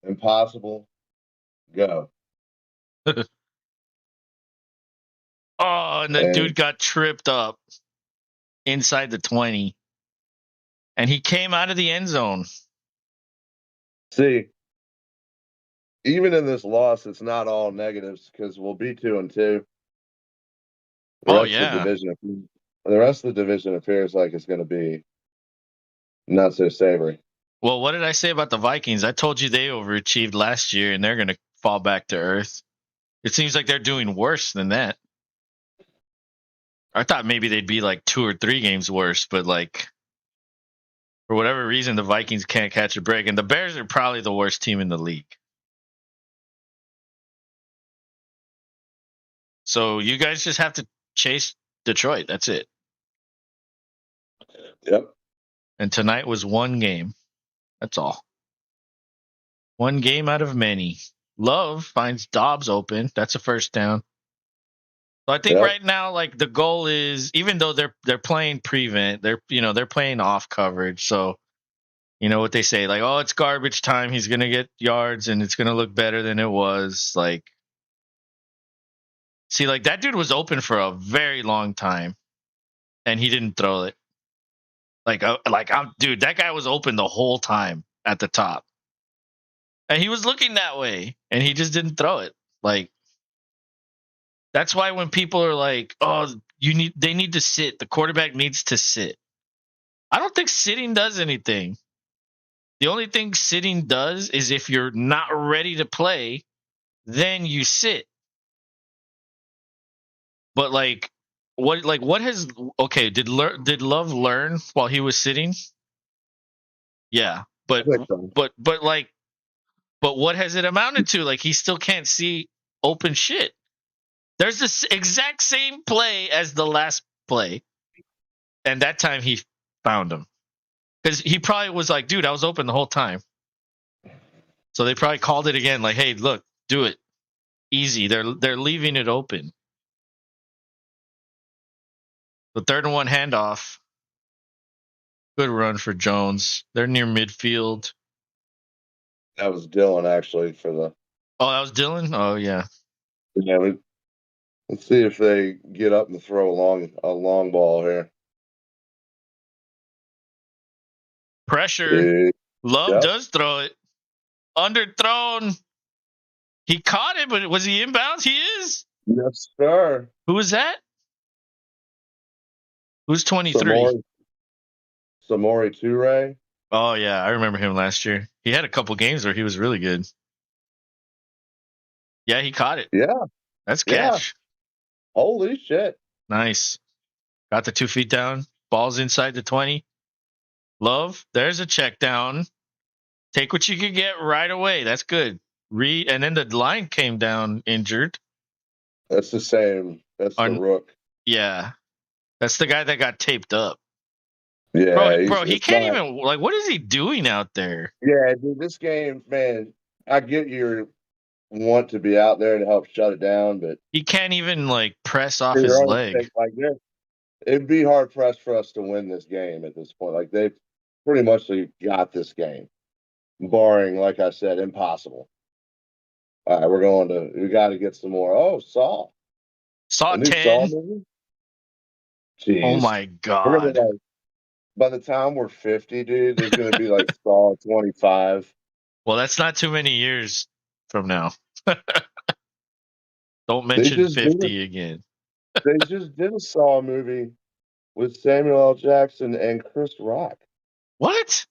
Impossible. Go. Oh, and the dude got tripped up inside the 20. And he came out of the end zone. See, even in this loss, it's not all negatives because we'll be 2-2. Oh, yeah. The rest of the division appears like it's going to be not so savory. Well, what did I say about the Vikings? I told you they overachieved last year, and they're going to fall back to earth. It seems like they're doing worse than that. I thought maybe they'd be like 2 or 3 games worse, but like for whatever reason, the Vikings can't catch a break, and the Bears are probably the worst team in the league. So you guys just have to chase Detroit. That's it. Yep. And tonight was one game. That's all. One game out of many. Love finds Dobbs open. That's a first down. So I think right now, like, the goal is, even though they're playing prevent, they're playing off coverage. So, you know what they say, like, oh, it's garbage time. He's gonna get yards, and it's gonna look better than it was. Like, see, like, that dude was open for a very long time, and he didn't throw it. Dude, that guy was open the whole time at the top, and he was looking that way, and he just didn't throw it. Like, that's why when people are like, oh, they need to sit, the quarterback needs to sit. I don't think sitting does anything. The only thing sitting does is if you're not ready to play, then you sit. But like, did Love learn while he was sitting? Yeah, but what has it amounted to? Like, he still can't see open shit. There's this exact same play as the last play, and that time he found him. Because he probably was like, dude, I was open the whole time. So they probably called it again, like, hey, look, do it. Easy. They're leaving it open. The 3rd and 1 handoff. Good run for Jones. They're near midfield. That was Dylan, actually, for the... Oh, that was Dylan? Oh, yeah. Yeah, let's see if they get up and throw a long ball here. Pressure. Love does throw it. Underthrown. He caught it, but was he inbounds? He is. Yes, sir. Who is that? Who's 23? Samori Toure. Oh, yeah. I remember him last year. He had a couple games where he was really good. Yeah, he caught it. Yeah. That's catch. Yeah. Holy shit. Nice. Got the 2 feet down. Ball's inside the 20. Love, there's a check down. Take what you can get right away. That's good. And then the line came down injured. That's the same. That's the Rook. Yeah. That's the guy that got taped up. Yeah, Bro, he it's can't not. even like. What is he doing out there? Yeah, dude, this game, man. I get your want to be out there to help shut it down, but He can't even like press off for his your own leg. sake, like this, it'd be hard pressed for us to win this game at this point. Like they've pretty much got this game, barring, like I said, impossible. All right, we got to get some more. Oh, Saw, Saw a new Saw 10. movie. Oh Jeez, my we're gonna god. like by the time we're 50, dude, there's gonna be like Saw 25. Well, that's not too many years from now. Don't They mention just did it. 50 again. They just did a Saw movie with Samuel L. Jackson and Chris Rock. What?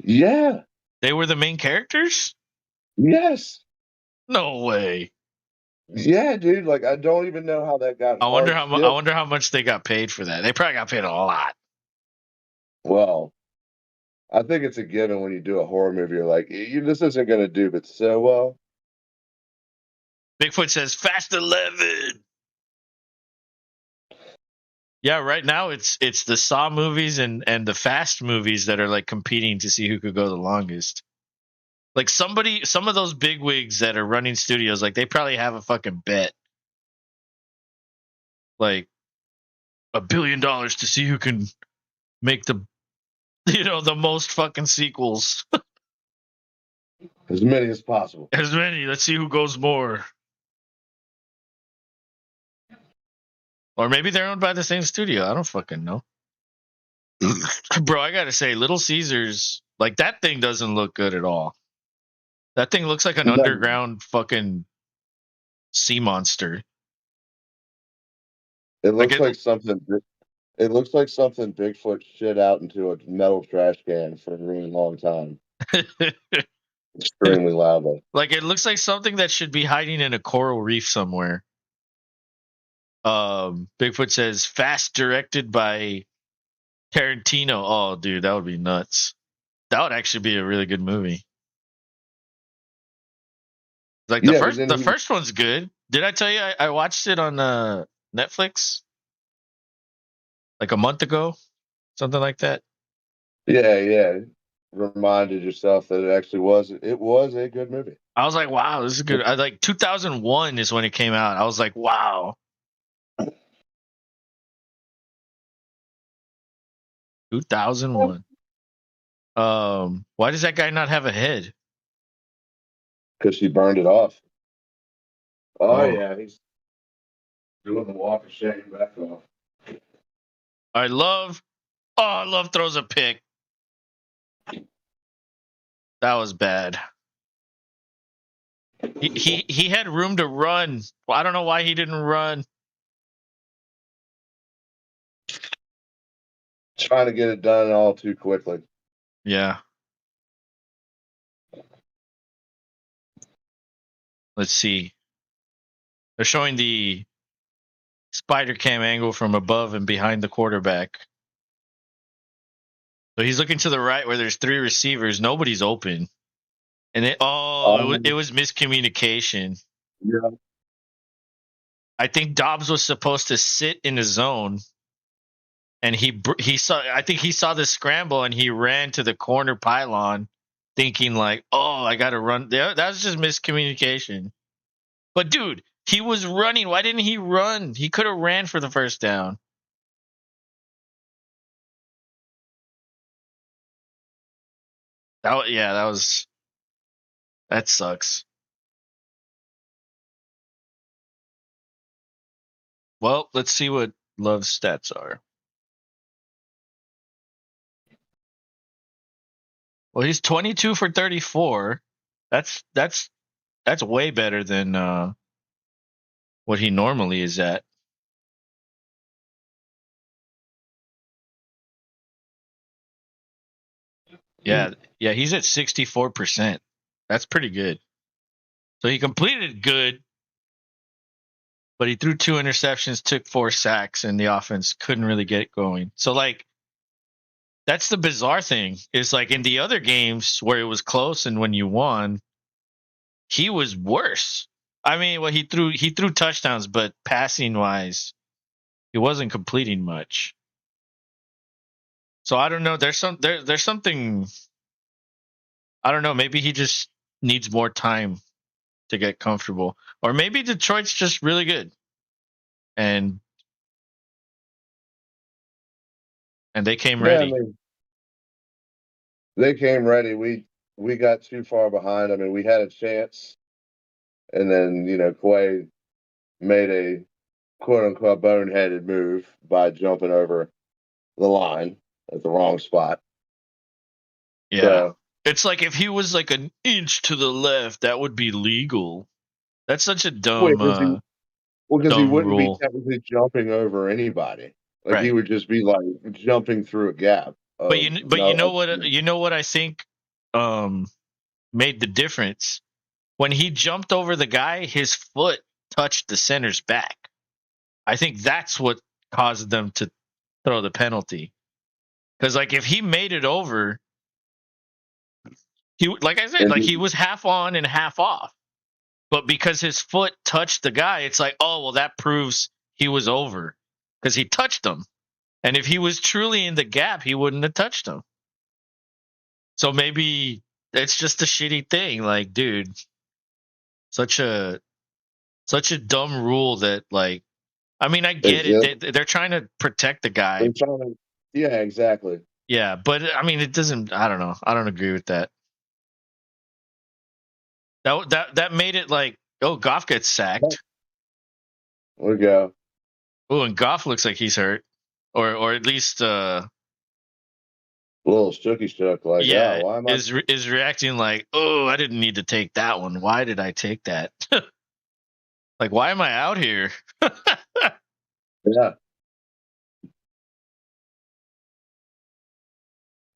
Yeah. They were the main characters? Yes. No way. Yeah, dude. Like I don't even know how that got I wonder hard how shit. I wonder how much they got paid for that. They probably got paid a lot. Well, I think it's a given when you do a horror movie. You're like, this isn't gonna do, but so well. Bigfoot says Fast 11. Yeah, right now it's the Saw movies and the Fast movies that are like competing to see who could go the longest. Like some of those bigwigs that are running studios, like they probably have a fucking bet, like $1 billion to see who can make the the most fucking sequels. As many as possible. As many. Let's see who goes more. Or maybe they're owned by the same studio. I don't fucking know. Bro, I gotta say, Little Caesars, like that thing doesn't look good at all. That thing looks like an underground fucking sea monster. It looks like something. It looks like something Bigfoot shit out into a metal trash can for a really long time. Extremely loudly. Like it looks like something that should be hiding in a coral reef somewhere. Bigfoot says Fast directed by Tarantino. Oh, dude, that would be nuts. That would actually be a really good movie. Like the first one's good. Did I tell you I watched it on Netflix like a month ago, something like that? Yeah. Reminded yourself that it actually was. It was a good movie. I was like, wow, this is good. I like 2001 is when it came out. I was like, wow. 2001. Why does that guy not have a head? Because she burned it off. Oh yeah, he's doing the walk of shame back off. Love throws a pick. That was bad. He had room to run. Well, I don't know why he didn't run. Trying to get it done all too quickly. Yeah. Let's see. They're showing the spider cam angle from above and behind the quarterback. So he's looking to the right where there's 3 receivers. Nobody's open. And it was miscommunication. Yeah. I think Dobbs was supposed to sit in the zone, and he saw the scramble and he ran to the corner pylon, thinking like, "Oh, I got to run." That was just miscommunication. But dude, he was running. Why didn't he run? He could have ran for the first down. That sucks. Well, let's see what Love's stats are. Well, he's 22 for 34. That's way better than what he normally is at. Yeah, he's at 64%. That's pretty good. So he completed good, but he threw 2 interceptions, took 4 sacks, and the offense couldn't really get it going. So like that's the bizarre thing. Is like in the other games where it was close and when you won, he was worse. I mean, well, he threw touchdowns, but passing wise, he wasn't completing much. So I don't know. There's something. I don't know. Maybe he just needs more time to get comfortable, or maybe Detroit's just really good, and they came Yeah, I ready. mean, they came ready. We got too far behind. I mean, we had a chance, and then Quay made a quote unquote boneheaded move by jumping over the line at the wrong spot. Yeah. So, It's like if he was like an inch to the left, that would be legal. That's such a because dumb he dumb wouldn't be rule. technically jumping over anybody. Like he Right. would just be like jumping through a gap. But Of you know no, what I think made the difference? When he jumped over the guy, his foot touched the center's back. I think that's what caused them to throw the penalty. Cuz like if he made it over, he like I said, and like he was half on and half off. But because his foot touched the guy, it's like, oh, well, that proves he was over because he touched him. And if he was truly in the gap, he wouldn't have touched him. So maybe it's just a shitty thing. Like, dude, such a dumb rule that, like, I mean, I get it. They're trying to protect the guy. Yeah, exactly. Yeah, but I mean, it doesn't. I don't know. I don't agree with that. That made it like, oh, Goff gets sacked. We go. Oh, and Goff looks like he's hurt, or at least a little shook. Like, yeah, why am I? is reacting like, oh, I didn't need to take that one. Why did I take that? Like, why am I out here? Yeah.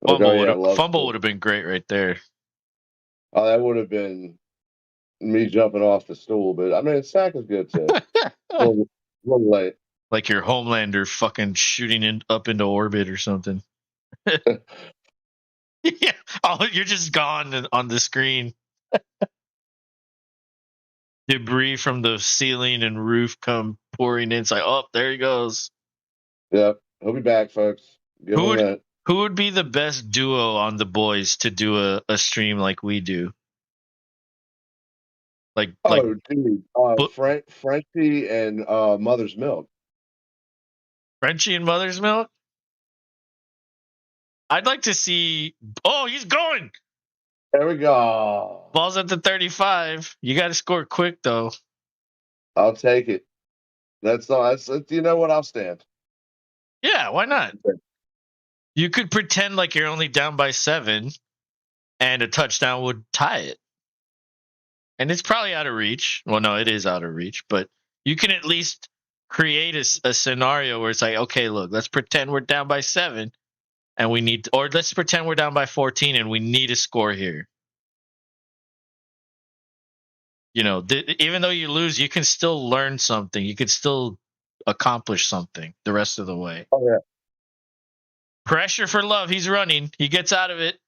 Fumble would have been great right there. Oh, that would have been me jumping off the stool, but I mean, sack is good too. a little late. Like your Homelander fucking shooting up into orbit or something. Yeah. Oh, you're just gone on the screen. Debris from the ceiling and roof come pouring in. It's like, oh, there he goes. Yep. He'll be back, folks. Who would be the best duo on The Boys to do a stream like we do? Dude. Frenchie and Mother's Milk. Frenchie and Mother's Milk? I'd like to see. Oh, he's going. There we go. Ball's at the 35. You got to score quick, though. I'll take it. That's you know what? I'll stand. Yeah, why not? You could pretend like you're only down by 7, and a touchdown would tie it. And it's probably out of reach. Well, no, it is out of reach, but you can at least create a scenario where it's like, okay, look, let's pretend we're down by 7, and we need, or let's pretend we're down by 14, and we need a score here. You know, even though you lose, you can still learn something. You can still accomplish something the rest of the way. Oh, yeah. Pressure for Love. He's running. He gets out of it.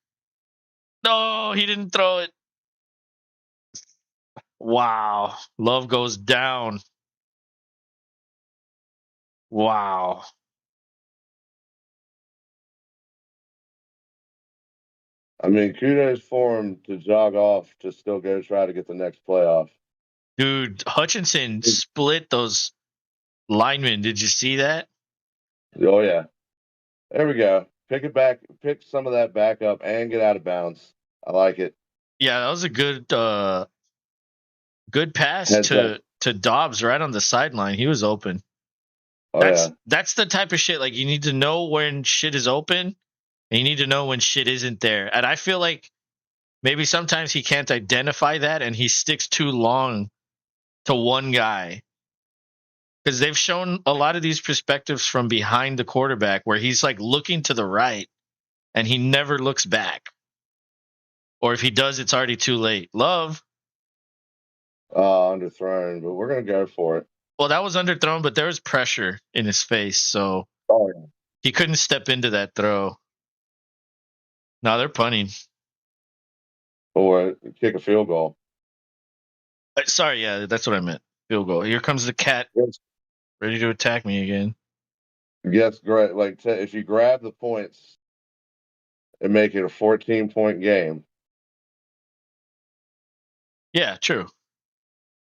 No, he didn't throw it. Wow. Love goes down. Wow. I mean, kudos for him to jog off to still go try to get the next playoff. Dude, Hutchinson split those linemen. Did you see that? Oh, yeah. There we go. Pick it back. Pick some of that back up and get out of bounds. I like it. Yeah, that was a good pass to Dobbs right on the sideline. He was open. Oh, that's the type of shit. Like, you need to know when shit is open, and you need to know when shit isn't there. And I feel like maybe sometimes he can't identify that, and he sticks too long to one guy. Because they've shown a lot of these perspectives from behind the quarterback where he's like looking to the right and he never looks back. Or if he does, it's already too late. Love. Underthrown, but we're going to go for it. Well, that was underthrown, but there was pressure in his face, so he couldn't step into that throw. Now they're punting. Or kick a field goal. Sorry, yeah, that's what I meant. Field goal. Here comes the cat. Yes. Ready to attack me again. Yes, great. Like, if you grab the points and make it a 14-point game. Yeah, true.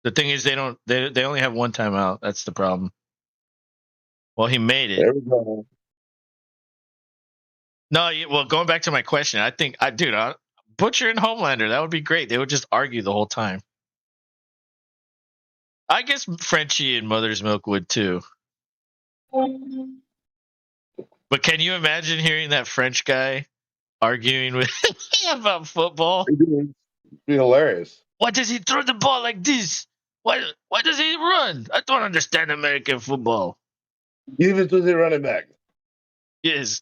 The thing is, they only have one timeout. That's the problem. Well, he made it. There we go. No, well, going back to my question, I think, Butcher and Homelander, that would be great. They would just argue the whole time. I guess Frenchie and Mother's Milk would too. But can you imagine hearing that French guy arguing with about football? It'd be hilarious. Why does he throw the ball like this? Why does he run? I don't understand American football. Give it to the running back. Yes.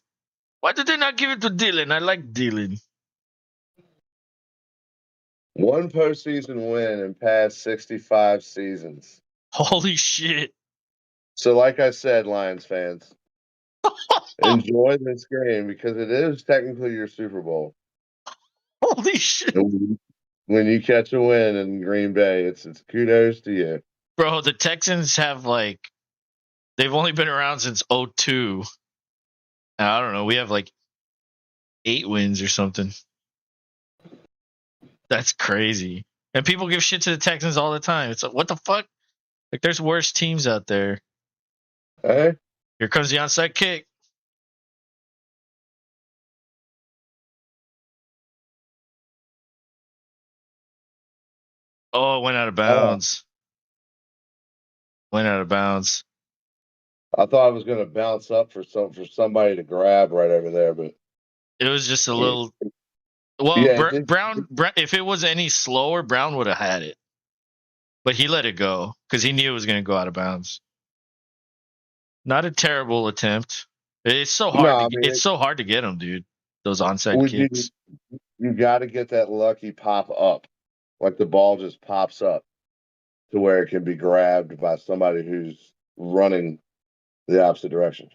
Why did they not give it to Dylan? I like Dylan. One postseason win in past 65 seasons. Holy shit. So, like I said, Lions fans, enjoy this game because it is technically your Super Bowl. Holy shit. When you catch a win in Green Bay, it's kudos to you. Bro, the Texans have they've only been around since 2002. I don't know. We have 8 wins or something. That's crazy. And people give shit to the Texans all the time. It's like, what the fuck? There's worse teams out there. Hey? Here comes the onside kick. Oh, it went out of bounds. Went out of bounds. I thought I was going to bounce up for somebody to grab right over there, but it was just a little. Well, yeah, Brown. If it was any slower, Brown would have had it, but he let it go because he knew it was going to go out of bounds. Not a terrible attempt. It's so hard. It's so hard to get them, dude. Those onside kicks. You got to get that lucky pop up, like the ball just pops up to where it can be grabbed by somebody who's running the opposite direction.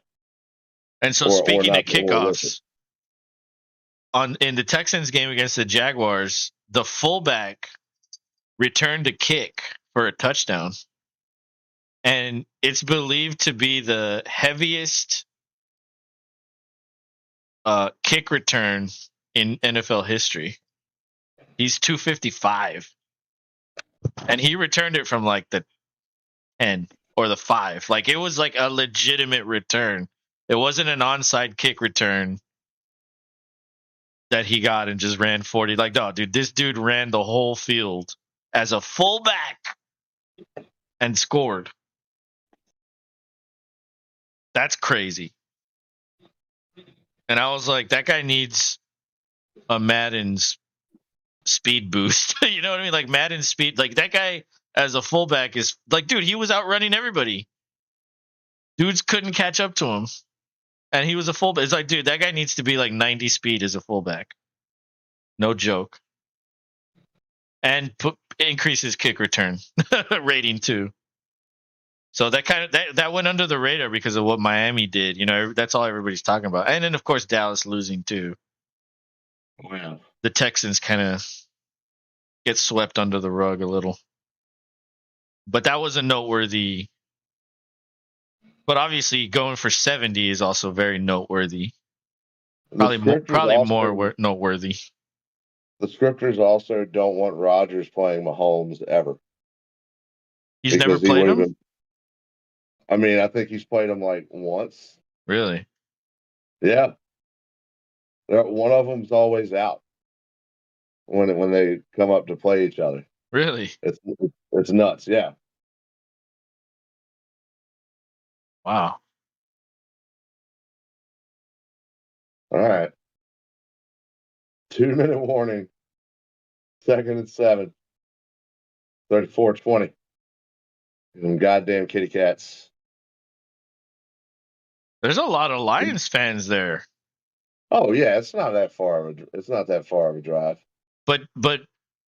And so, speaking of kickoffs, in the Texans game against the Jaguars, the fullback returned a kick for a touchdown, and it's believed to be the heaviest kick return in NFL history. He's 255, and he returned it from the 10 or the 5. It was a legitimate return. It wasn't an onside kick return that he got and just ran 40. No, dude, this dude ran the whole field as a fullback and scored. That's crazy. And I was like, that guy needs a Madden's speed boost. You know what I mean? Madden speed. That guy as a fullback is dude, he was outrunning everybody. Dudes couldn't catch up to him. And he was a fullback. It's dude, that guy needs to be 90 speed as a fullback. No joke. And increase his kick return rating too. So that went under the radar because of what Miami did. That's all everybody's talking about. And then of course Dallas losing too. Wow. The Texans kind of get swept under the rug a little. But that was a noteworthy. But obviously, going for 70 is also very noteworthy. Probably more noteworthy. The scripters also don't want Rodgers playing Mahomes ever. He's never played him? I think he's played him once. Really? Yeah. One of them's always out when they come up to play each other. Really? It's nuts, yeah. Wow. All right. 2-minute warning. 2nd and 7. 34-20. Them goddamn kitty cats. There's a lot of Lions fans there. Oh yeah, it's not that far of a drive. But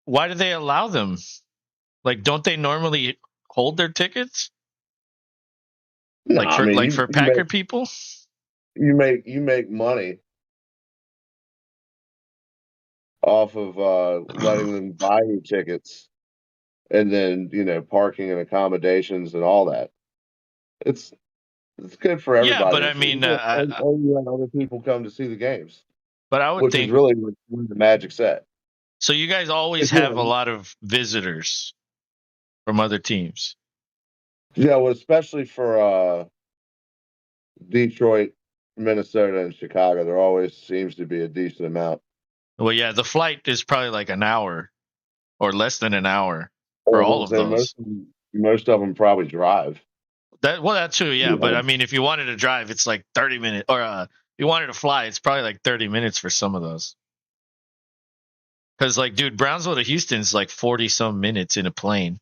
why do they allow them? Don't they normally hold their tickets? No, for Packer people? You make money off of letting them buy you tickets and then, parking and accommodations and all that. It's good for everybody. Yeah, but I mean, other people come to see the games. But I would which is think really where the Magic's at. so. You guys always Yeah. have a lot of visitors from other teams. Yeah, well, especially for Detroit, Minnesota, and Chicago, there always seems to be a decent amount. Well, yeah, the flight is probably like an hour or less than an hour for all of those. Most of them probably drive. That too, yeah. But I mean, if you wanted to drive, it's like 30 minutes, or if you wanted to fly, it's probably like 30 minutes for some of those. Because like, dude, Brownsville to Houston's like 40 some minutes in a plane,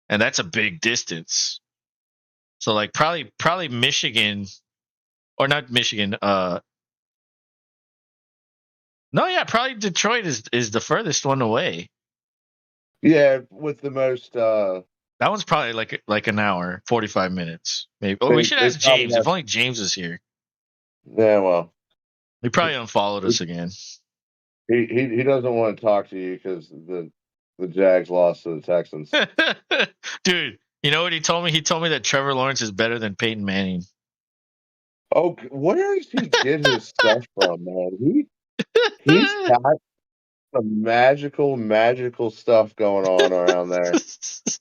and that's a big distance. So like, probably Michigan, or not Michigan. No, yeah, probably Detroit is the furthest one away. Yeah, with the most. That one's probably like an hour, 45 minutes, maybe. Oh, we should ask James. If only James is here. Yeah, well, He probably unfollowed us again. He doesn't want to talk to you because the Jags lost to the Texans. Dude, you know what he told me? He told me that Trevor Lawrence is better than Peyton Manning. Oh, where does he get his stuff from, man? He's got some magical stuff going on around there.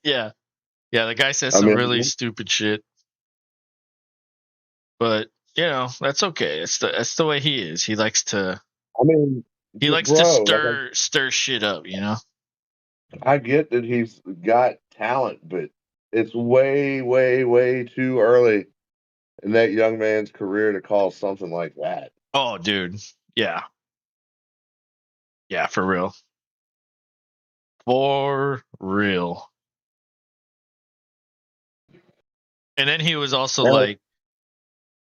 Yeah. Yeah, the guy says some really stupid shit. But, you know, that's okay. That's the way he is. He likes to stir shit up, you know? I get that he's got talent, but it's way, way, way too early in that young man's career to call something like that. Oh, dude. Yeah. Yeah, for real. For real. And then he was also like,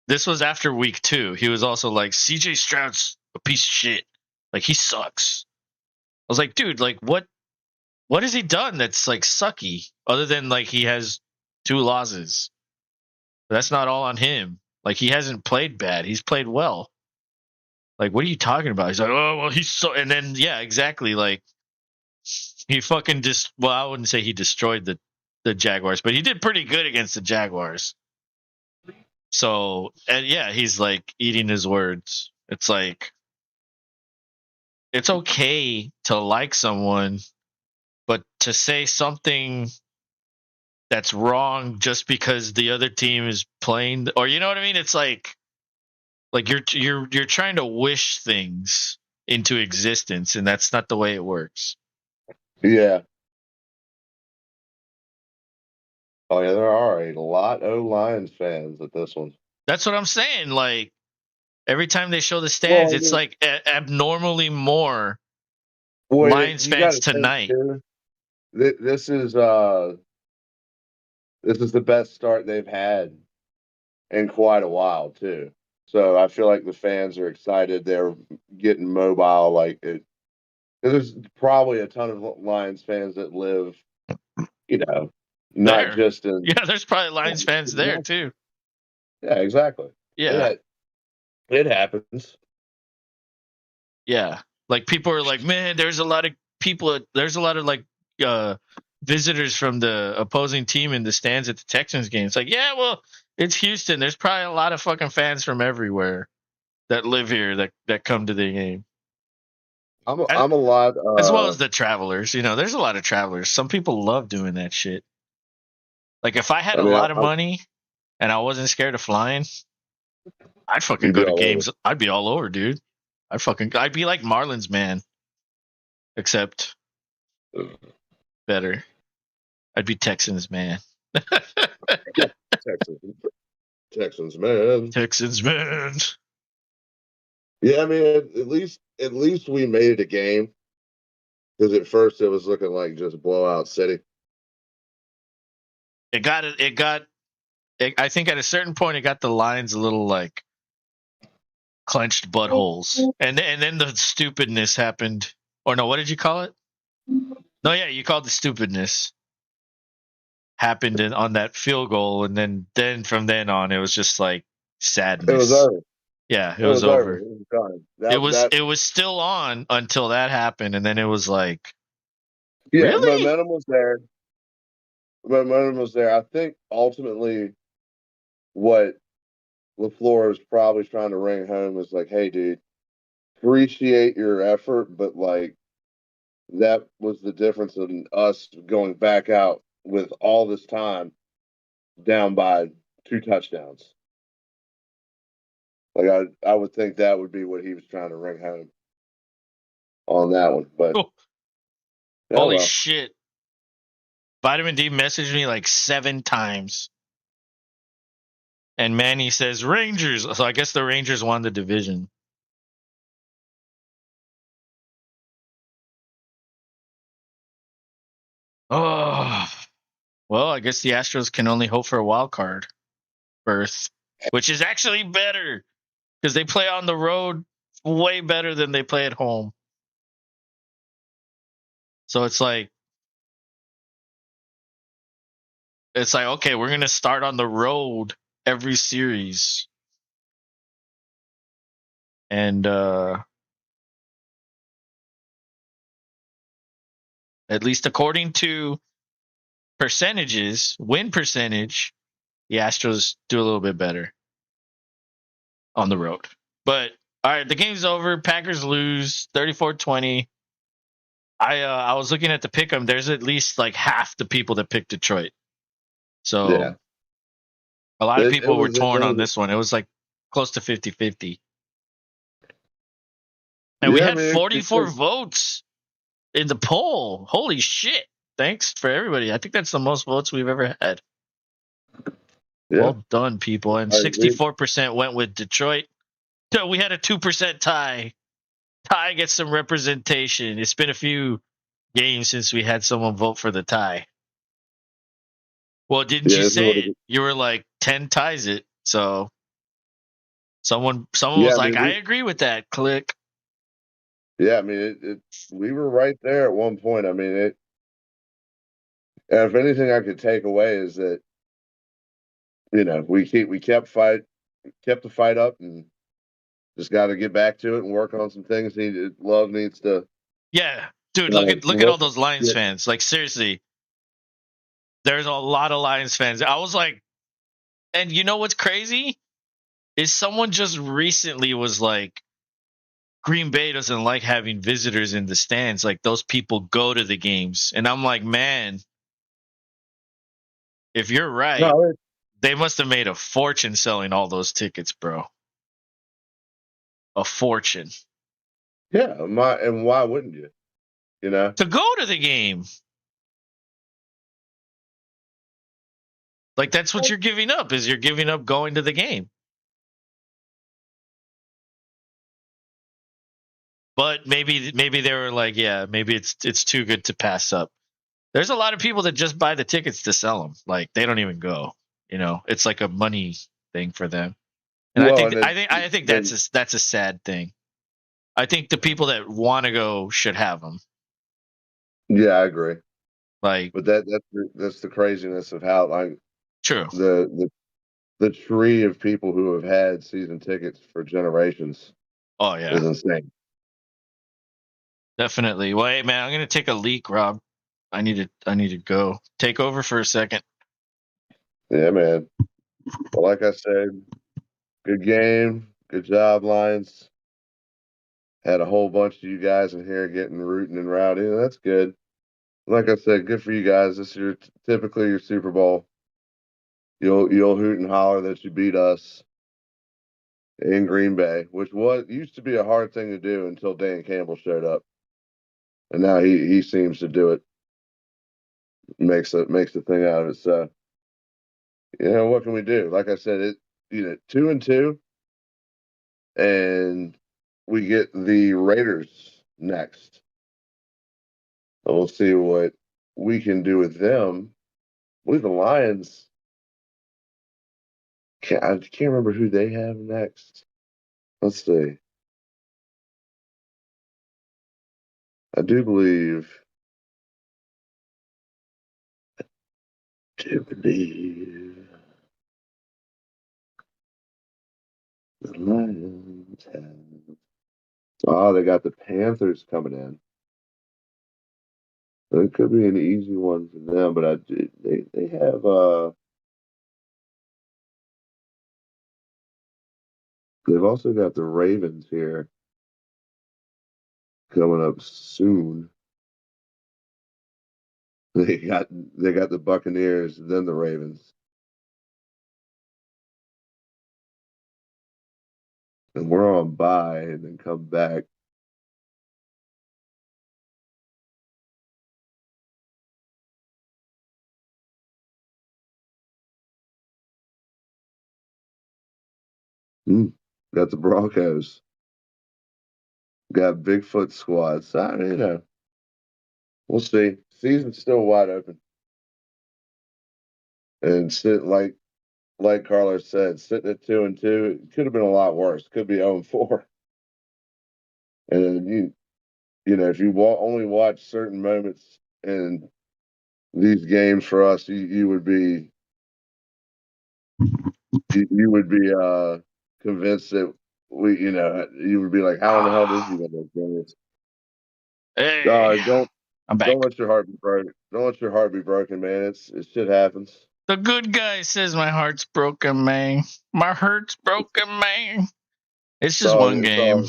this was after week 2. He was also like, CJ Stroud's a piece of shit. Like, he sucks. I was like, dude, like, what has he done that's like sucky other than like he has 2 losses? That's not all on him. Like, he hasn't played bad. He's played well. Like, what are you talking about? He's like, oh, well, he's so. And then, yeah, exactly. Like, he fucking well, I wouldn't say he destroyed the Jaguars, but he did pretty good against the Jaguars. So, and yeah, he's like eating his words. It's like, it's okay to like someone, but to say something that's wrong just because the other team is playing, or you know what I mean? It's like you're trying to wish things into existence, and that's not the way it works. Yeah. Oh yeah, there are a lot of Lions fans at this one. That's what I'm saying. Like, every time they show the stands, it's like abnormally more Lions fans tonight. This is the best start they've had in quite a while too. So I feel like the fans are excited. They're getting mobile. Like there's probably a ton of Lions fans that live, you know, not there. just in. Yeah, there's probably Lions fans there too. Yeah, exactly. Yeah. It happens. Yeah. Like, people are like, man, there's a lot of people, there's a lot of like visitors from the opposing team in the stands at the Texans game. It's like, yeah, well, it's Houston. There's probably a lot of fucking fans from everywhere that live here that come to the game. I'm a lot as well as the travelers. You know, there's a lot of travelers. Some people love doing that shit. Like, if I had a lot of money and I wasn't scared of flying, I'd fucking go to games. I'd be all over, dude. I'd be like Marlins man, except better. I'd be Texans man. Texans man. Texans man. Yeah, I mean, at least we made it a game, because at first it was looking like just blowout city. I think at a certain point it got the Lions a little like clenched buttholes, and then the stupidness happened. Or no, what did you call it? No, yeah, you called the stupidness happened on that field goal, and then from then on it was just like sadness. It was over. Yeah, it was over. It was still on until that happened, and then it was like, yeah, really? Momentum was there. I think ultimately what LaFleur is probably trying to ring home is like, hey, dude, appreciate your effort, but like that was the difference in us going back out with all this time down by 2 touchdowns. Like I would think that would be what he was trying to ring home on that one. But Oh, oh holy well. shit. Vitamin D messaged me like 7 times. And Manny says Rangers. So I guess the Rangers won the division. Oh, well, I guess the Astros can only hope for a wild card berth, which is actually better because they play on the road way better than they play at home. So it's like, okay, we're going to start on the road every series. And at least according to percentages, win percentage, the Astros do a little bit better on the road. But all right, the game's over. Packers lose 34-20. I was looking at the pick'em. There's at least like half the people that picked Detroit. So Yeah. a lot of It people were was torn on this one. It was like close to 50-50. And we yeah, I had mean 44 votes in the poll. Holy shit. Thanks for everybody. I think that's the most votes we've ever had. yeah, Well done, people. And I agree. 64% went with Detroit. So we had a 2% tie. Tie gets some representation. It's been a few games since we had someone vote for the tie. Well, didn't you Yeah, this is say what it? You were like 10 ties it. So someone yeah, was I like, mean I agree with that. Click. yeah, I mean we were right there at one point. I mean it if anything I could take away is that, we kept the fight up and just gotta get back to it and work on some things Love needs to Yeah. Dude, look at all look those Lions yeah, fans. Like seriously, there's a lot of Lions fans. I was like, and you know what's crazy? Is someone just recently was like, Green Bay doesn't like having visitors in the stands. Like those people go to the games. And I'm like, man, if you're right, no, they must have made a fortune selling all those tickets, bro. A fortune. yeah, and why wouldn't you? You know? To go to the game. Like that's what you're giving up, is you're giving up going to the game. But maybe they were like, yeah, maybe it's too good to pass up. There's a lot of people that just buy the tickets to sell them. Like they don't even go. It's like a money thing for them. And I Well, think and I think then that's a sad thing. I think the people that want to go should have them. yeah, I agree. Like, But that's the craziness of how like true. the tree of people who have had season tickets for generations Oh yeah, is insane. definitely. Well, hey man, I'm gonna take a leak, Rob. I need to go. Take over for a second. Yeah, man. Well, like I said, good game, good job, Lions. Had a whole bunch of you guys in here getting rooting and rowdy. That's good. Like I said, good for you guys. This is typically your Super Bowl. You'll hoot and holler that you beat us in Green Bay, which used to be a hard thing to do until Dan Campbell showed up, and now he seems to do it. Makes the thing out of it. So what can we do? Like I said, 2-2, and we get the Raiders next. So we'll see what we can do with them. I believe the Lions. I can't remember who they have next. Let's see. I do believe. Do believe the Lions have. Oh, they got the Panthers coming in. So it could be an easy one for them, but they have they've also got the Ravens here. coming up soon. They got the Buccaneers, then the Ravens. And we're on bye and then come back. Got the Broncos. Got Bigfoot squads. We'll see. Season's still wide open. And like Carlos said, sitting at 2-2, it could have been a lot worse. Could be 0-4. And if you only watch certain moments in these games for us, you would be convinced that you would be like, how in the hell did you get those games? Hey, I'm back. Don't let your heart be broken. Don't let your heart be broken, man. It shit happens. The good guy says my heart's broken, man. My heart's broken, man. It's just one game.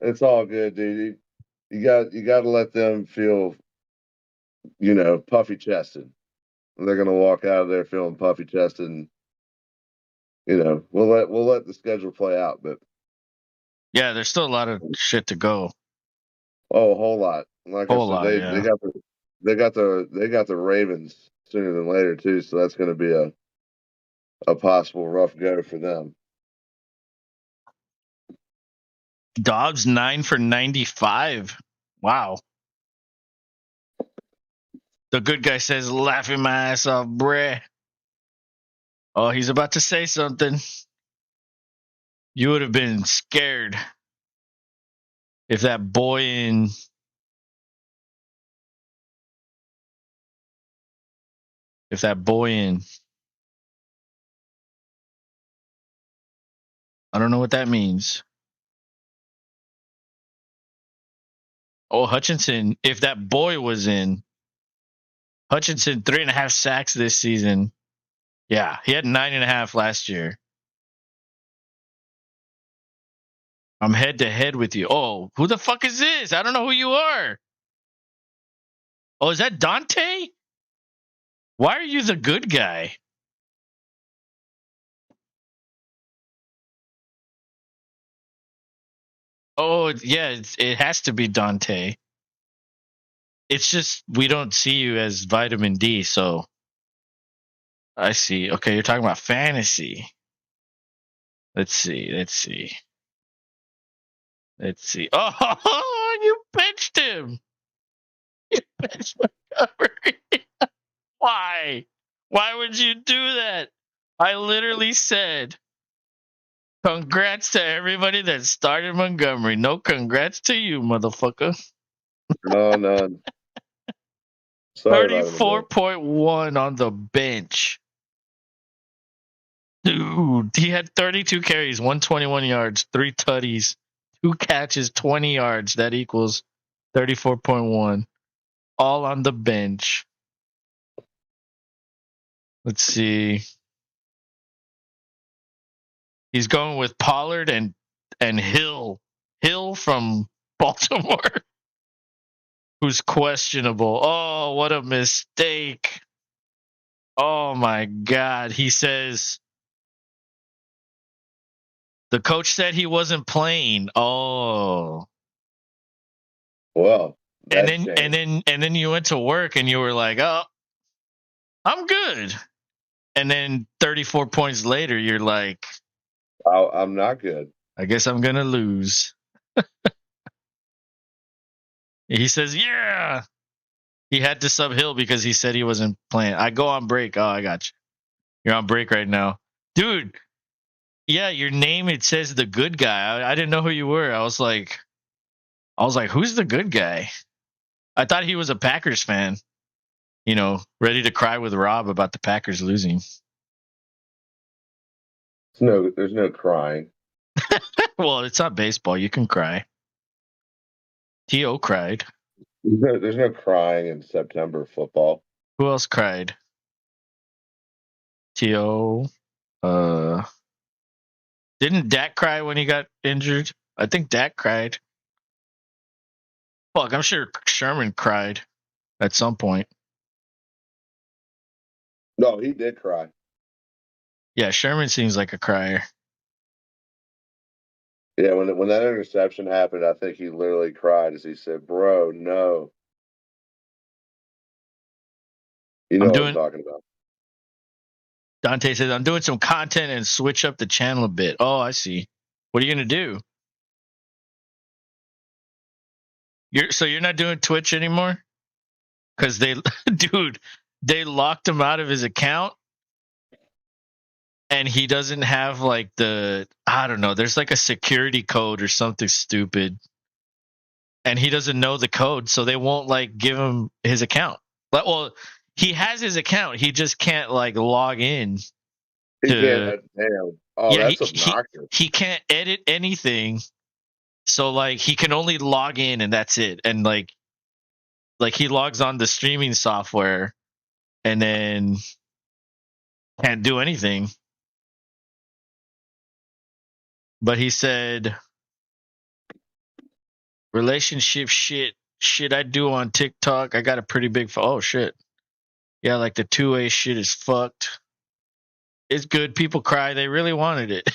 It's all good, dude. You got to let them feel, puffy chested. They're gonna walk out of there feeling puffy chested, and we'll let the schedule play out. But yeah, there's still a lot of shit to go. Oh, a whole lot. Like I said, they got the Ravens sooner than later too, so that's going to be a possible rough go for them. Dobbs 9 for 95. Wow. The good guy says, laughing my ass off, bruh. Oh, he's about to say something. You would have been scared if that boy in I don't know what that means. Oh, Hutchinson, if that boy was in Hutchinson, 3.5 sacks this season. Yeah, he had 9.5 last year. I'm head to head with you. Oh, who the fuck is this? I don't know who you are. Oh, is that Dante? Why are you the good guy? Oh, yeah, it has to be Dante. It's just we don't see you as vitamin D, so I see. Okay, you're talking about fantasy. Let's see. Oh, you benched him. You benched Montgomery. Why? Why would you do that? I literally said, congrats to everybody that started Montgomery. No congrats to you, motherfucker. No, none. 34.1 on the bench. Dude, he had 32 carries, 121 yards, 3 tutties, 2 catches, 20 yards. That equals 34.1. All on the bench. Let's see. He's going with Pollard and Hill. Hill from Baltimore, who's questionable. Oh, what a mistake. Oh, my God. He says the coach said he wasn't playing. Oh. Well, and then you went to work and you were like, oh, I'm good. And then 34 points later, you're like, I'm not good. I guess I'm going to lose. He says, yeah. He had to sub Hill because he said he wasn't playing. I go on break. Oh, I got you. You're on break right now. Dude, yeah, your name, it says the good guy. I didn't know who you were. I was like, who's the good guy? I thought he was a Packers fan, ready to cry with Rob about the Packers losing. There's no crying. Well, it's not baseball. You can cry. T.O. cried. There's no crying in September football. Who else cried? T.O. Didn't Dak cry when he got injured? I think Dak cried. Fuck, I'm sure Sherman cried at some point. No, he did cry. Yeah, Sherman seems like a crier. Yeah, when that interception happened, I think he literally cried as he said, "Bro, no." You know what I'm talking about. Dante says, I'm doing some content and switch up the channel a bit. Oh, I see. What are you going to do? You're not doing Twitch anymore? Because they locked him out of his account. And he doesn't have like I don't know, there's like a security code or something stupid. And he doesn't know the code, so they won't like give him his account. But well, he has his account. He just can't like log in. He can't. Damn. Oh, yeah, that's obnoxious. He can't edit anything. So like he can only log in and that's it. And like he logs on the streaming software and then can't do anything. But he said relationship shit I do on TikTok. I got a pretty big oh shit. Yeah, like the 2A shit is fucked. It's good. People cry. They really wanted it.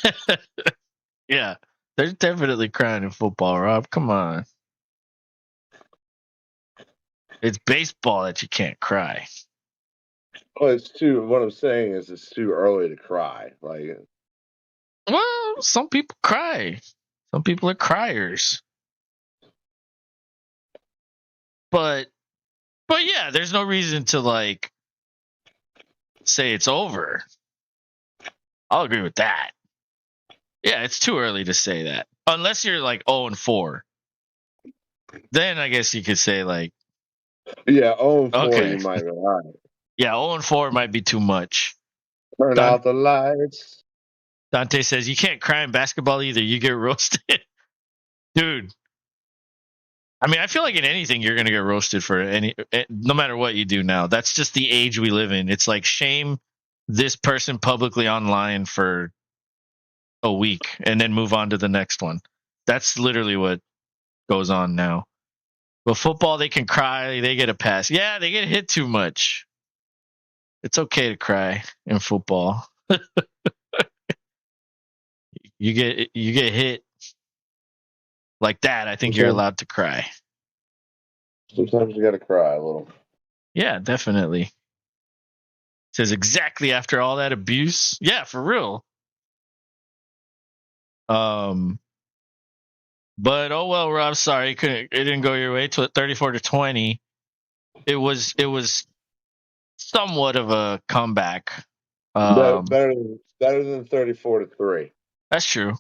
Yeah. They're definitely crying in football, Rob. Come on. It's baseball that you can't cry. Well, what I'm saying is it's too early to cry. Like, well, some people cry. Some people are criers. But yeah, there's no reason to like say it's over. I'll agree with that. Yeah, it's too early to say that. Unless you're like 0-4. Then I guess you could say like yeah, 0-4 okay. You might be right. Yeah, 0-4 might be too much. Turn out the lights. Dante says you can't cry in basketball either. You get roasted. Dude. I mean, I feel like in anything you're going to get roasted for no matter what you do now. That's just the age we live in. It's like shame this person publicly online for a week and then move on to the next one. That's literally what goes on now. But football, they can cry. They get a pass. Yeah, they get hit too much. It's okay to cry in football. You get hit like that. I think you're allowed to cry. Sometimes you got to cry a little. Yeah, definitely. Says exactly after all that abuse. Yeah, for real. But oh well, Rob. Sorry, it didn't go your way. 34-20. It was somewhat of a comeback. Better than 34-3. That's true.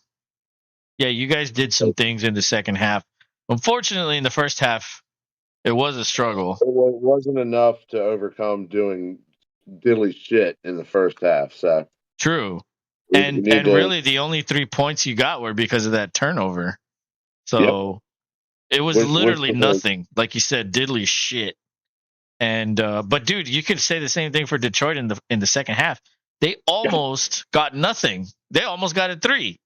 Yeah, you guys did some things in the second half. Unfortunately, in the first half, it was a struggle. It wasn't enough to overcome doing diddly shit in the first half. So true. And really, the only 3 points you got were because of that turnover. So It was literally nothing. Like you said, diddly shit. And but dude, you could say the same thing for Detroit in the second half. They almost got nothing. They almost got a 3.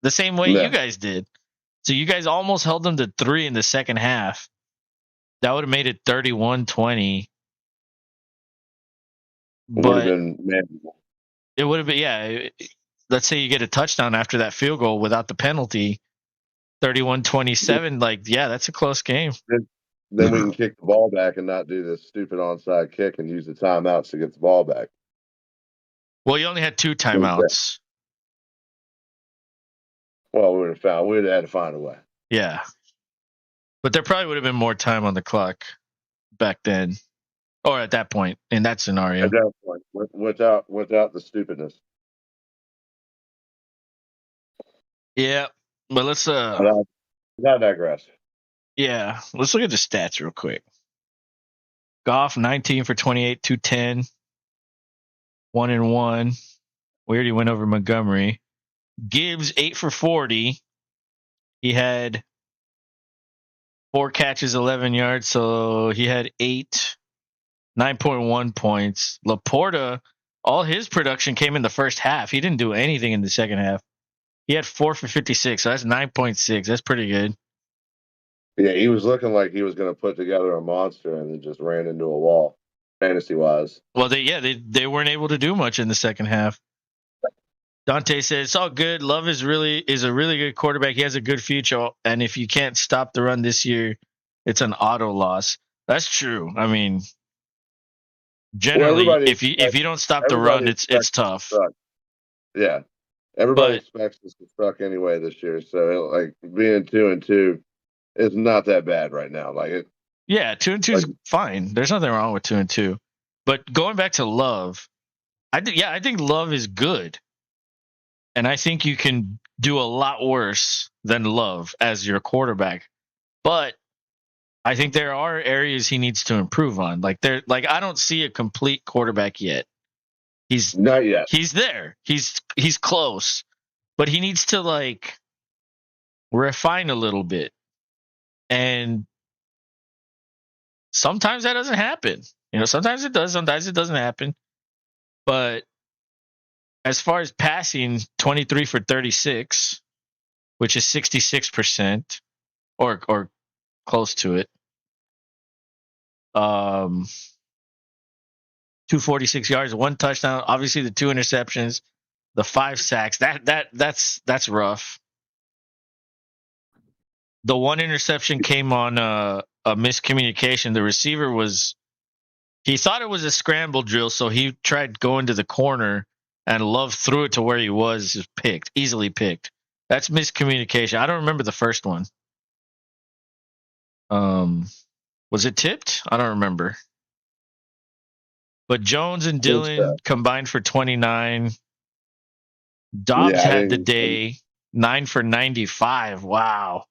The same way you guys did. So you guys almost held them to 3 in the second half. That would have made it 31-20. But it would have been, yeah. Let's say you get a touchdown after that field goal without the penalty. 31-27, like, yeah, that's a close game. Then we can kick the ball back and not do this stupid onside kick and use the timeouts to get the ball back. Well, you only had 2 timeouts. Well, we would have had to find a way. Yeah. But there probably would have been more time on the clock back then. Or at that point, in that scenario. At that point, without the stupidness. Yeah. But let's not digress. Yeah, let's look at the stats real quick. Goff 19 for 28, 210, 1-1. We already went over Montgomery. Gibbs 8 for 40. He had 4 catches, 11 yards, so he had 9.1 points. Laporta, all his production came in the first half. He didn't do anything in the second half. He had 4 for 56, so that's 9.6. That's pretty good. Yeah, he was looking like he was going to put together a monster, and then just ran into a wall, fantasy wise. Well, they weren't able to do much in the second half. Dante said it's all good. Love is a really good quarterback. He has a good future, and if you can't stop the run this year, it's an auto loss. That's true. I mean, generally, if you don't stop the run, it's tough. Yeah, everybody But expects us to suck anyway this year. So like being 2-2 is not that bad right now. Like it. Yeah, 2-2 is fine. There's nothing wrong with 2-2. But going back to Love, I think Love is good. And I think you can do a lot worse than Love as your quarterback. But I think there are areas he needs to improve on. Like I don't see a complete quarterback yet. He's not yet. He's there. He's close. But he needs to like refine a little bit. And sometimes that doesn't happen. Sometimes it does, sometimes it doesn't happen. But as far as passing, 23 for 36, which is 66%, or close to it. 246 yards, 1 touchdown. Obviously, the 2 interceptions, the 5 sacks. That's rough. The 1 interception came on a miscommunication. The receiver he thought it was a scramble drill, so he tried going to the corner. And Love threw it to where he was picked, easily picked. That's miscommunication. I don't remember the first one. Was it tipped? I don't remember. But Jones and Dillon combined for 29. Dobbs had the day, 9 for 95. Wow.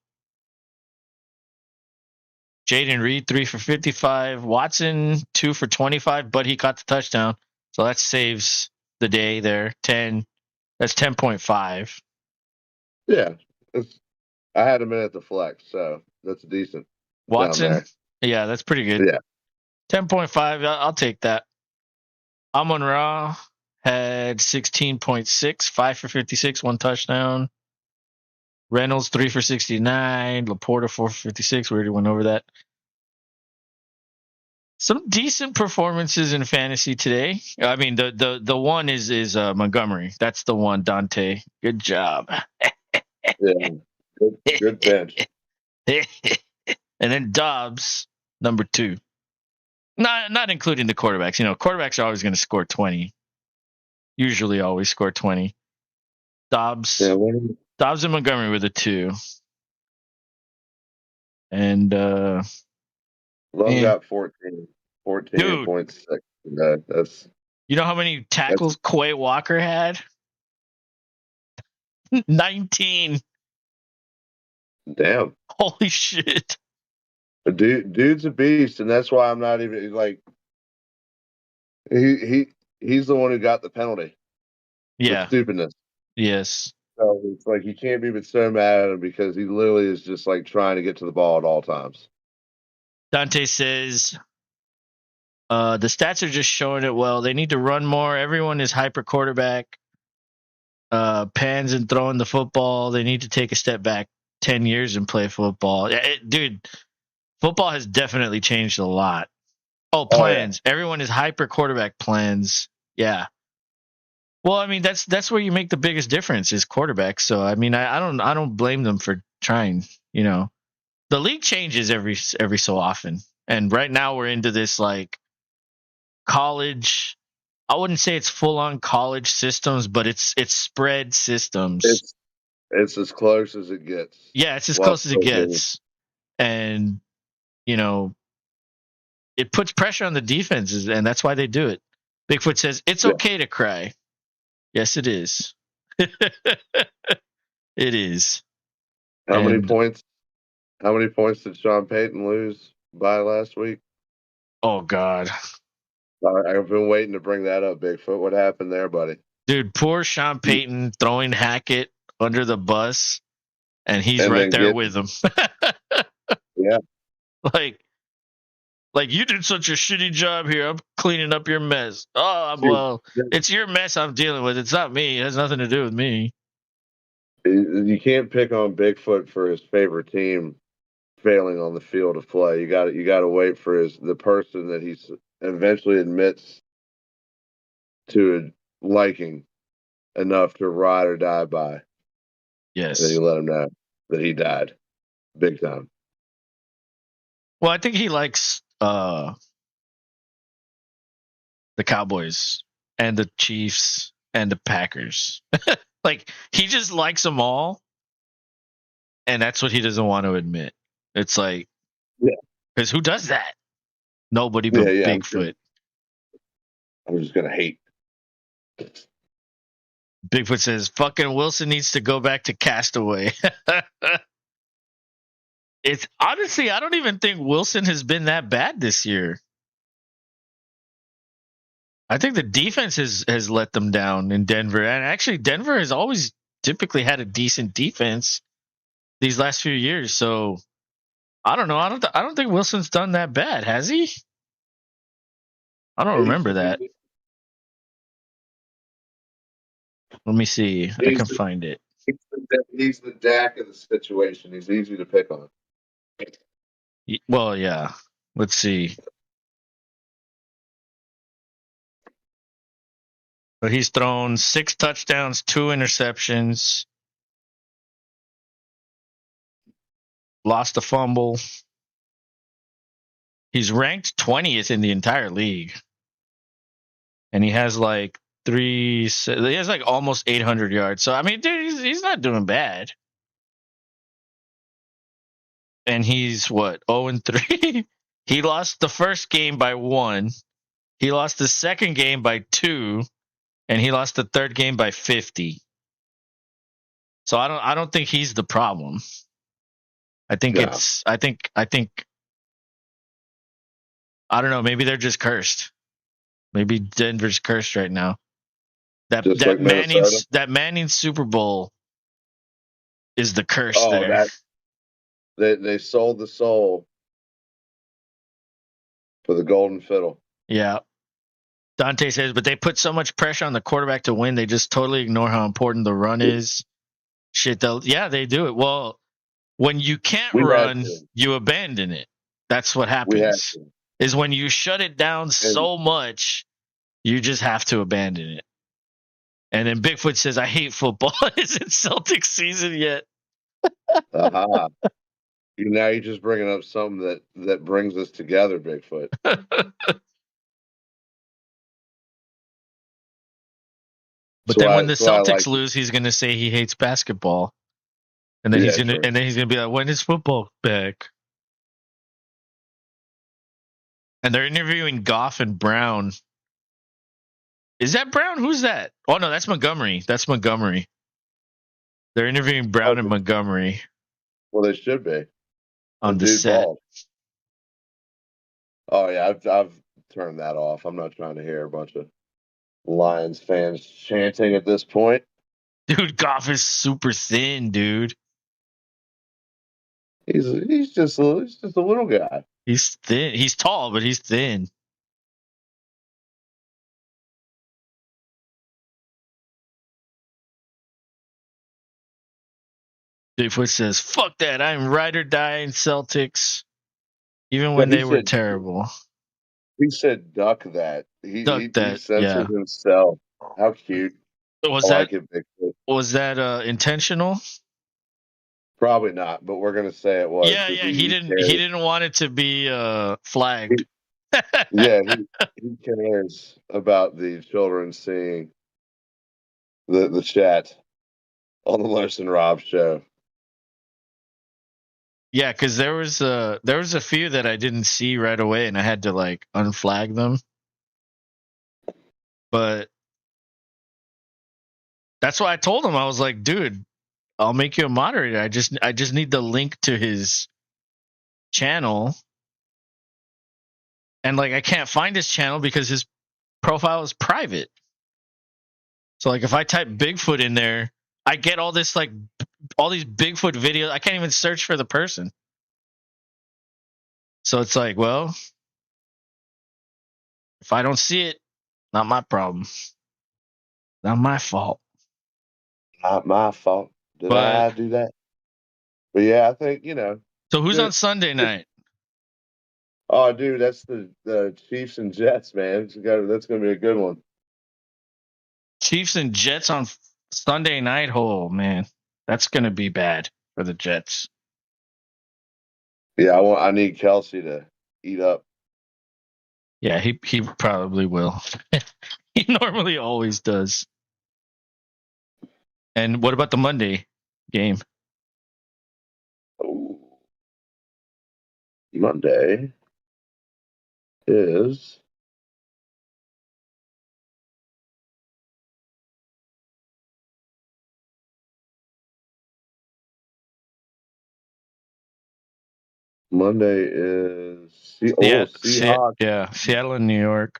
Jaden Reed, 3 for 55. Watson, 2 for 25, but he caught the touchdown. So that saves the day there. 10. That's 10.5. Yeah. I had him in at the flex, so that's decent. Watson? Yeah, that's pretty good. Yeah. 10.5. I'll take that. Amon-Ra had 16.6, 5 for 56, 1 touchdown. Reynolds, 3 for 69. Laporta, 4 for 56. We already went over that. Some decent performances in fantasy today. I mean, the one is Montgomery. That's the one, Dante. Good job. Yeah. Good bench. And then Dobbs, number 2. Not including the quarterbacks. Quarterbacks are always going to score 20. Usually always score 20. Dobbs and Montgomery were the 2. And Love got 14.6. That's you know how many tackles Quay Walker had? 19. Damn. Holy shit. Dude's a beast, and that's why I'm not even like he's the one who got the penalty. Yeah. Stupidness. Yes. So it's like you can't be so mad at him because he literally is just like trying to get to the ball at all times. Dante says the stats are just showing it well. They need to run more. Everyone is hyper quarterback. Pans and throwing the football. They need to take a step back 10 years and play football. Dude, football has definitely changed a lot. Oh, plans. Yeah. Everyone is hyper quarterback plans. Yeah. Well, I mean, that's where you make the biggest difference is quarterbacks. So, I mean, I don't blame them for trying, The league changes every so often. And right now we're into this like college. I wouldn't say it's full on college systems, but it's spread systems. It's as close as it gets. Yeah, it's as close as it gets. And, it puts pressure on the defenses, and that's why they do it. Bigfoot says, it's okay to cry. Yes, it is. It is. How many points did Sean Payton lose by last week? Oh, God. I've been waiting to bring that up, Bigfoot. What happened there, buddy? Dude, poor Sean Payton throwing Hackett under the bus, and he's right there with him. Yeah. Like you did such a shitty job here. I'm cleaning up your mess. Oh, well, it's your mess I'm dealing with. It's not me. It has nothing to do with me. You can't pick on Bigfoot for his favorite team failing on the field of play. You got to wait for the person that he's eventually admits to liking enough to ride or die by. Yes. And then you let him know that he died, big time. Well, I think he likes the Cowboys and the Chiefs and the Packers. Like, he just likes them all, and that's what he doesn't want to admit. It's like, because who does that? Nobody but Bigfoot. I'm just gonna hate. Bigfoot says, "Fucking Wilson needs to go back to Castaway." It's honestly, I don't even think Wilson has been that bad this year. I think the defense has let them down in Denver, and actually, Denver has always typically had a decent defense these last few years. So I don't know. I don't think Wilson's done that bad, has he? I don't remember that. Let me see. I can find it. He's the Dak of the situation. He's easy to pick on. Well, yeah. Let's see. So he's thrown 6 touchdowns, 2 interceptions, lost a fumble. He's ranked 20th in the entire league. And he has like he has like almost 800 yards. So, I mean, dude, he's not doing bad. And he's what, 0-3? He lost the first game by 1. He lost the second game by 2. And he lost the third game by 50. So I don't think he's the problem. I think I don't know, maybe they're just cursed. Maybe Denver's cursed right now. That Manning Super Bowl is the curse there. They sold the soul for the golden fiddle. Yeah. Dante says, but they put so much pressure on the quarterback to win, they just totally ignore how important the run is. Shit, they do it. Well, when you can't run, you abandon it. That's what happens. Is when you shut it down so much, you just have to abandon it. And then Bigfoot says, I hate football. Is it Celtics season yet? Now you're just bringing up something that brings us together, Bigfoot. But then when the Celtics lose, he's going to say he hates basketball. And then he's going to be like, when is football back? And they're interviewing Goff and Brown. Is that Brown? Who's that? Oh, no, that's Montgomery. They're interviewing Brown and Montgomery. Well, they should be. On the set. Oh, yeah, I've turned that off. I'm not trying to hear a bunch of Lions fans chanting at this point. Dude, Goff is super thin, dude. He's just a little guy. He's thin. He's tall, but he's thin. Bigfoot says, fuck that. I'm ride or die in Celtics. Even when they were terrible. He said duck that. He censored himself. How cute. Was that intentional? Probably not, but we're gonna say it was. Yeah, he didn't want it to be flagged. He cares about the children seeing the chat on the Larson Rob show. Yeah, because there was a few that I didn't see right away, and I had to like unflag them. But that's why I told him, I was like, dude, I'll make you a moderator. I just need the link to his channel. And like I can't find his channel because his profile is private. So like if I type Bigfoot in there, I get all these Bigfoot videos. I can't even search for the person. So it's like, well, if I don't see it, not my problem. Not my fault. Not my fault. Did I do that? But yeah, I think, So who's Dude. on Sunday night? Oh, dude, that's the Chiefs and Jets, man. That's gonna be a good one. Chiefs and Jets on Sunday night. Oh man, that's gonna be bad for the Jets. Yeah, I need Kelsey to eat up. Yeah, he probably will. He normally always does. And what about the Monday game? Ooh. Monday is Yeah, Seahawks. yeah, Seattle and New York.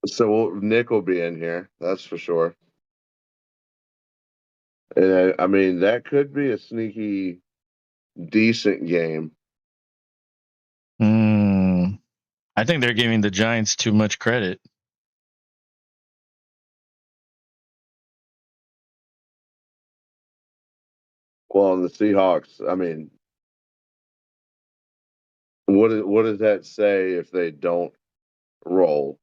So Nick will be in here, that's for sure. And I mean, that could be a sneaky, decent game. I think they're giving the Giants too much credit. Well, and the Seahawks, I mean, what does that say if they don't roll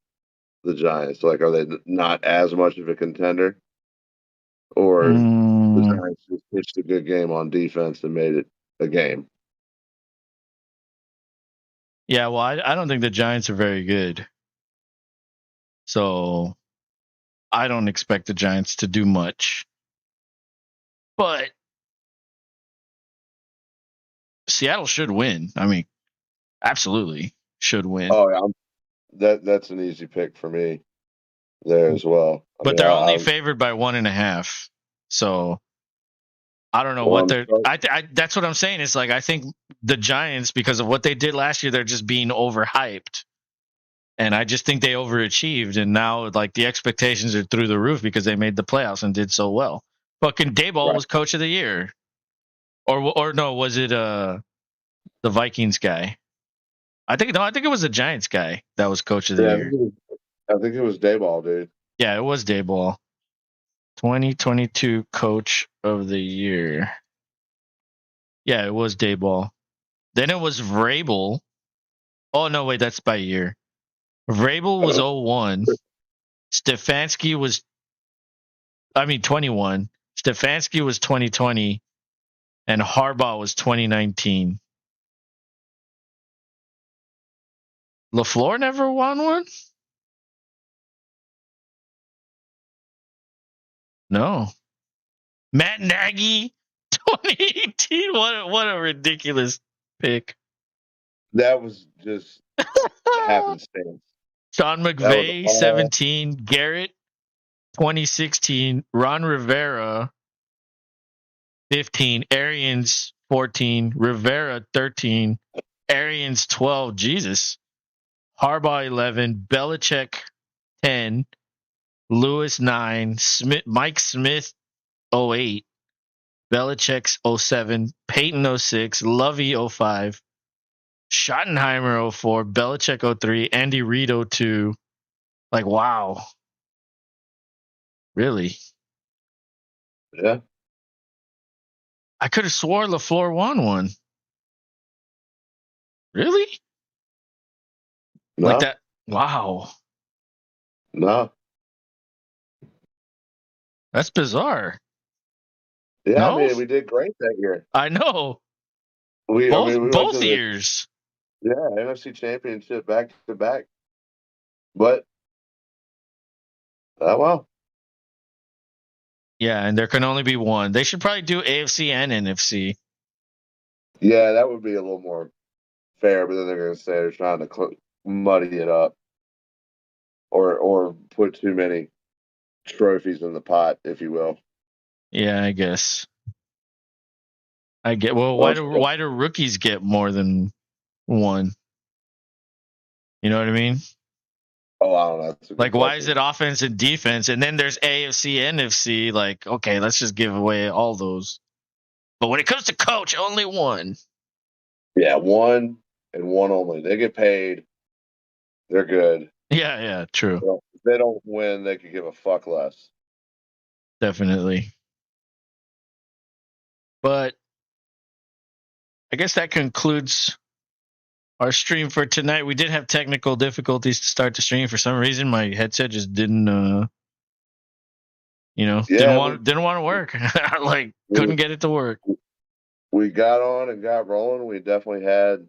the Giants? Like, are they not as much of a contender, or the Mm, Giants just pitched a good game on defense and made it a game? yeah, well, I don't think the Giants are very good. So I don't expect the Giants to do much. But Seattle should win. I mean, absolutely should win. Oh, yeah, that's an easy pick for me there as well. I But mean, they're only favored by 1.5. So I don't know what they're. That's what I'm saying. It's like I think the Giants, because of what they did last year, they're just being overhyped. And I just think they overachieved, and now like the expectations are through the roof because they made the playoffs and did so well. Fucking Dayball Right. was coach of the year, or no, was it the Vikings guy? I think it was the Giants guy that was coach of the Yeah, year. I think it was Dayball, dude. Yeah, it was Dayball, 2022 coach of the year. Yeah, it was Dayball. Then it was Vrabel. Oh no, wait, that's by year. Vrabel was 01. Stefanski was 21. Stefanski was 2020, and Harbaugh was 2019. LaFleur never won one? No. Matt Nagy, 2018. What a ridiculous pick. That was just happenstance. Sean McVay, 17. Garrett, 2016. Ron Rivera, 15. Arians, 14. Rivera, 13. Arians, 12. Jesus. Harbaugh, 11. Belichick, 10. Lewis, 9. Mike Smith, 08. Belichick's 07. Peyton, 06. Lovey, 05. Schottenheimer, 04. Belichick, 03. Andy Reid, 02. Like, wow. Really? Yeah. I could have swore LaFleur won one. Really? No. Like that? Wow. No. That's bizarre. Yeah, No? I mean, we did great that year. I know. We Both years. Yeah, NFC Championship back to back. But, oh well. Yeah, and there can only be one. They should probably do AFC and NFC. Yeah, that would be a little more fair, but then they're going to say they're trying to muddy it up or put too many trophies in the pot, if you will. Yeah, I guess. I get. Well, why do rookies get more than one? You know what I mean? Oh, I don't know. Like, why is it offense and defense, and then there's AFC, NFC? Like, okay, let's just give away all those. But when it comes to coach, only one. Yeah, one and one only. They get paid. They're good. Yeah, true. Well, if they don't win, they could give a fuck less. Definitely. But I guess that concludes our stream for tonight. We did have technical difficulties to start the stream. For some reason, my headset just didn't, didn't want to work. Like, couldn't get it to work. We got on and got rolling. We definitely had a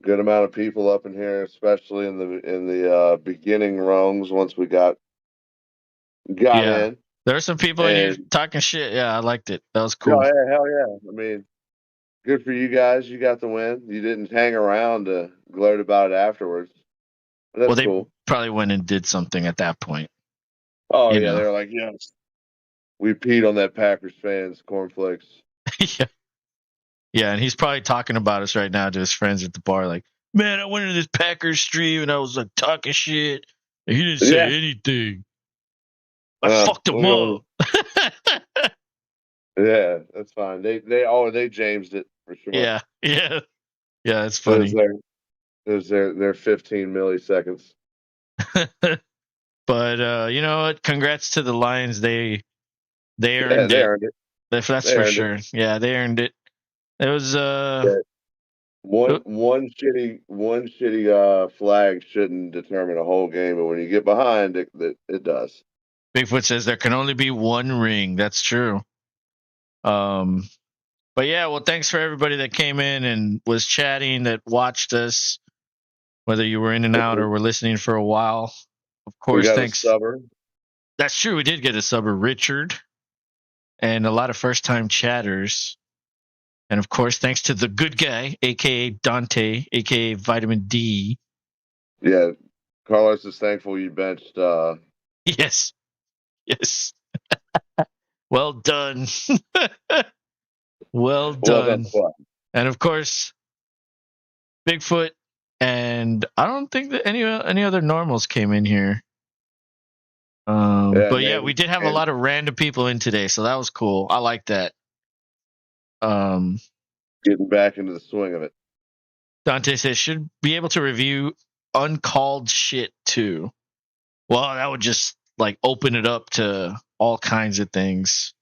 good amount of people up in here, especially in the beginning rungs. Once we got in, there were some people in here talking shit. Yeah, I liked it. That was cool. Oh, yeah, hell yeah! I mean, good for you guys. You got the win. You didn't hang around to gloat about it afterwards. That's they cool. Probably went and did something at that point. Oh, yeah. They're like, yes, we peed on that Packers fans' cornflakes. Yeah, and he's probably talking about us right now to his friends at the bar, like, man, I went into this Packers stream and I was like talking shit, and he didn't say anything. I fucked him up. Yeah, that's fine. They Jamesed it for sure. Yeah, it's funny. There's their 15 milliseconds. But you know what? Congrats to the Lions. They earned it. That's for sure. Yeah, they earned it. It was one shitty flag shouldn't determine a whole game, but when you get behind it does. Bigfoot says there can only be one ring. That's true. But yeah, well, thanks for everybody that came in and was chatting, that watched us, whether you were in and out or were listening for a while. Of course, thanks. That's true. We did get a subber, Richard, and a lot of first-time chatters. And of course, thanks to the good guy, aka Dante, aka Vitamin D. Yeah, Carlos is thankful you benched. Yes. Well done. Well done. And of course, Bigfoot, and I don't think that any other normals came in here. We did have a lot of random people in today, so that was cool. I like that. Getting back into the swing of it. Dante says should be able to review uncalled shit too. Well, that would just like open it up to all kinds of things.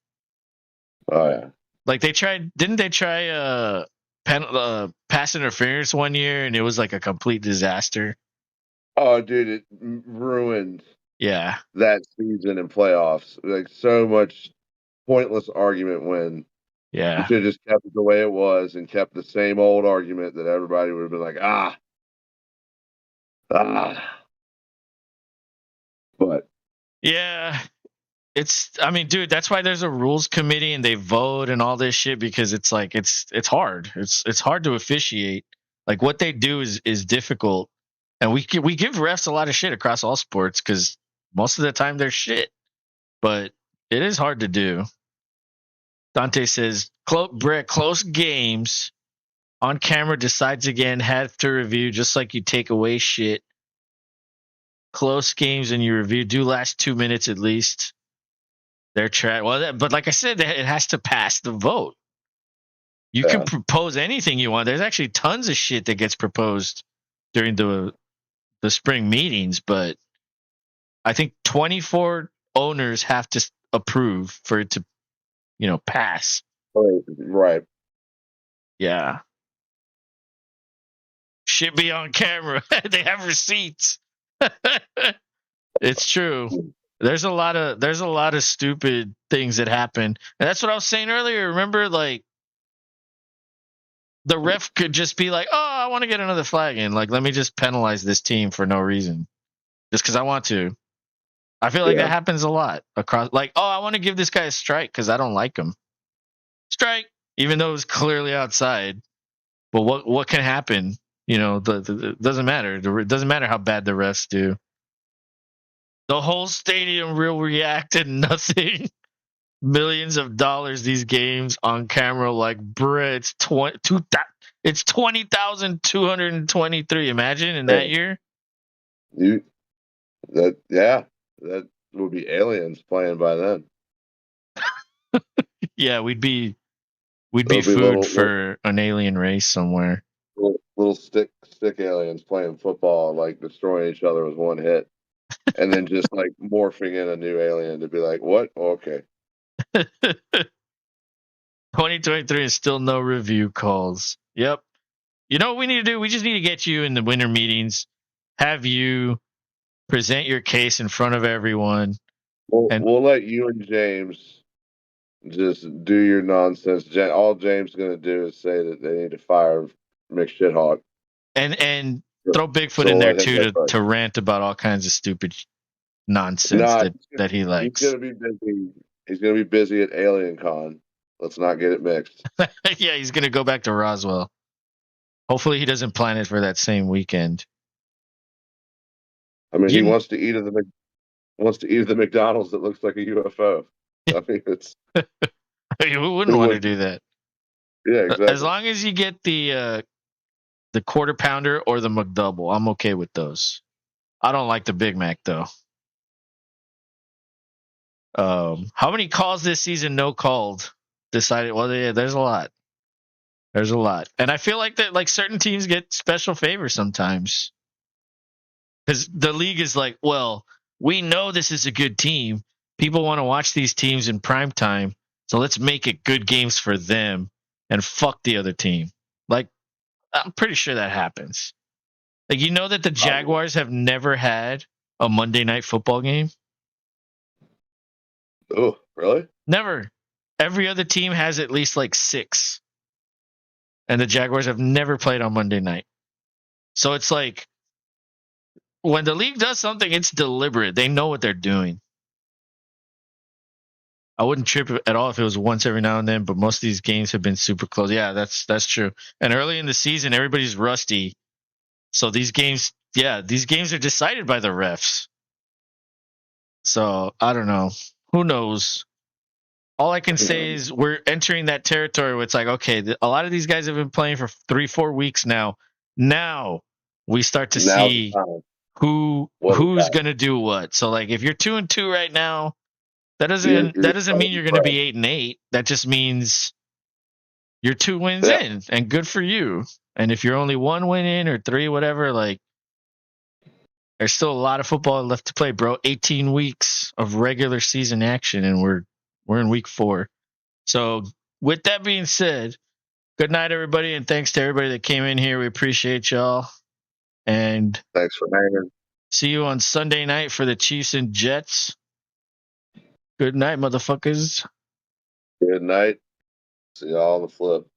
Oh yeah. Like didn't they try pass interference one year, and it was like a complete disaster? Oh, dude, it ruined. Yeah. That season and playoffs, like so much pointless argument when. Yeah. You should have just kept it the way it was and kept the same old argument that everybody would have been like, But yeah, dude, that's why there's a rules committee and they vote and all this shit, because it's like it's hard. It's hard to officiate. Like what they do is difficult, and we give refs a lot of shit across all sports because most of the time they're shit, but it is hard to do. Dante says, close games on camera decides again, have to review just like you take away shit. Close games and you review do last 2 minutes at least. They're but like I said, it has to pass the vote. You can propose anything you want. There's actually tons of shit that gets proposed during the spring meetings, but I think 24 owners have to approve for it to pass. Right. Yeah. Should be on camera. They have receipts. It's true. There's a lot of stupid things that happen. And that's what I was saying earlier. Remember, like, the ref could just be like, oh, I want to get another flag in. Like, let me just penalize this team for no reason. Just because I want to. I feel like that happens a lot across. Like, oh, I want to give this guy a strike because I don't like him. Strike, even though it was clearly outside. But what can happen? It doesn't matter. It doesn't matter how bad the refs do. The whole stadium will react and nothing. Millions of dollars these games on camera, like, bruh, it's 20,223. Imagine in that year. That would be aliens playing by then. Yeah, we'd be food for an alien race somewhere. Little stick aliens playing football, like destroying each other with one hit, and then just like morphing in a new alien to be like, what? Okay. 2023 is still no review calls. Yep. You know what we need to do? We just need to get you in the winter meetings, have you present your case in front of everyone. We'll let you and James just do your nonsense. All James is going to do is say that they need to fire Mick Shithawk. And throw Bigfoot in there too to rant about all kinds of stupid nonsense that he likes. He's going to be busy. He's going to be busy at Alien Con. Let's not get it mixed. Yeah, he's going to go back to Roswell. Hopefully he doesn't plan it for that same weekend. I mean, he wants to eat at the McDonald's that looks like a UFO. I mean, it's who wouldn't want to do that? Yeah, exactly. As long as you get the quarter pounder or the McDouble, I'm okay with those. I don't like the Big Mac though. How many calls this season? No called. Decided. Well, yeah, there's a lot. There's a lot, and I feel like that. Like certain teams get special favors sometimes, because the league is like, well, we know this is a good team. People want to watch these teams in prime time, so let's make it good games for them and fuck the other team. Like, I'm pretty sure that happens. Like, you know that the Jaguars have never had a Monday Night Football game? Oh, really? Never. Every other team has at least like 6. And the Jaguars have never played on Monday night. So it's like, when the league does something, it's deliberate. They know what they're doing. I wouldn't trip at all if it was once every now and then, but most of these games have been super close. Yeah, that's true. And early in the season, everybody's rusty. So these games are decided by the refs. So I don't know. Who knows? All I can say is we're entering that territory where it's like, okay, a lot of these guys have been playing for 3-4 weeks now. Now we start to see who's going to do what. So like, if you're 2-2 right now, that doesn't mean you're going to be 8-8. That just means you're 2 wins in, and good for you. And if you're only 1 win in or 3, whatever, like, there's still a lot of football left to play, bro. 18 weeks of regular season action, and we're in week 4. So with that being said, good night, everybody, and thanks to everybody that came in here. We appreciate y'all. And thanks for hanging. See you on Sunday night for the Chiefs and Jets. Good night, motherfuckers. Good night. See y'all on the flip.